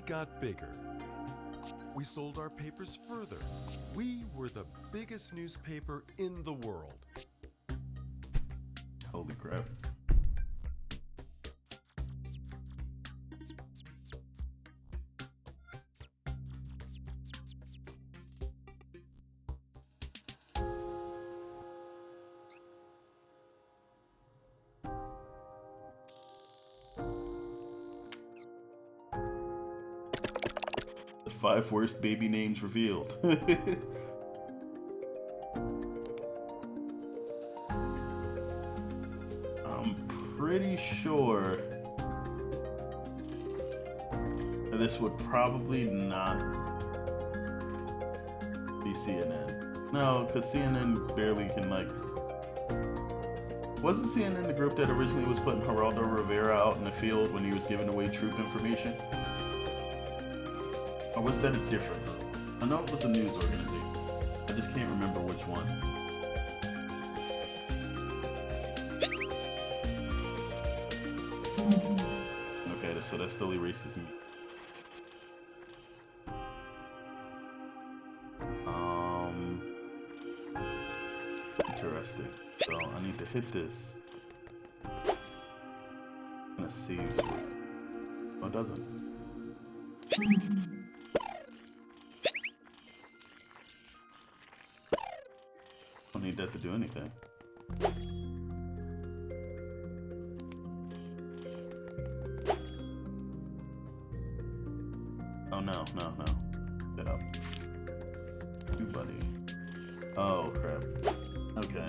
got bigger. We sold our papers further. We were the biggest newspaper in the world. Holy crap. The 5 worst baby names revealed. I'm pretty sure this would probably not be CNN. No, because CNN barely can, like... Wasn't CNN the group that originally was putting Geraldo Rivera out in the field when he was giving away troop information? Or was that a different group? I know it was a news organization. I just can't remember which one. Okay, so that still erases me. Interesting. So I need to hit this. And it saves. Oh, it doesn't. Don't need that to do anything. Oh no, no, no. Get up. You buddy. Oh crap. Okay.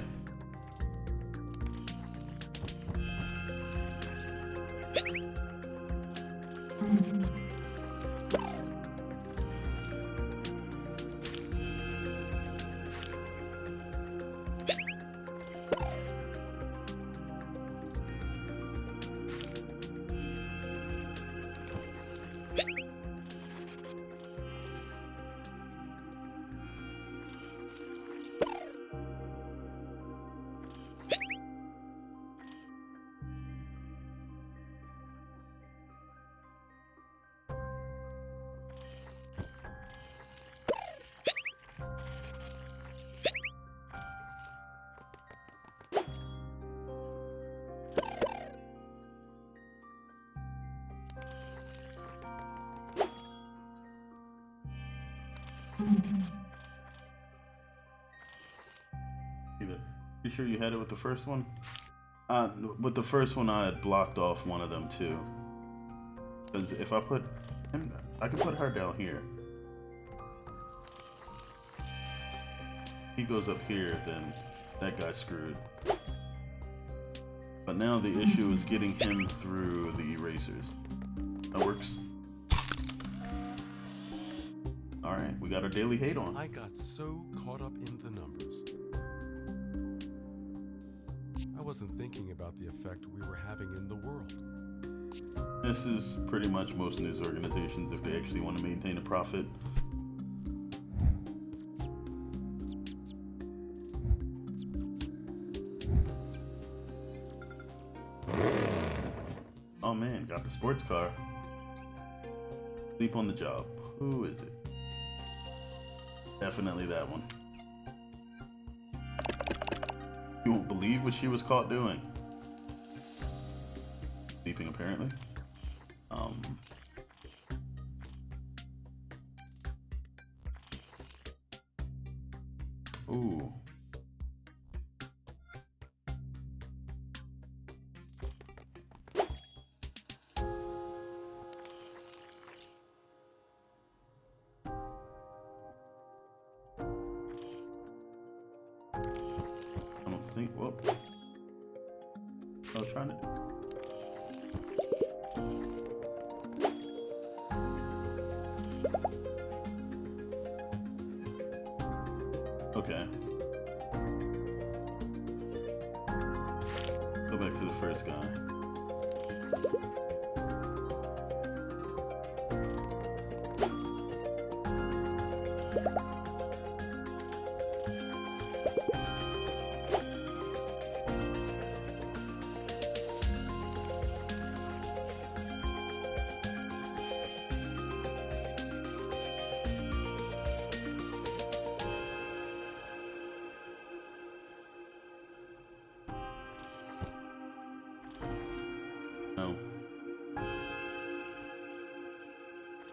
You sure you had it with the first one? With the first one, I had blocked off one of them too. Because if I put him, I can put her down here. He goes up here, then that guy's screwed. But now the issue is getting him through the erasers. That works. Alright, we got our daily hate on. I got so caught up in the numbers. I wasn't thinking about the effect we were having in the world. This is pretty much most news organizations if they actually want to maintain a profit. Oh man, got the sports car. Sleep on the job. Who is it? Definitely that one. You won't believe what she was caught doing. Sleeping, apparently. Ooh. I don't think, well, I was trying to do. Okay. Go back to the first guy.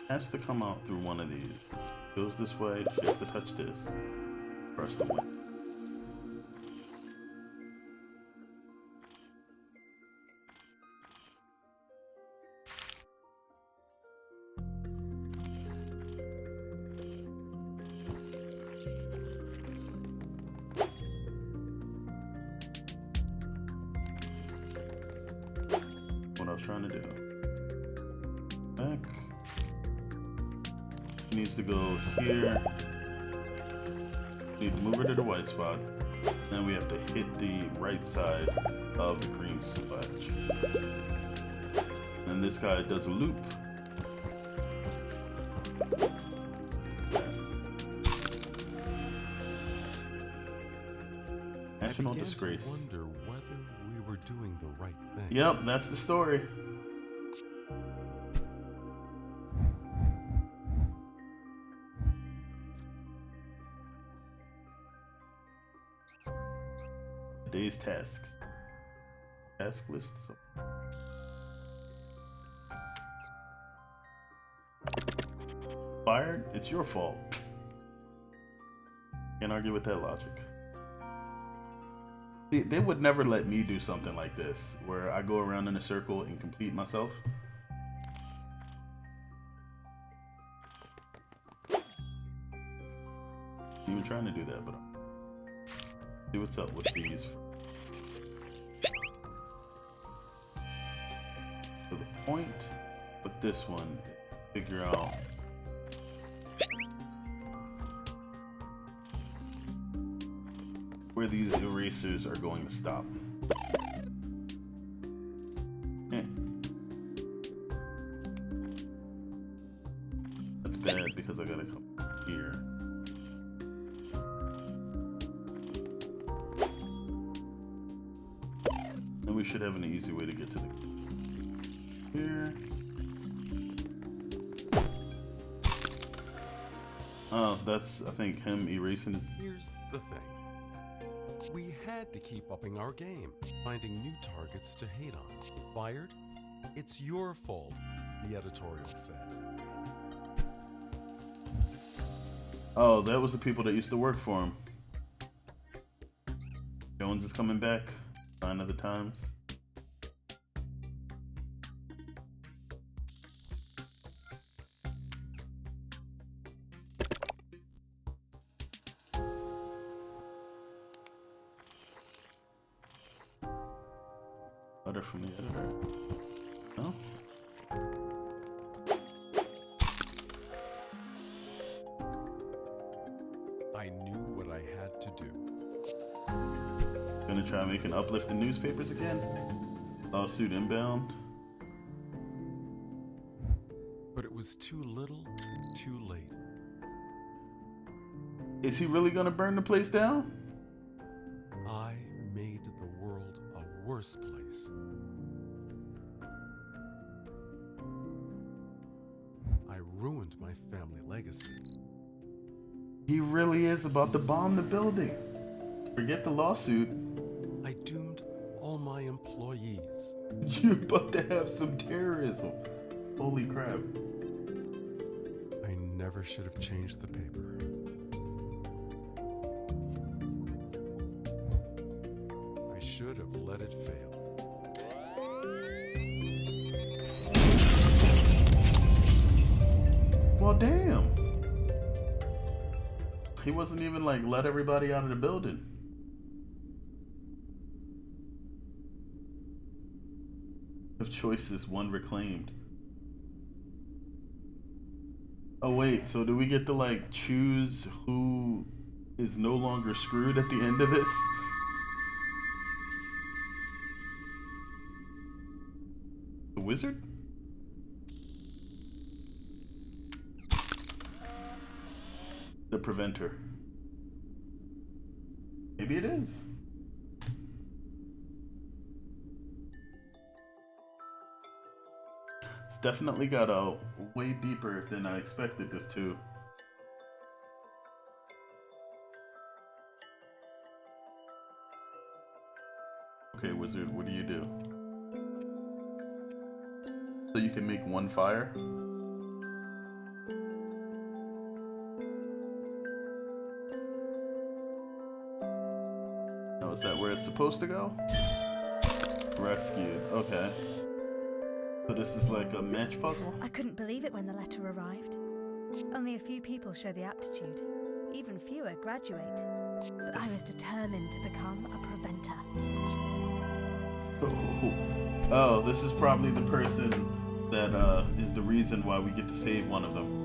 has to come out through one of these. Goes this way, she has to touch this. Press the win. What I was trying to do. Back. Needs to go here. Need to move her to the white spot. Then we have to hit the right side of the green splash. And this guy does a loop. National disgrace. I wonder whether we were doing the right thing. Yep, that's the story. Today's tasks. Task list. Fired? It's your fault. Can't argue with that logic. See, they would never let me do something like this, where I go around in a circle and complete myself. I'm even trying to do that, but see what's up with these. So the point with this one is figure out where these erasers are going to stop. That's bad because I gotta come here. And we should have an easy way to get to the here. Oh, that's, I think, him erasing his... Here's the thing. We had to keep upping our game, finding new targets to hate on. Fired? It's your fault, the editorial said. Oh, that was the people that used to work for him. Jones is coming back. Sign of the times. Letter from the editor. No? I knew what I had to do. Gonna try making uplifting newspapers again? Lawsuit inbound. But it was too little, too late. Is he really gonna burn the place down? I made the world a worse place. I ruined my family legacy. He really is about to bomb the building. Forget the lawsuit. I doomed all my employees. You're about to have some terrorism. Holy crap. I never should have changed the paper. I should have let it fail. Well, damn. He wasn't even like, let everybody out of the building. Of choices, one reclaimed. Oh wait, so do we get to like choose who is no longer screwed at the end of this? The wizard? The preventer. Maybe it is. It's definitely got a way deeper than I expected this to. Okay, wizard, what do you do? So you can make one fire? Oh, is that where it's supposed to go? Rescued. Okay. So this is like a match puzzle? I couldn't believe it when the letter arrived. Only a few people show the aptitude. Even fewer graduate. But I was determined to become a preventer. Oh, this is probably the person that is the reason why we get to save one of them.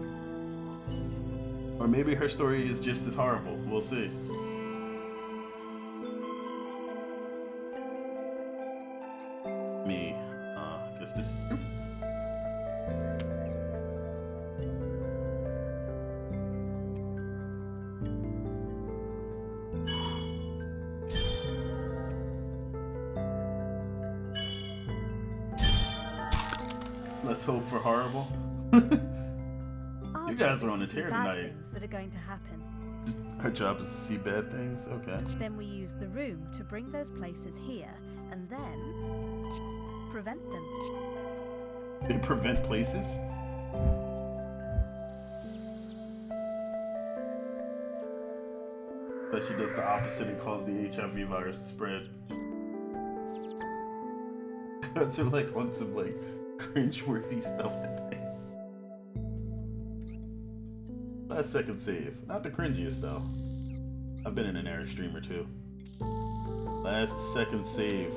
Or maybe her story is just as horrible. We'll see. Me. Guess this is true. Let's hope for horrible. You guys are on a tear tonight. Things that are going to happen. Our job is to see bad things? Okay. Then we use the room to bring those places here, and then prevent them. They prevent places? But she does the opposite and causes the HIV virus to spread. Guys are like on some like cringe-worthy stuff today. Last second save. Not the cringiest though. I've been in an era streamer too. Last second save.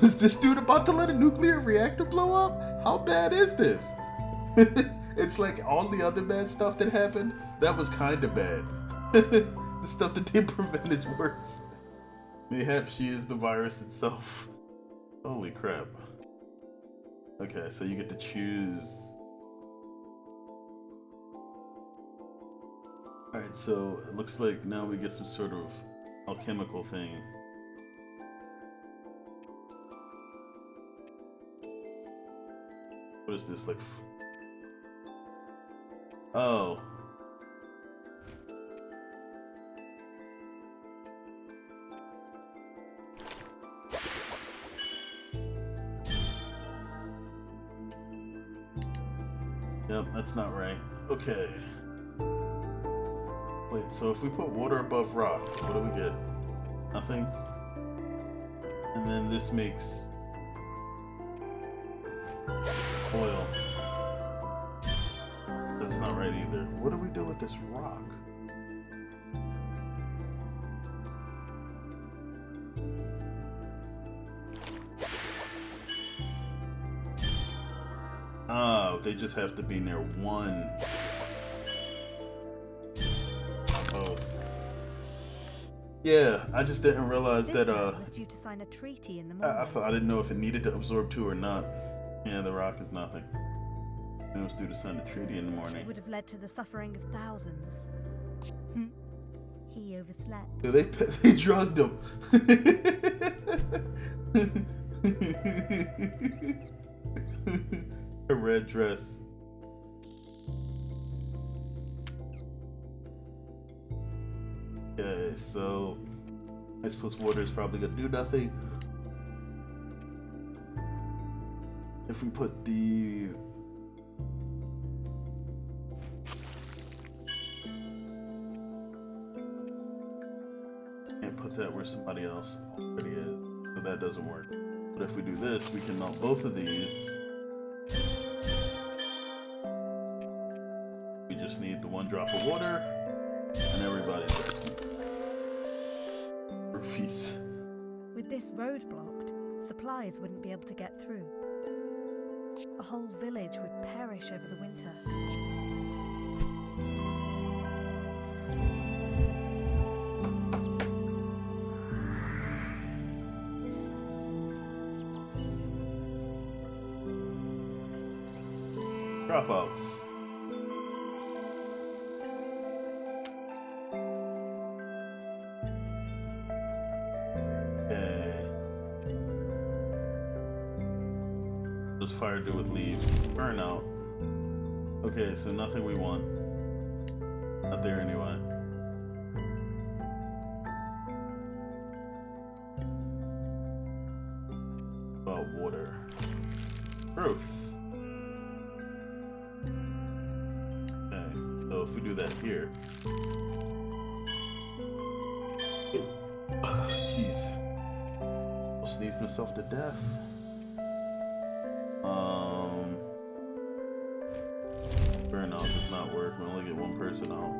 Was this dude about to let a nuclear reactor blow up? How bad is this? It's like all the other bad stuff that happened. That was kind of bad. The stuff that they prevent is worse. Mayhaps she is the virus itself. Holy crap. Okay, so you get to choose. Alright, so it looks like now we get some sort of alchemical thing. What is this, like? Oh. Yep, that's not right. Okay. Wait, so if we put water above rock, what do we get? Nothing? And then this makes oil. That's not right either. What do we do with this rock? Oh, they just have to be near one. Both. Yeah, I just didn't realize This that man was due to sign a treaty in the morning. I didn't know if it needed to absorb two or not. Yeah, the rock is nothing. It was due to sign a treaty in the morning. It would have led to the suffering of thousands. He overslept. Yeah, they drugged him. A red dress. Okay, so ice plus water is probably gonna do nothing. If we put the and put that where somebody else already is, so that doesn't work. But if we do this, we can melt both of these. We just need the one drop of water, and everybody's rescued. Roofies. With this road blocked, supplies wouldn't be able to get through. A whole village would perish over the winter. Dropouts. Okay. What does fire do with leaves? Burn out. Okay, so nothing we want. Not there anyway. About water. Growth. So if we do that here, jeez, sneezed myself to death. Burnout does not work. We only get one person out.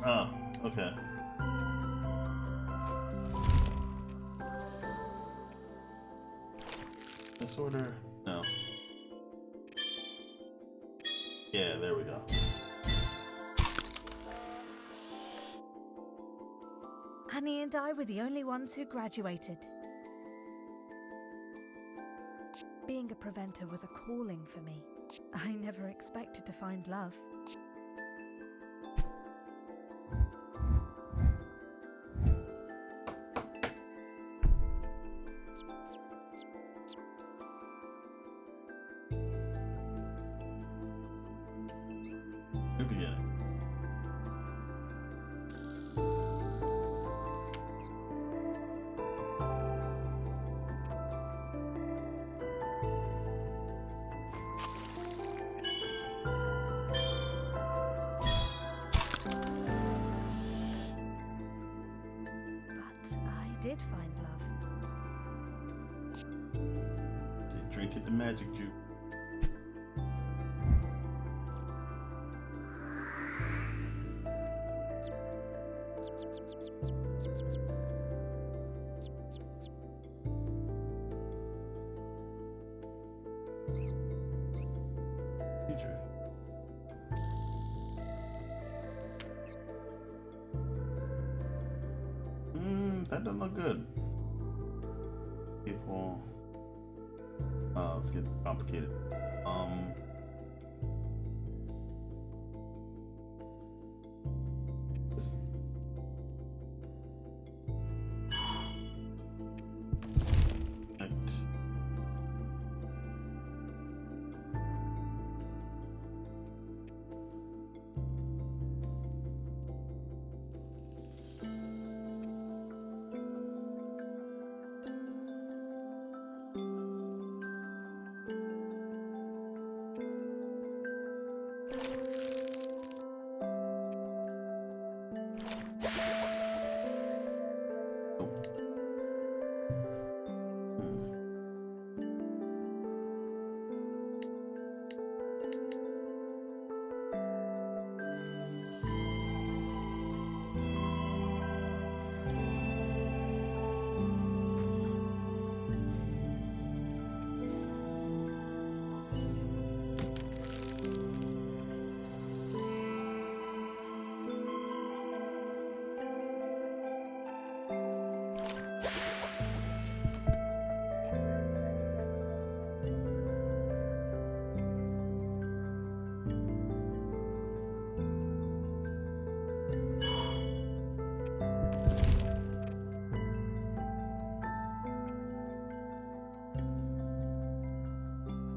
Ah, okay. Disorder? No. Yeah, there we go. Annie and I were the only ones who graduated. Being a preventer was a calling for me. I never expected to find love. New beginning. But I did find love. Drink it, the magic juice. Teacher. That doesn't look good. People. Let's get complicated. Just- Right.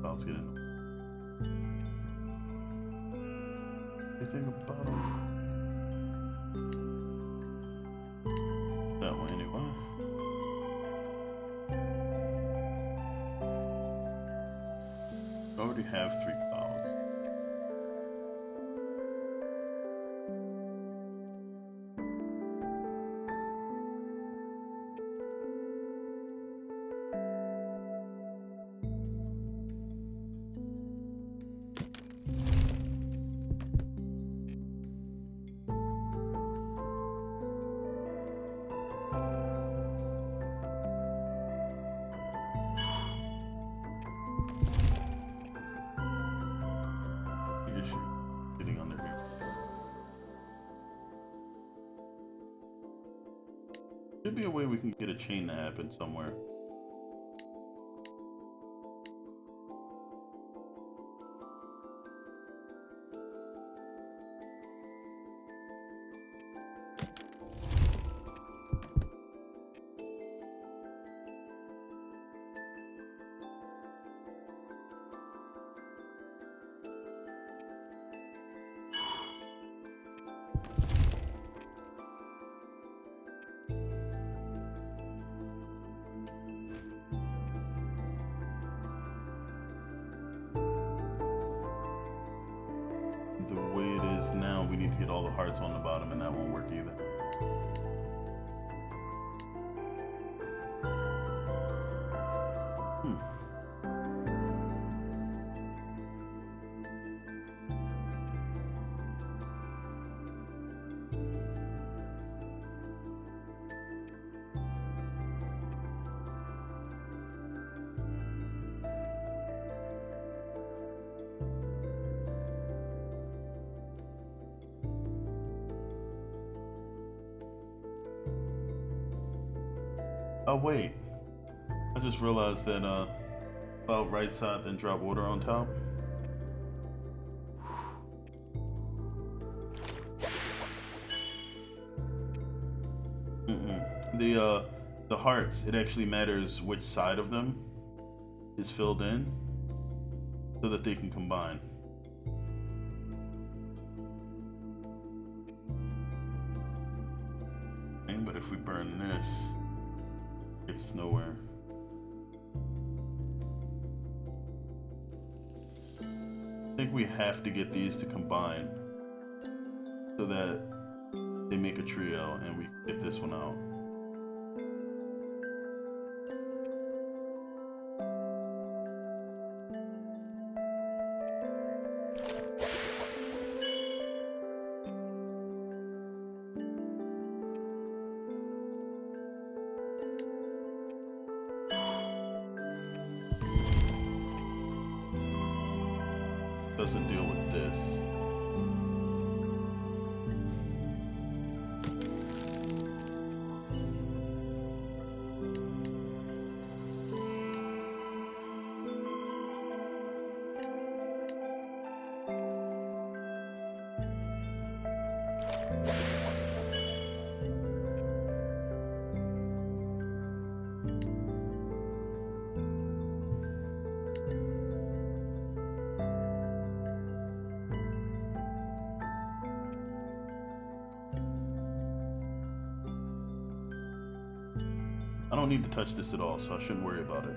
Let's get in. Anything about him? That way anyway. I already have 3 clouds. Issue getting under here. Should be a way we can get a chain to happen somewhere. hit all the hearts on the bottom, and that won't work either. Oh wait, I just realized that cloud right side then drop water on top. The hearts, it actually matters which side of them is filled in so that they can combine. But if we burn this, it's nowhere. I think we have to get these to combine so that they make a trio and we get this one out. Doesn't deal with this. I don't need to touch this at all, so I shouldn't worry about it.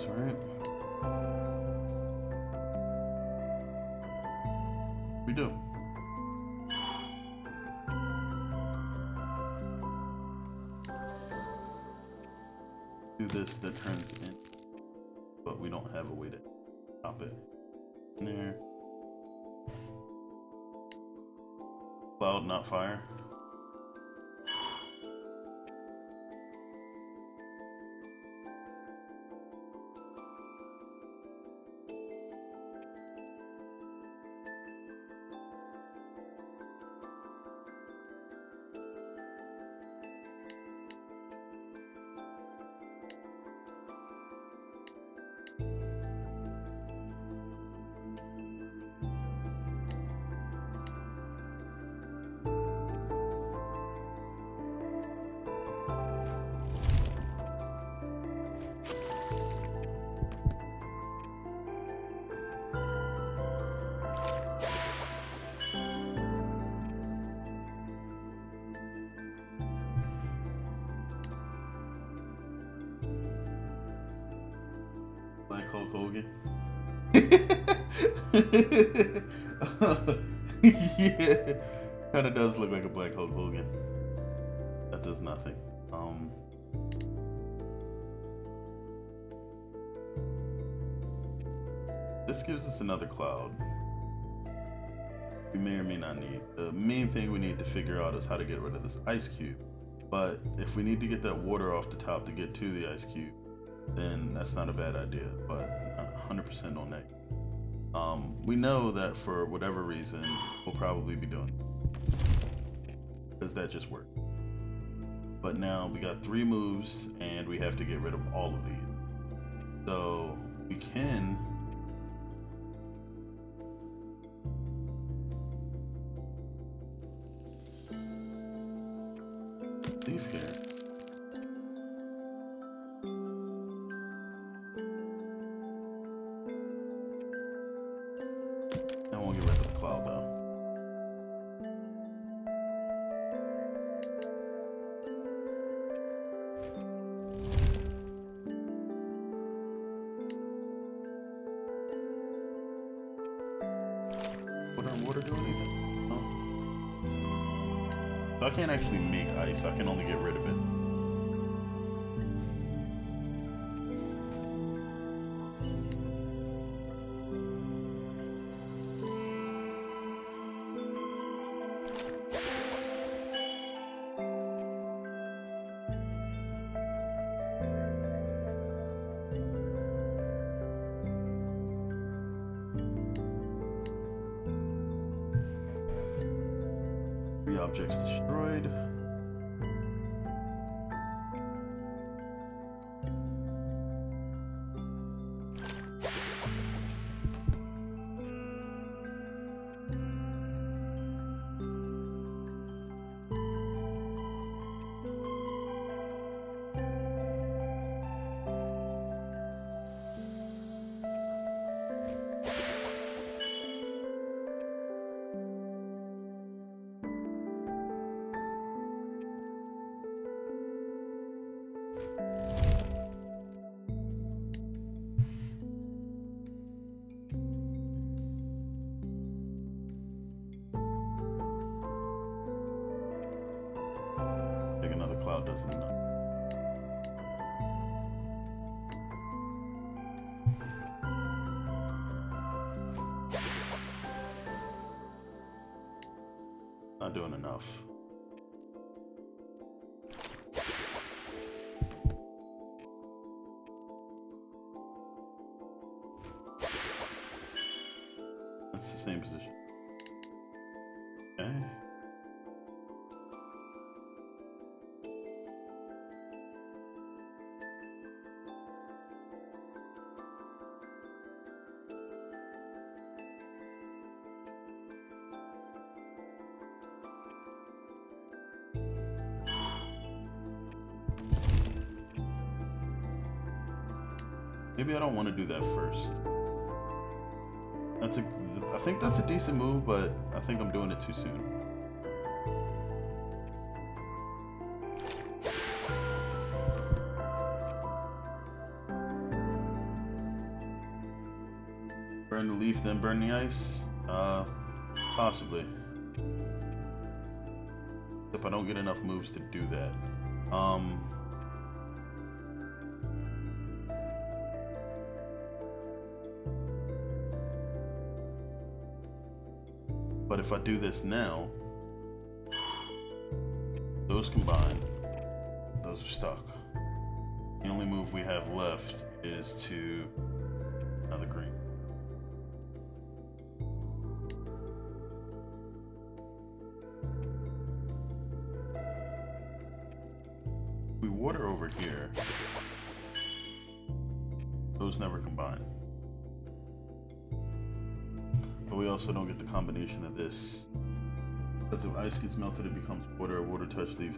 Right? We do. Do this that turns in, but we don't have a way to stop it. In there. Cloud, not fire. Like Hulk Hogan. Yeah, kind of does look like a black Hulk Hogan. That does nothing. This gives us another cloud. We may or may not need. The main thing we need to figure out is how to get rid of this ice cube. But if we need to get that water off the top to get to the ice cube, then that's not a bad idea, but not 100% on that. We know that for whatever reason, we'll probably be doing it, because that just worked. But now we got 3 moves, and we have to get rid of all of these. So we can safe here. I won't get rid of the cloud though. Would our water do anything? No. So I can't actually make ice, I can only get rid of it. Three objects destroyed. I think another cloud doesn't know. Not doing enough. That's the same position. Okay. Maybe I don't want to do that first. I think that's a decent move, but I think I'm doing it too soon. Burn the leaf, then burn the ice? Possibly. If I don't get enough moves to do that. But if I do this now, those combine, those are stuck. The only move we have left is to another green. We water over here. Those never combine. But we also don't get the combination of this. Because if ice gets melted, it becomes water, or water touch leaves.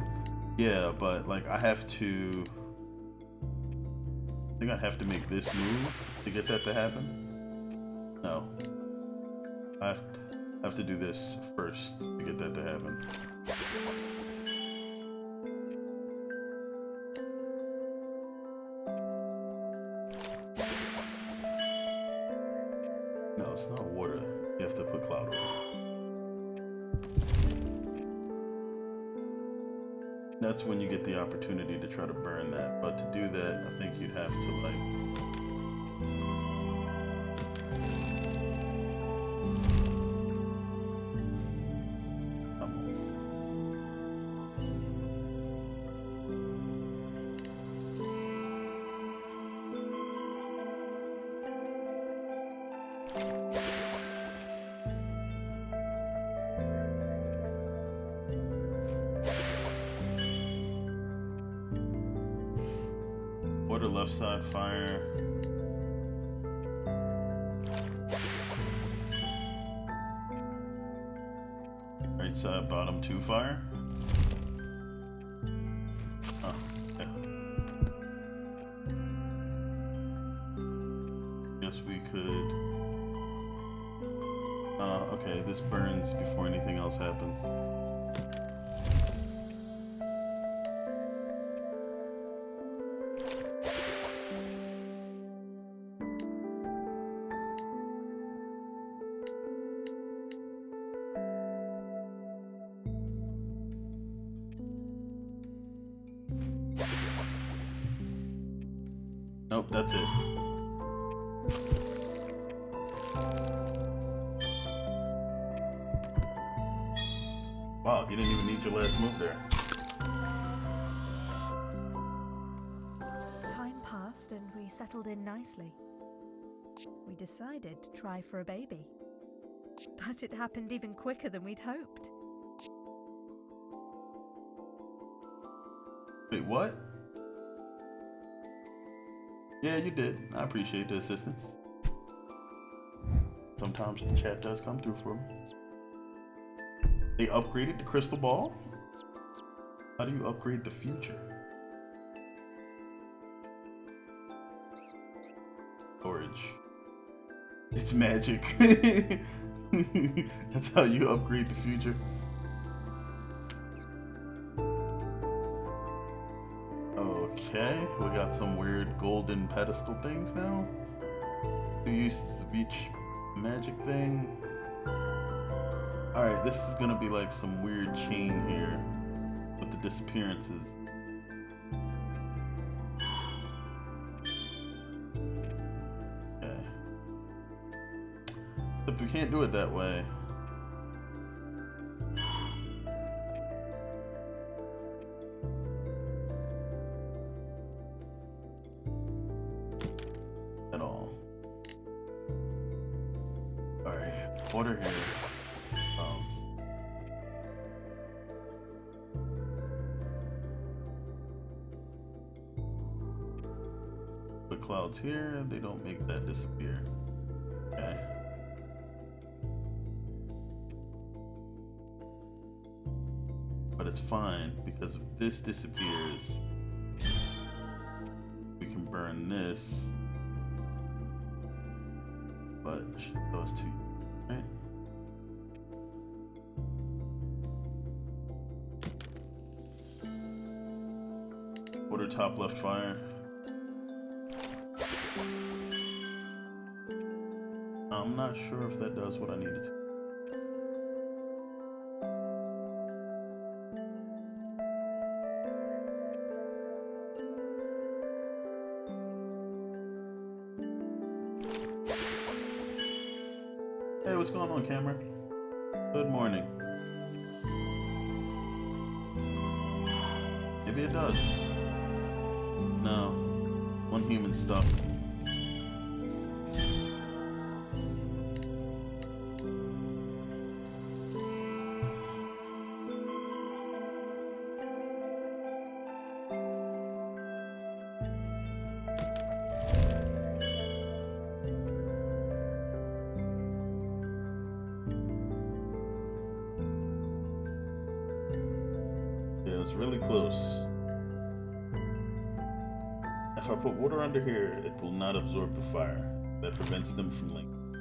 Yeah, but like I have to... I think I have to make this move to get that to happen. No. I have to do this first to get that to happen. No, it's not water. You have to put cloud over it. That's when you get the opportunity to try to burn that. But to do that, I think you'd have to like... Water left side fire. Right side bottom 2 fire. Guess we could. Okay, this burns before anything else happens. Nope, that's it. Wow, you didn't even need your last move there. Time passed and we settled in nicely. We decided to try for a baby. But it happened even quicker than we'd hoped. Wait, what? Yeah, you did. I appreciate the assistance. Sometimes the chat does come through for me. They upgraded the crystal ball? How do you upgrade the future? Storage. It's magic. That's how you upgrade the future. Okay, we got some weird golden pedestal things now. 2 uses of each magic thing. Alright, this is gonna be like some weird chain here with the disappearances. Okay. Except we can't do it that way. At all. Alright, water here. The clouds here, they don't make that disappear. Okay. But it's fine because if this disappears, we can burn this. But those two, right? Water top left fire. I'm not sure if that does what I needed to. Hey, what's going on, camera? Good morning. Maybe it does. No. One human stuff. Really close. If I put water under here, it will not absorb the fire. That prevents them from linking.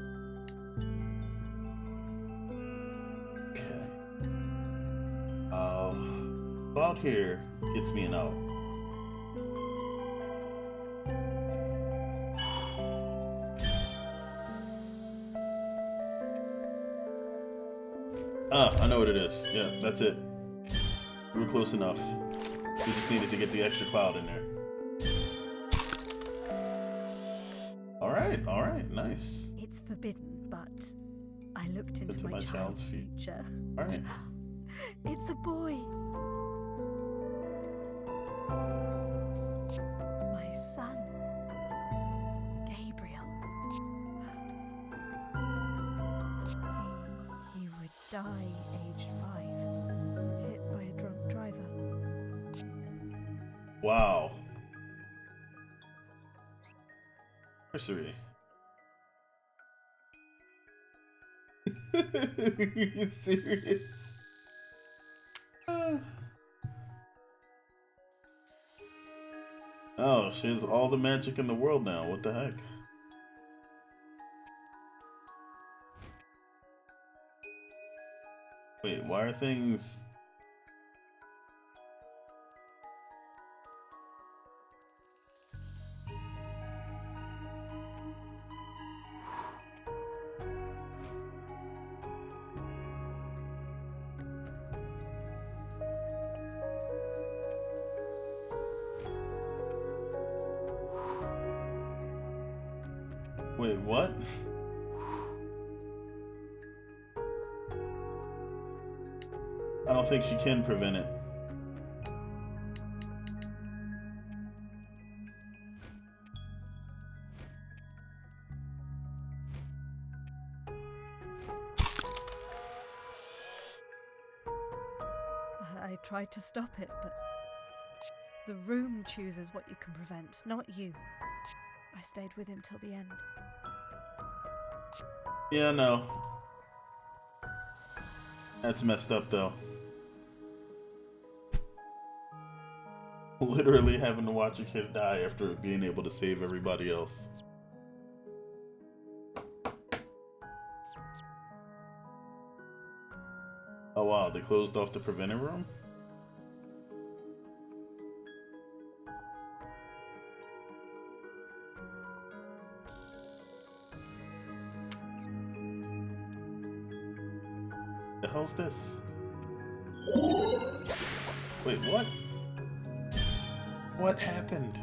Okay. Cloud here gets me an out. Ah, I know what it is. Yeah, that's it. We were close enough. We just needed to get the extra cloud in there. Alright, nice. It's forbidden, but I looked into my child's future. Alright. It's a boy. My son. Gabriel. He would die aged 5. Hit by a drunk driver. Wow. Nursery. Are you serious? Oh, she has all the magic in the world now. What the heck? Wait, why are things... Wait, what? I don't think she can prevent it. I tried to stop it, but the room chooses what you can prevent, not you. I stayed with him till the end. Yeah, no. That's messed up, though. Literally having to watch a kid die after being able to save everybody else. Oh wow, they closed off the preventer room? The hell's this? Wait, what? What happened?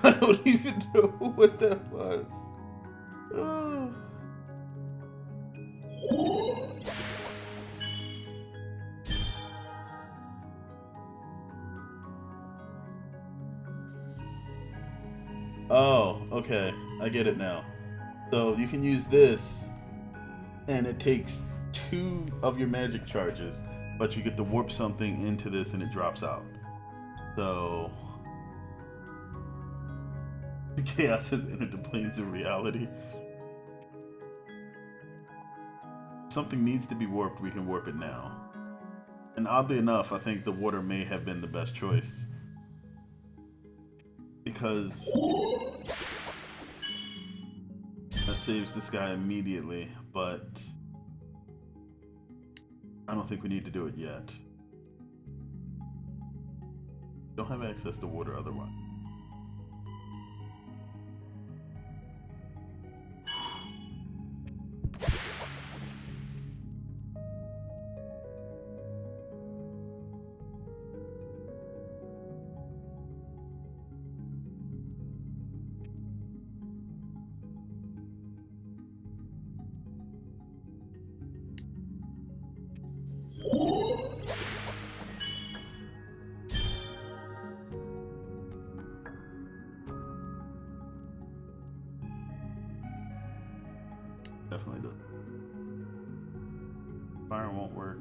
I don't even know what that was. Oh. Oh, okay. I get it now. So you can use this, and it takes 2 of your magic charges, but you get to warp something into this and it drops out. So the chaos has entered the planes of reality. If something needs to be warped, we can warp it now. And oddly enough, I think the water may have been the best choice. Because that saves this guy immediately, but I don't think we need to do it yet. Don't have access to water otherwise. Definitely does. Fire won't work.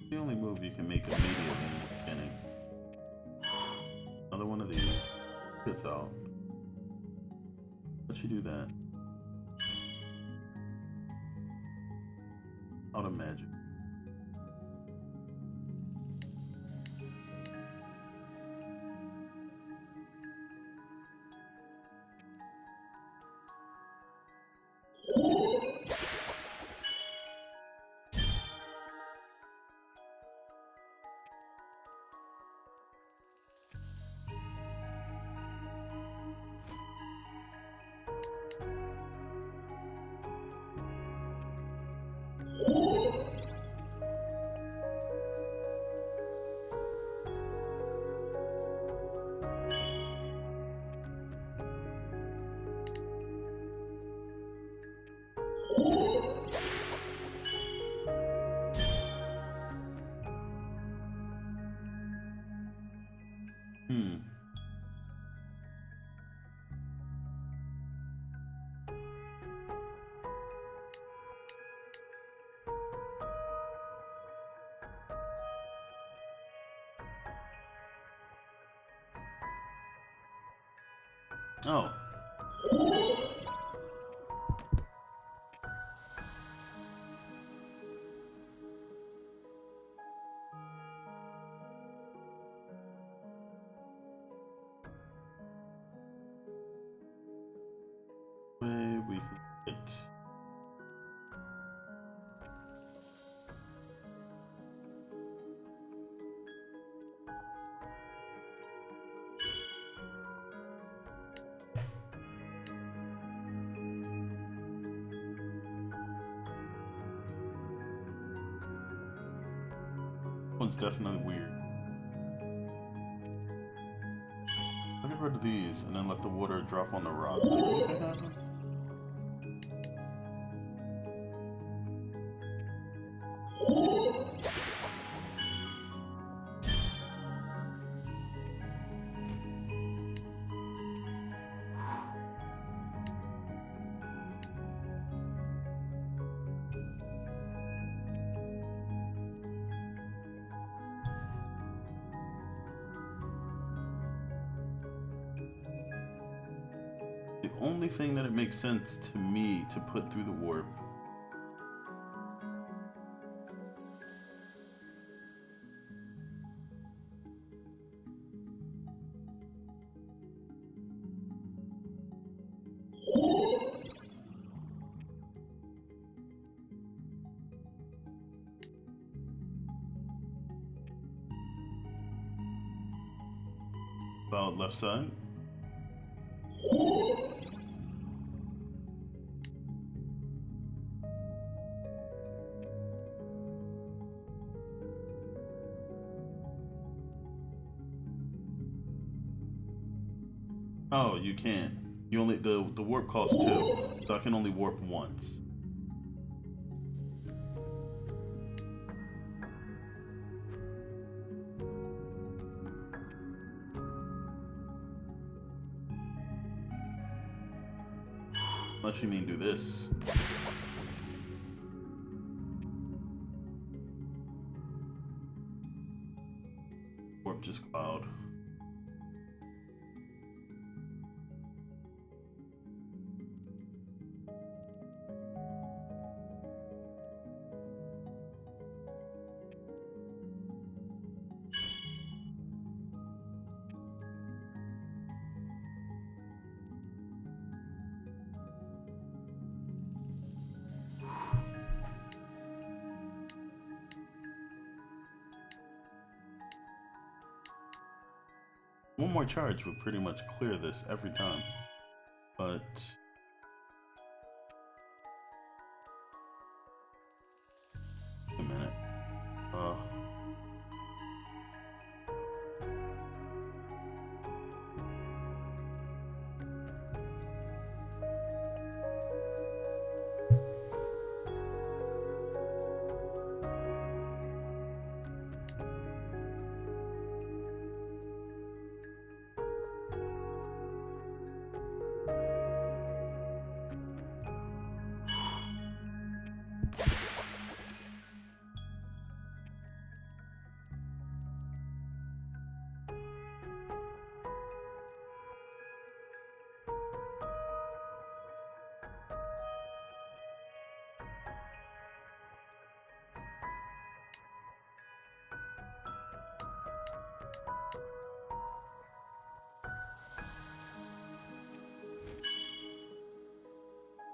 The only move you can make immediately in the beginning. Another one of these hits out. Let you do that. Out of magic. Oh. did we hit? One's definitely weird. I get rid of these and then let the water drop on the rock. Does anything happen? The only thing that it makes sense to me to put through the warp about left side. Oh, you can't. You only the warp costs 2, so I can only warp once. Unless you mean do this. Warp just cloud. One more charge would pretty much clear this every time, but a minute.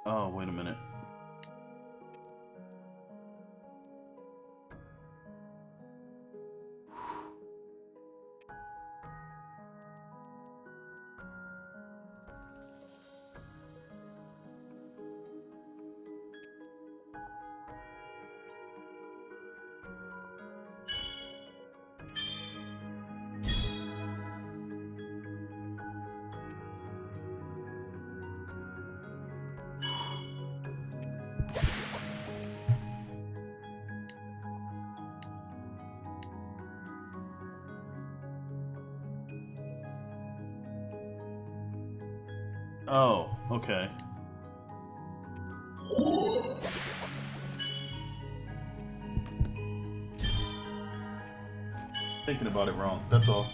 Oh, wait a minute. Oh, okay. Thinking about it wrong, that's all.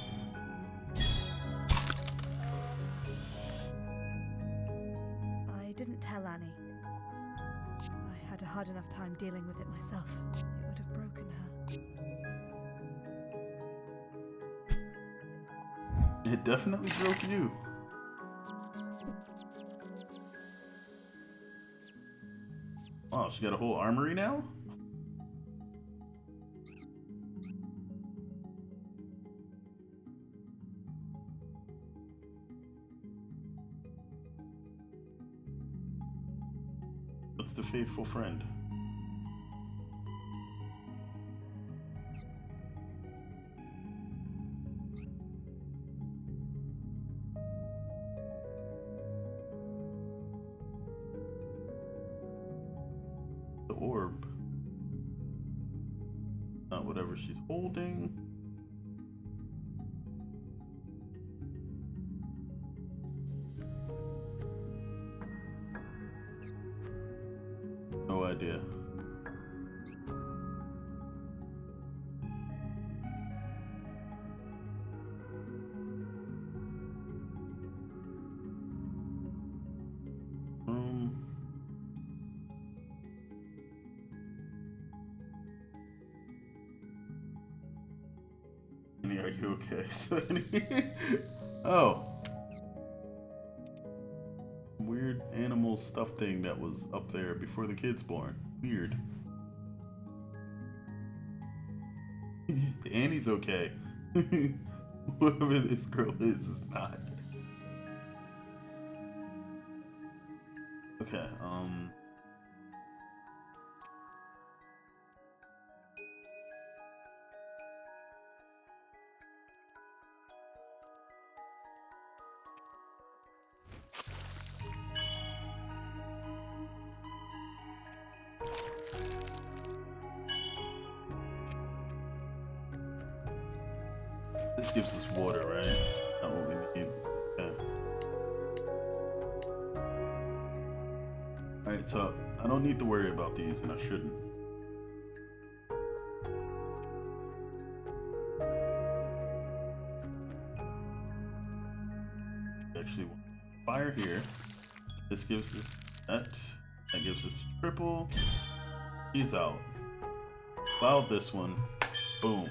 I didn't tell Annie. I had a hard enough time dealing with it myself. It would have broken her. It definitely broke you. Oh, she got a whole armory now? What's the faithful friend? The orb. Not whatever she's holding. No idea. Annie, are you okay? Oh. Weird animal stuff thing that was up there before the kid's born. Weird. Annie's okay. Whoever this girl is not. Okay, this gives us water, right? Not what we need. Okay. Alright, so I don't need to worry about these, and I shouldn't. Actually, fire here. This gives us that. That gives us the triple. He's out. Cloud this one. Boom.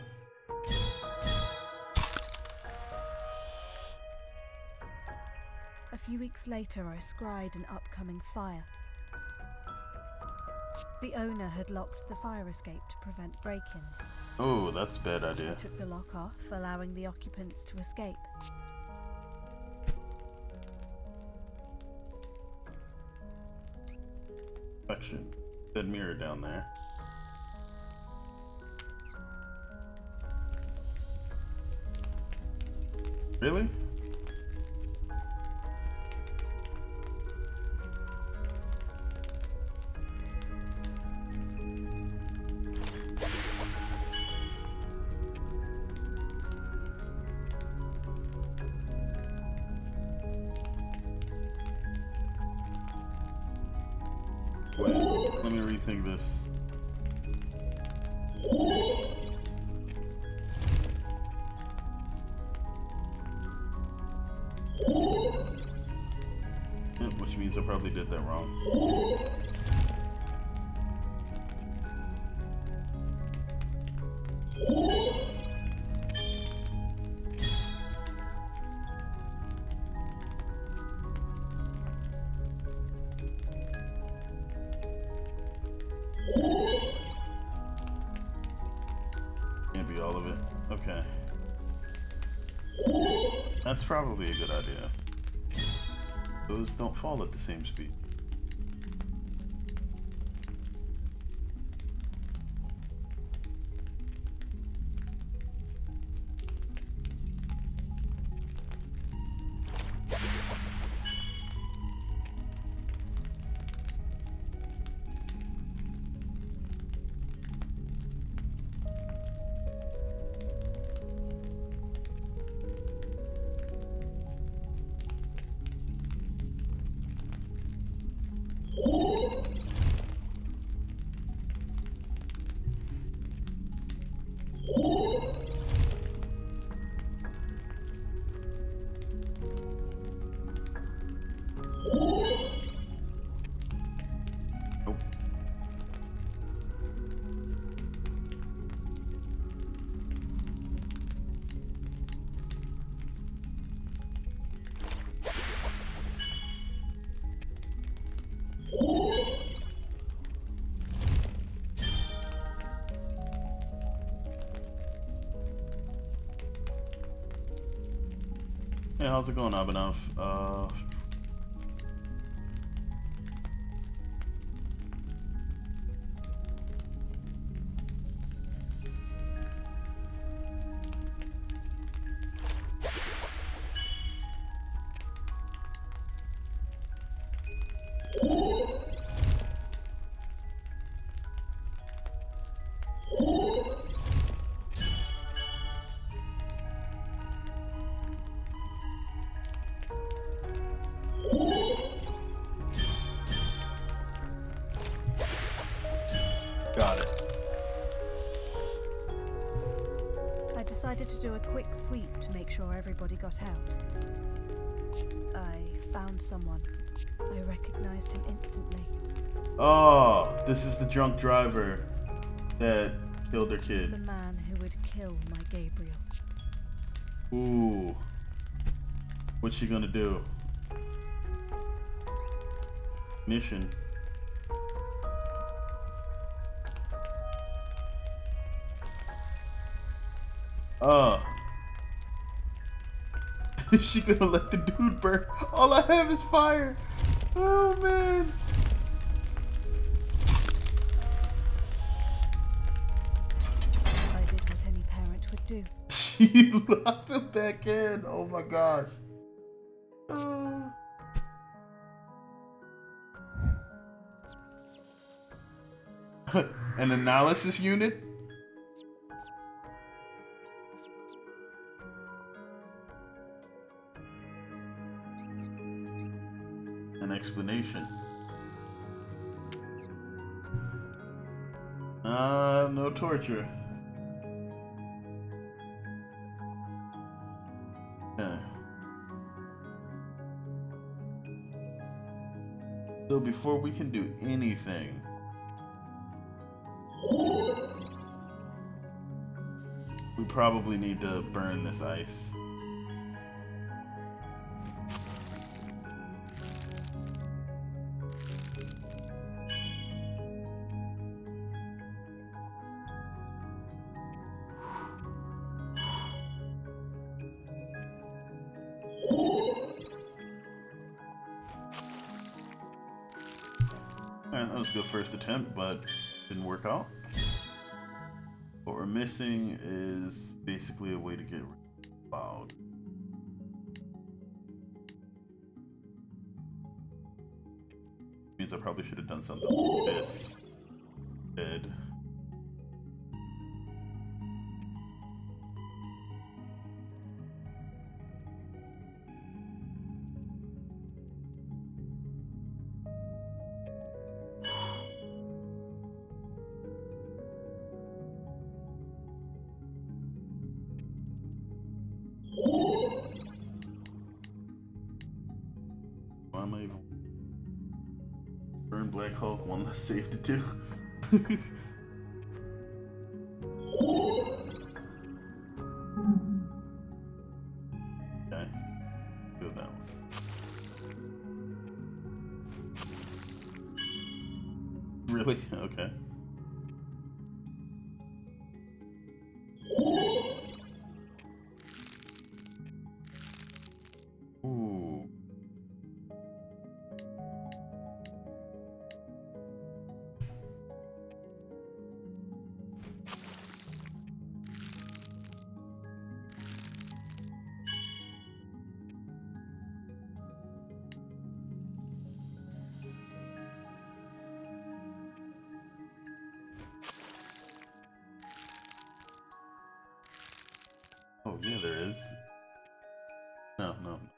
A few weeks later, I scried an upcoming fire. The owner had locked the fire escape to prevent break-ins. Oh, that's a bad I idea. took the lock off, allowing the occupants to escape. Section. Dead mirror down there. Really? Wait, let me rethink this. Which means I probably did that wrong. Can't be all of it. Okay. That's probably a good idea. Those don't fall at the same speed. Hey, how's it going, Abhinav? Got it. I decided to do a quick sweep to make sure everybody got out. I found someone. I recognized him instantly. Oh, this is the drunk driver that killed her The kid. man who would kill my Gabriel. Ooh. What's she gonna do? Mission. Is she gonna let the dude burn? All I have is fire. Oh man. I did what any parent would do. She locked him back in. Oh my gosh. Oh. An analysis unit? An explanation. No torture. Okay. So before we can do anything, we probably need to burn this ice. Alright, that was a good first attempt, but didn't work out. What we're missing is basically a way to get rid of the cloud. Means I probably should have done something like this instead. Why am I even burn Black Hulk? One less save to do. Okay, do that one. Really? Okay. Ooh. Oh yeah, there is. No,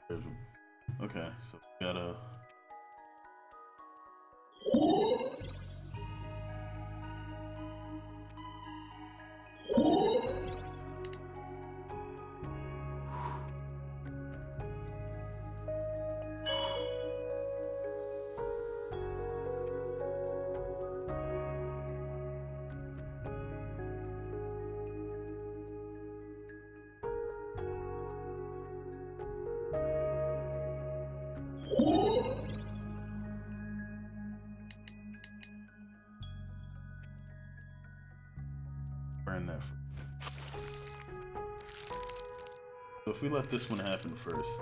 there isn't. Okay, so we gotta. Burn that first. So if we let this one happen first,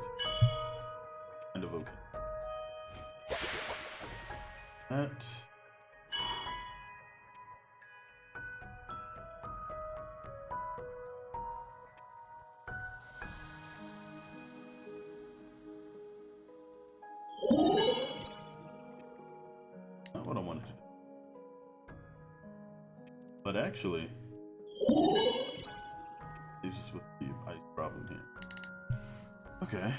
that. Not what I wanted to do. But actually, leaves us with the ice problem here. Okay.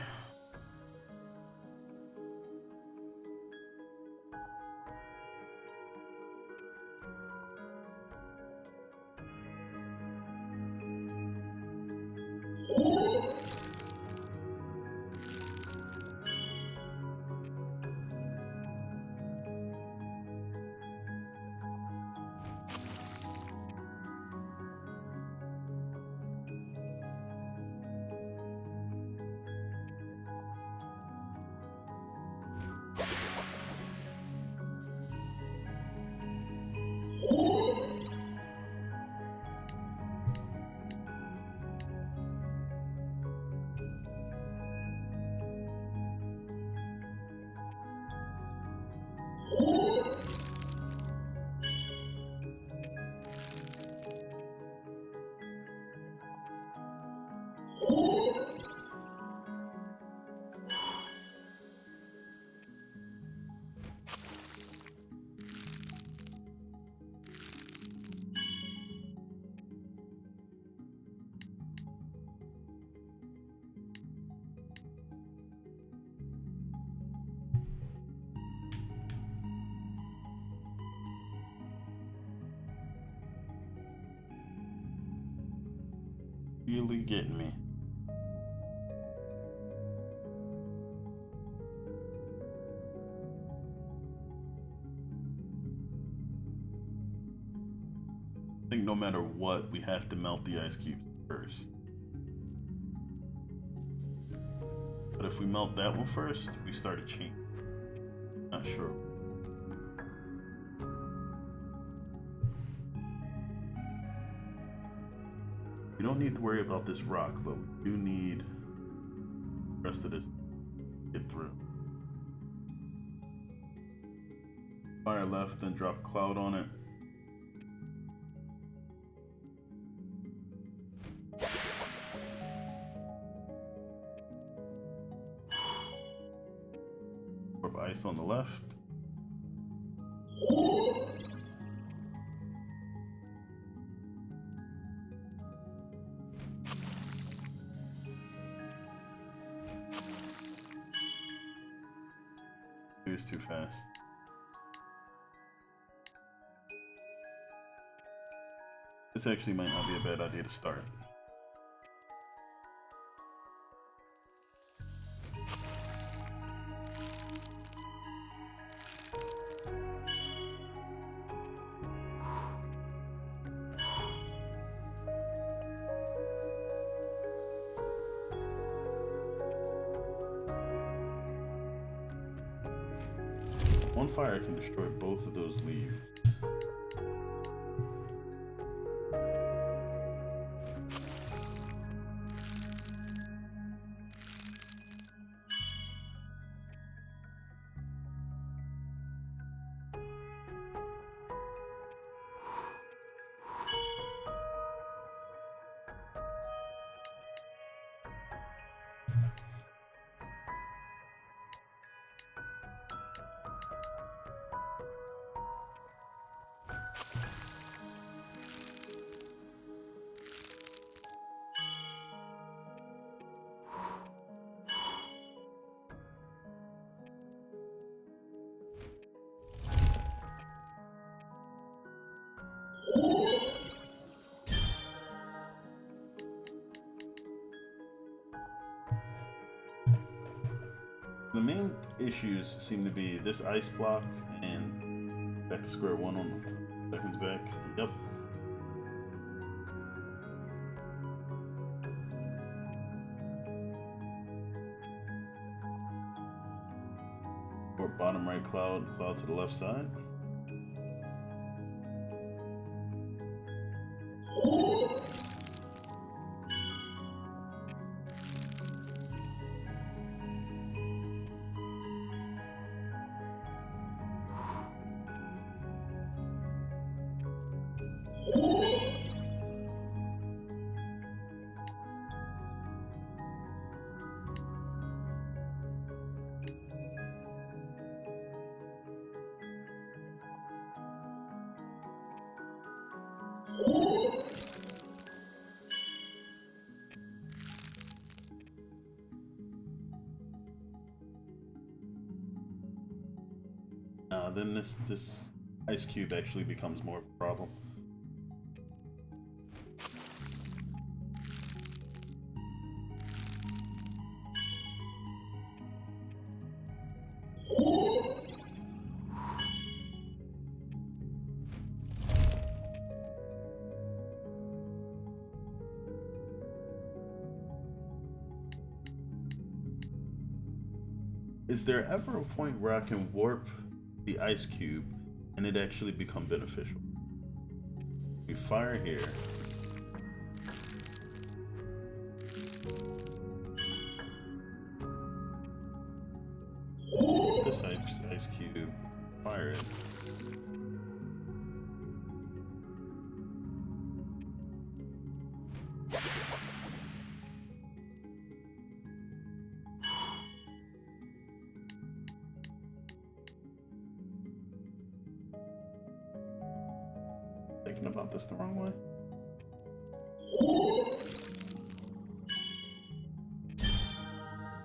Really getting me. I think no matter what, we have to melt the ice cubes first. But if we melt that one first, we start a chain. Not sure. We don't need to worry about this rock, but we do need the rest of this to get through. Fire left, then drop a cloud on it. Drop ice on the left. It was too fast. This actually might not be a bad idea to start. One fire can destroy both of those leaves. The main issues seem to be this ice block and back to square one on seconds back. Yep. Or bottom right cloud, cloud to the left side. then this ice cube actually becomes more of a problem. Is there ever a point where I can warp the ice cube and it actually become beneficial? We fire here. This ice cube, fire it. Thinking about this the wrong way.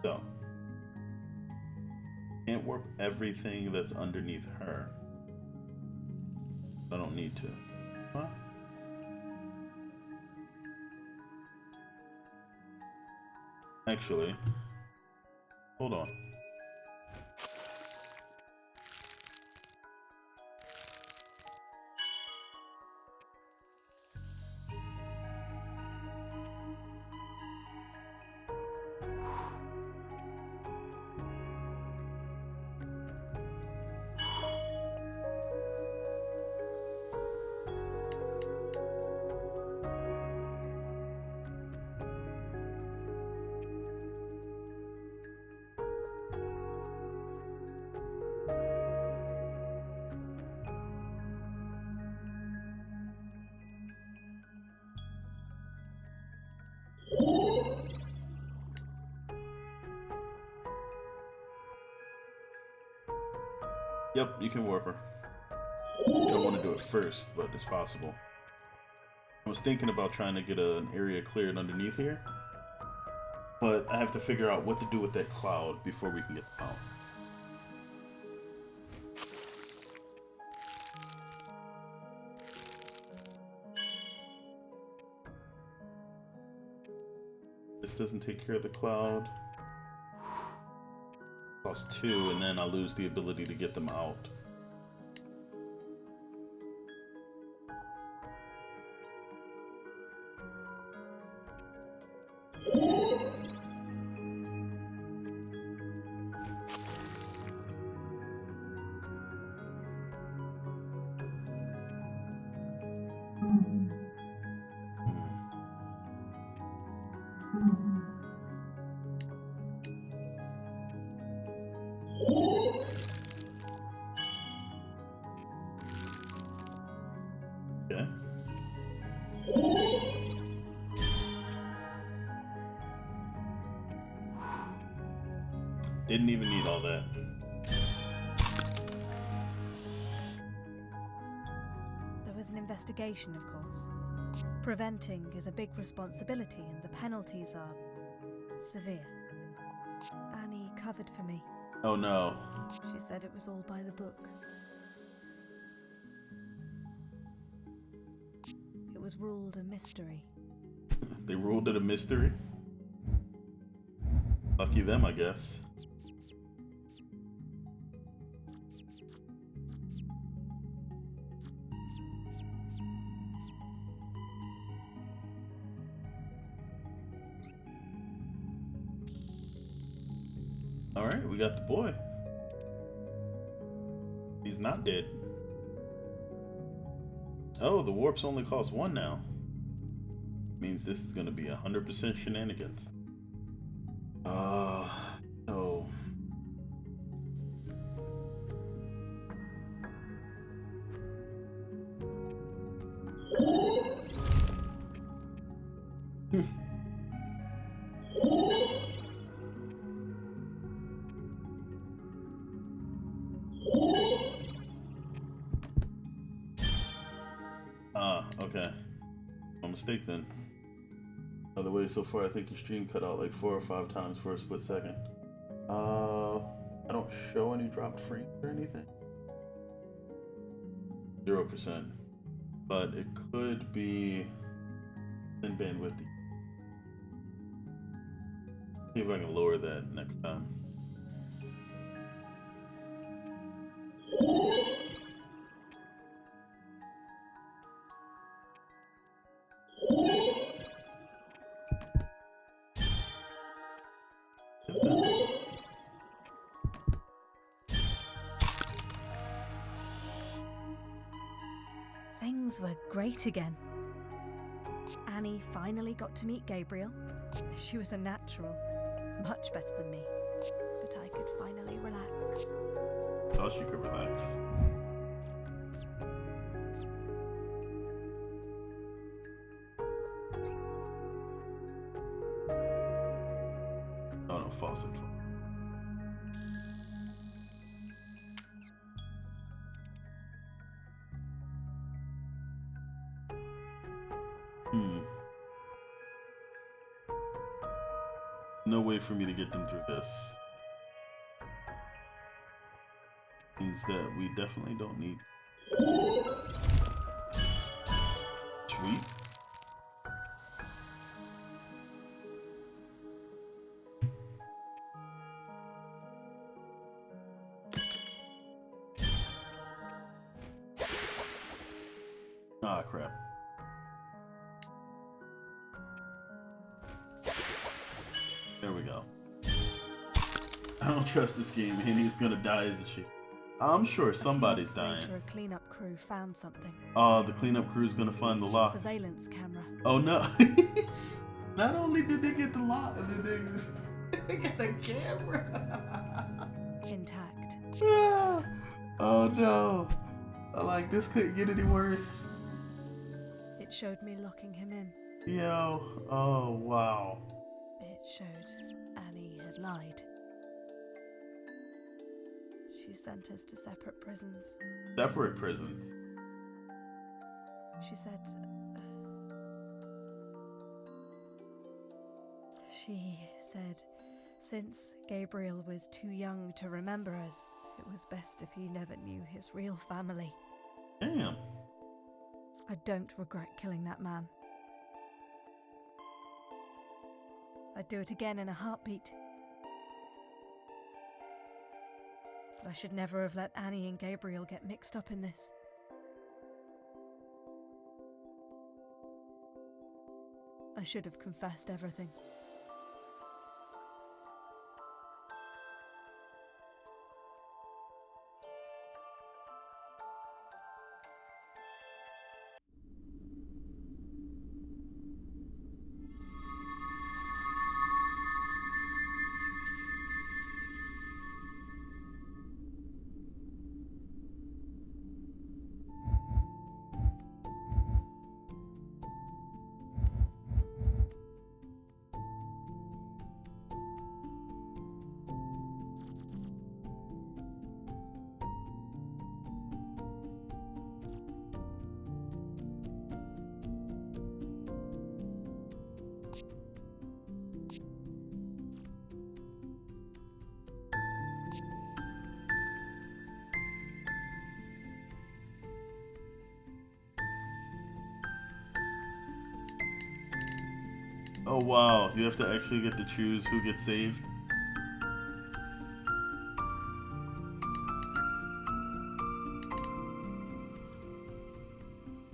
So, can't warp everything that's underneath her. I don't need to. Huh? Actually, hold on. Yep, you can warp her. You don't want to do it first, but it's possible. I was thinking about trying to get an area cleared underneath here, but I have to figure out what to do with that cloud before we can get out. This doesn't take care of the cloud. Cost 2, and then I lose the ability to get them out. Okay. Didn't even need all that. There was an investigation, of course. Preventing is a big responsibility, and the penalties are severe. Annie covered for me. Oh no. She said it was all by the book. It was ruled a mystery. They ruled it a mystery? Lucky them, I guess. Alright, we got the boy. He's not dead. Oh, the warps only cost 1 now. Means this is gonna be 100% shenanigans. So... okay. No mistake then. By the way, so far I think your stream cut out like 4 or 5 times for a split second. I don't show any dropped frames or anything. 0%. But it could be in bandwidth. See if I can lower that next time. Things were great again. Annie finally got to meet Gabriel. She was a natural, much better than me. But I could finally relax. Thought you could relax. Oh no, faucet. No way for me to get them through this. Means that we definitely don't need. Sweet. Ah, crap. There we go. I don't trust this game, and he's gonna die as a sheep. I'm sure somebody's dying. Later, a cleanup crew found something. Oh, the cleanup crew's gonna find the lock. Surveillance camera. Oh no! Not only did they get the lock, they got a camera. Intact. Oh no! Like this couldn't get any worse. It showed me locking him in. Yo! Oh wow! It showed Annie had lied. She sent us to separate prisons. Separate prisons? She said... She said, since Gabriel was too young to remember us, it was best if he never knew his real family. Damn. I don't regret killing that man. I'd do it again in a heartbeat. But I should never have let Annie and Gabriel get mixed up in this. I should have confessed everything. Oh wow, you have to actually get to choose who gets saved?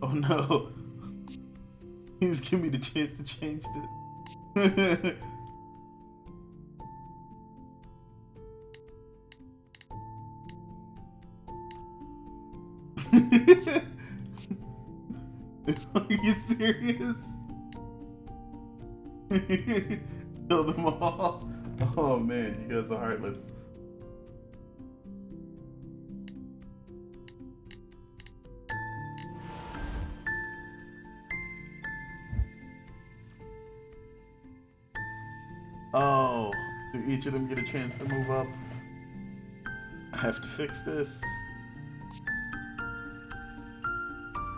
Oh no! He's giving me the chance to change it. Are you serious? Kill them all. Oh man, you guys are heartless. Oh, do each of them get a chance to move up? I have to fix this.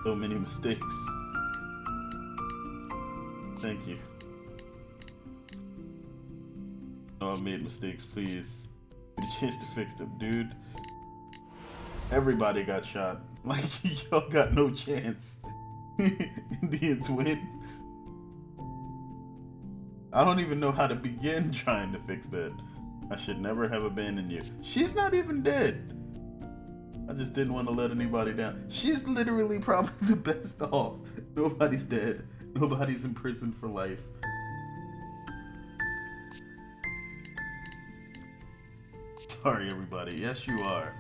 So many mistakes. Thank you. No, I've made mistakes, please. Get a chance to fix them, dude. Everybody got shot. Like, y'all got no chance. Indians win. I don't even know how to begin trying to fix that. I should never have abandoned you. She's not even dead. I just didn't want to let anybody down. She's literally probably the best off. Nobody's dead. Nobody's in prison for life. Sorry, everybody. Yes, you are.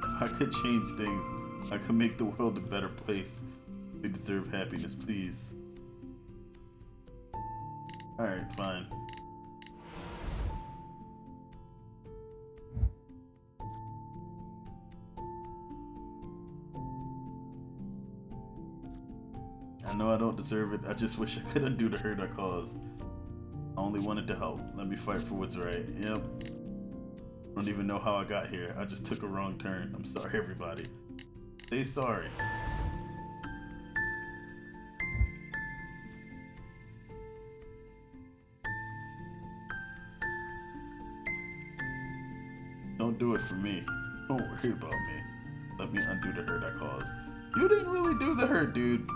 If I could change things, I could make the world a better place. They deserve happiness, please. Alright, fine. I know I don't deserve it. I just wish I could undo the hurt I caused. I only wanted to help. Let me fight for what's right. Yep. I don't even know how I got here. I just took a wrong turn. I'm sorry, everybody. Say sorry. Don't do it for me. Don't worry about me. Let me undo the hurt I caused. You didn't really do the hurt, dude.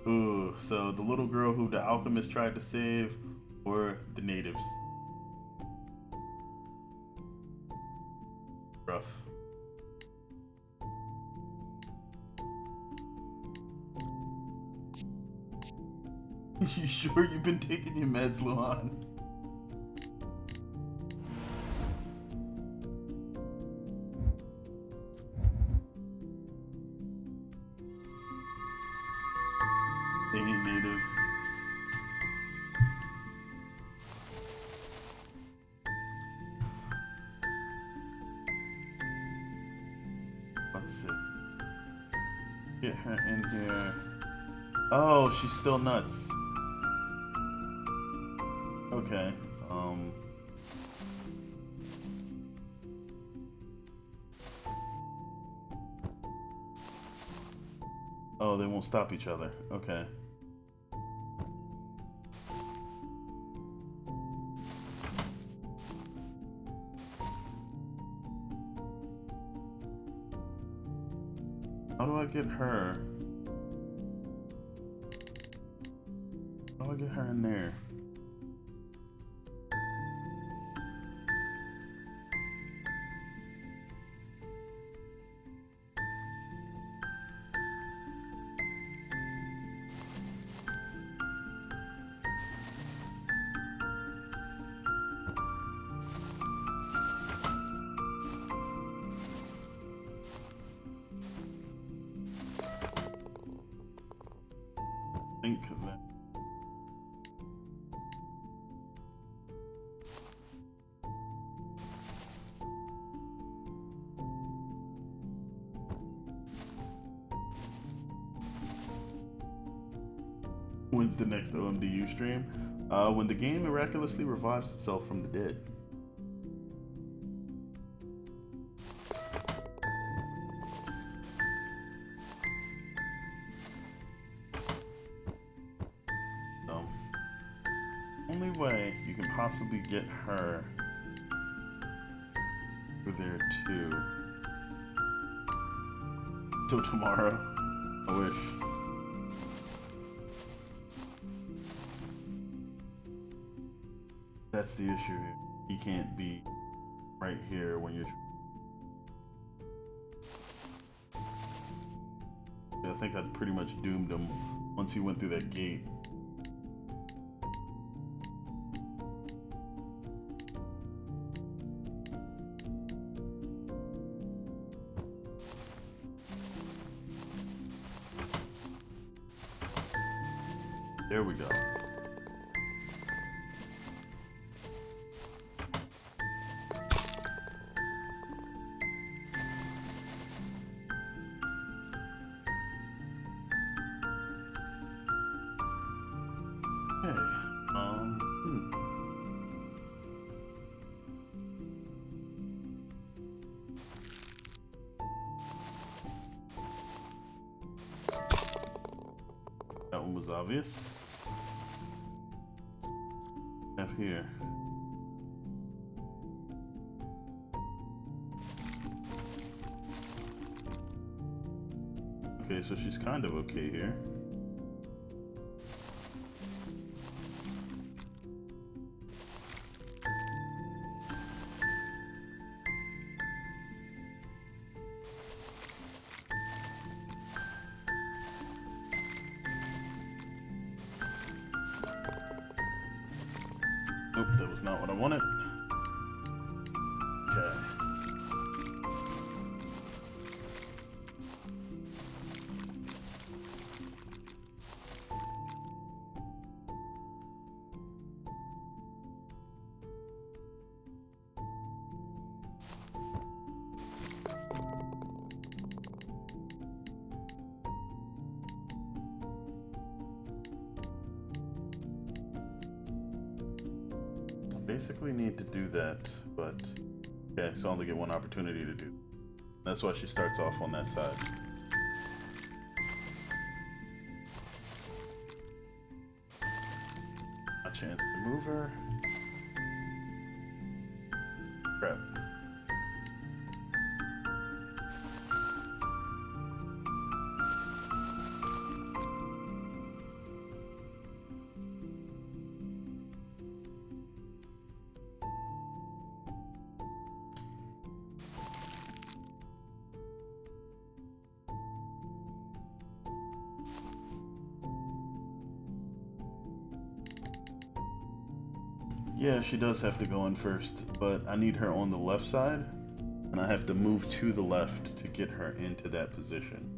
Ooh, so the little girl who the alchemist tried to save, or the natives? Rough. You sure you've been taking your meds, Luan? Dang natives. Let's see. Get her in here. Oh, she's still nuts. Okay. Oh, they won't stop each other. Okay. How do I get her? How do I get her in there? Think of that. When's the next OMDU stream? When the game miraculously revives itself from the dead. Only way you can possibly get her over there too. Till tomorrow. I wish. That's the issue. He can't be right here when you're. Yeah, I think I pretty much doomed him once he went through that gate. There we go. Okay. obvious. Have here. Okay, so she's kind of okay here. Nope, that was not what I wanted. Okay. Basically need to do that, but yeah, so I only get one opportunity to do. That's why she starts off on that side. A chance to move her. Crap. Yeah, she does have to go in first, but I need her on the left side, and I have to move to the left to get her into that position.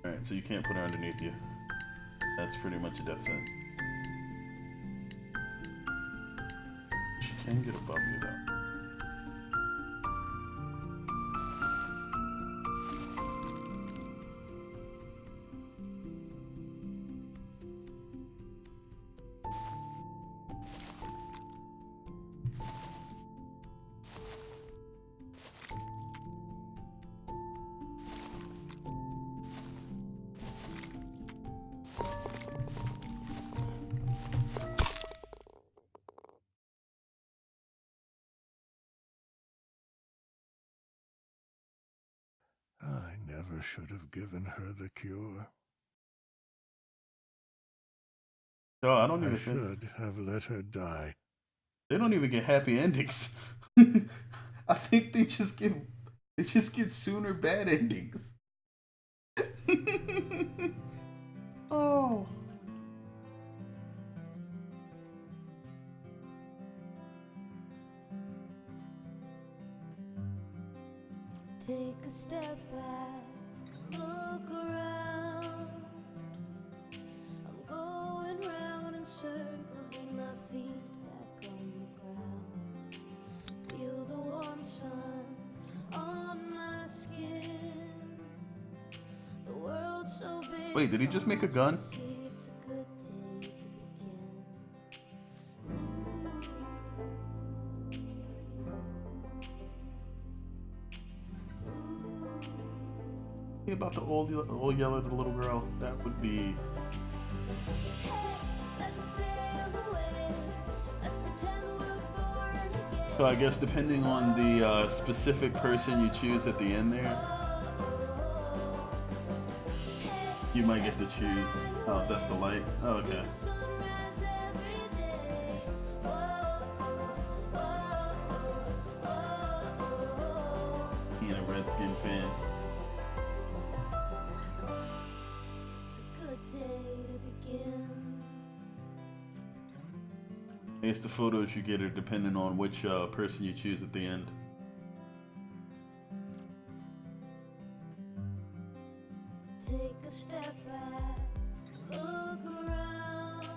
Alright, so you can't put her underneath you. That's pretty much a death sentence. She can get above you though. I never should have given her the cure. Oh, I don't even I think should have let her die. they don't even get happy endings. I think they just get sooner bad endings. Oh. Take a step back, look around. I'm going round in circles with my feet back on the ground. Feel the warm sun on my skin. The world's so big. Wait, did he just make a gun? It's a good day to begin. About to all yell at the little girl. That would be. So I guess depending on the specific person you choose at the end there, you might get to choose. Oh, that's the light. Oh, okay. Redskin fan. It's a good day to begin. I guess the photos you get are depending on which person you choose at the end. Take a step back, look around.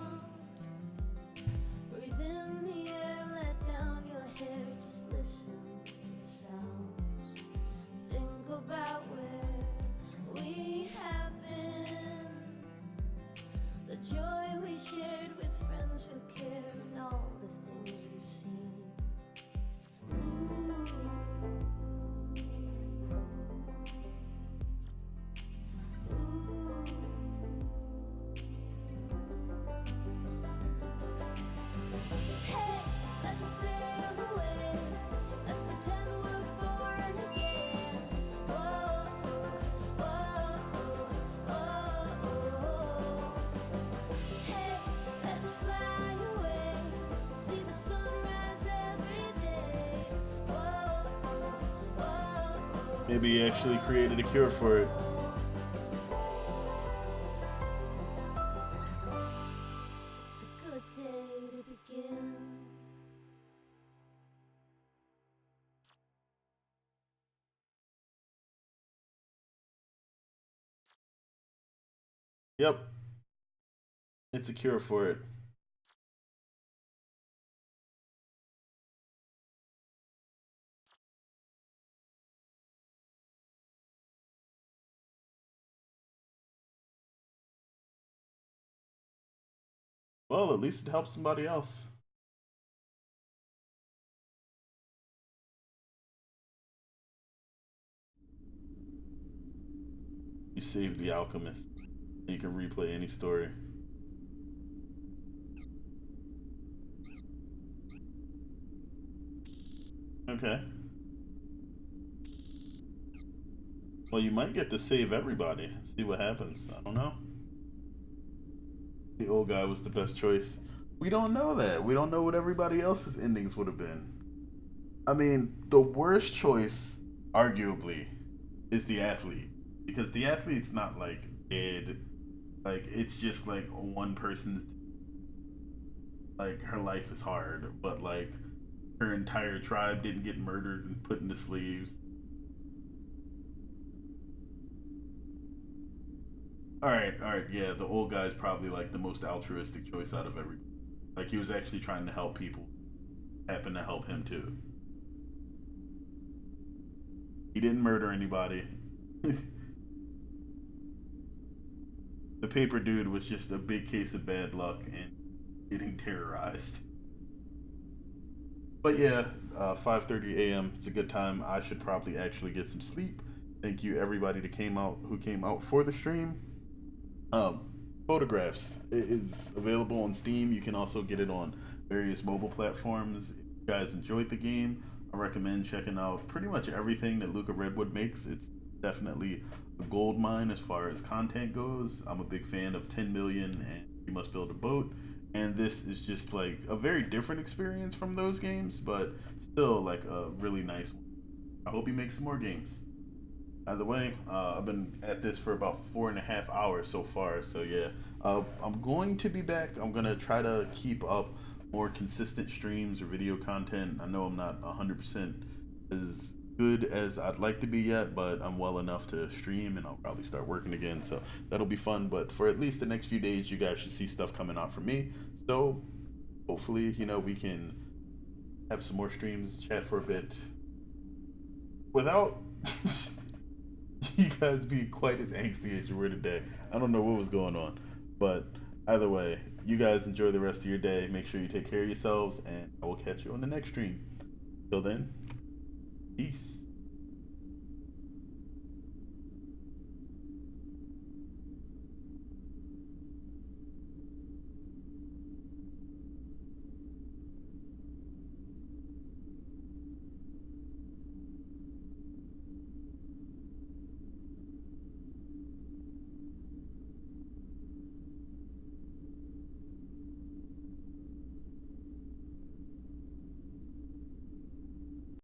Breathe in the air, let down your hair, just listen to the sounds. Think about where we have been, the joy we shared with friends who care, and all the things we've seen. Ooh. Hey, let's sail away. Let's pretend we're born again. Whoa, whoa, whoa, whoa. Hey, let's fly away. See the sunrise every day. Whoa, whoa. Maybe he actually created a cure for it. It's a good day to begin. Yep. It's a cure for it. Well, at least it helps somebody else. You saved the alchemist. You can replay any story. Okay. Well, you might get to save everybody. See what happens. I don't know. The old guy was the best choice. We don't know that. We don't know what everybody else's endings would have been. I mean, the worst choice, arguably, is the athlete. Because the athlete's not like dead. Like, it's just like one person's, like, her life is hard, but like her entire tribe didn't get murdered and put into slaves. Alright, yeah, the old guy's probably like the most altruistic choice out of everybody. Like, he was actually trying to help people. Happened to help him too. He didn't murder anybody. The paper dude was just a big case of bad luck and getting terrorized. But yeah, 5:30 a.m. It's a good time. I should probably actually get some sleep. Thank you everybody that came out for the stream. Photographs is available on Steam. You can also get it on various mobile platforms. If you guys enjoyed the game, I recommend checking out pretty much everything that Luca Redwood makes. It's definitely a gold mine as far as content goes. I'm a big fan of 10 Million and You Must Build a Boat, and this is just like a very different experience from those games, but still like a really nice one. I hope he makes some more games. Either way, I've been at this for about 4.5 hours so far, so yeah. I'm going to be back. I'm gonna try to keep up more consistent streams or video content. I know I'm not 100% as good as I'd like to be yet, but I'm well enough to stream, and I'll probably start working again, so that'll be fun. But for at least the next few days, you guys should see stuff coming out from me. So hopefully, you know, we can have some more streams, chat for a bit without you guys be quite as angsty as you were today. I don't know what was going on, but either way, you guys enjoy the rest of your day. Make sure you take care of yourselves, and I will catch you on the next stream. Till then, peace.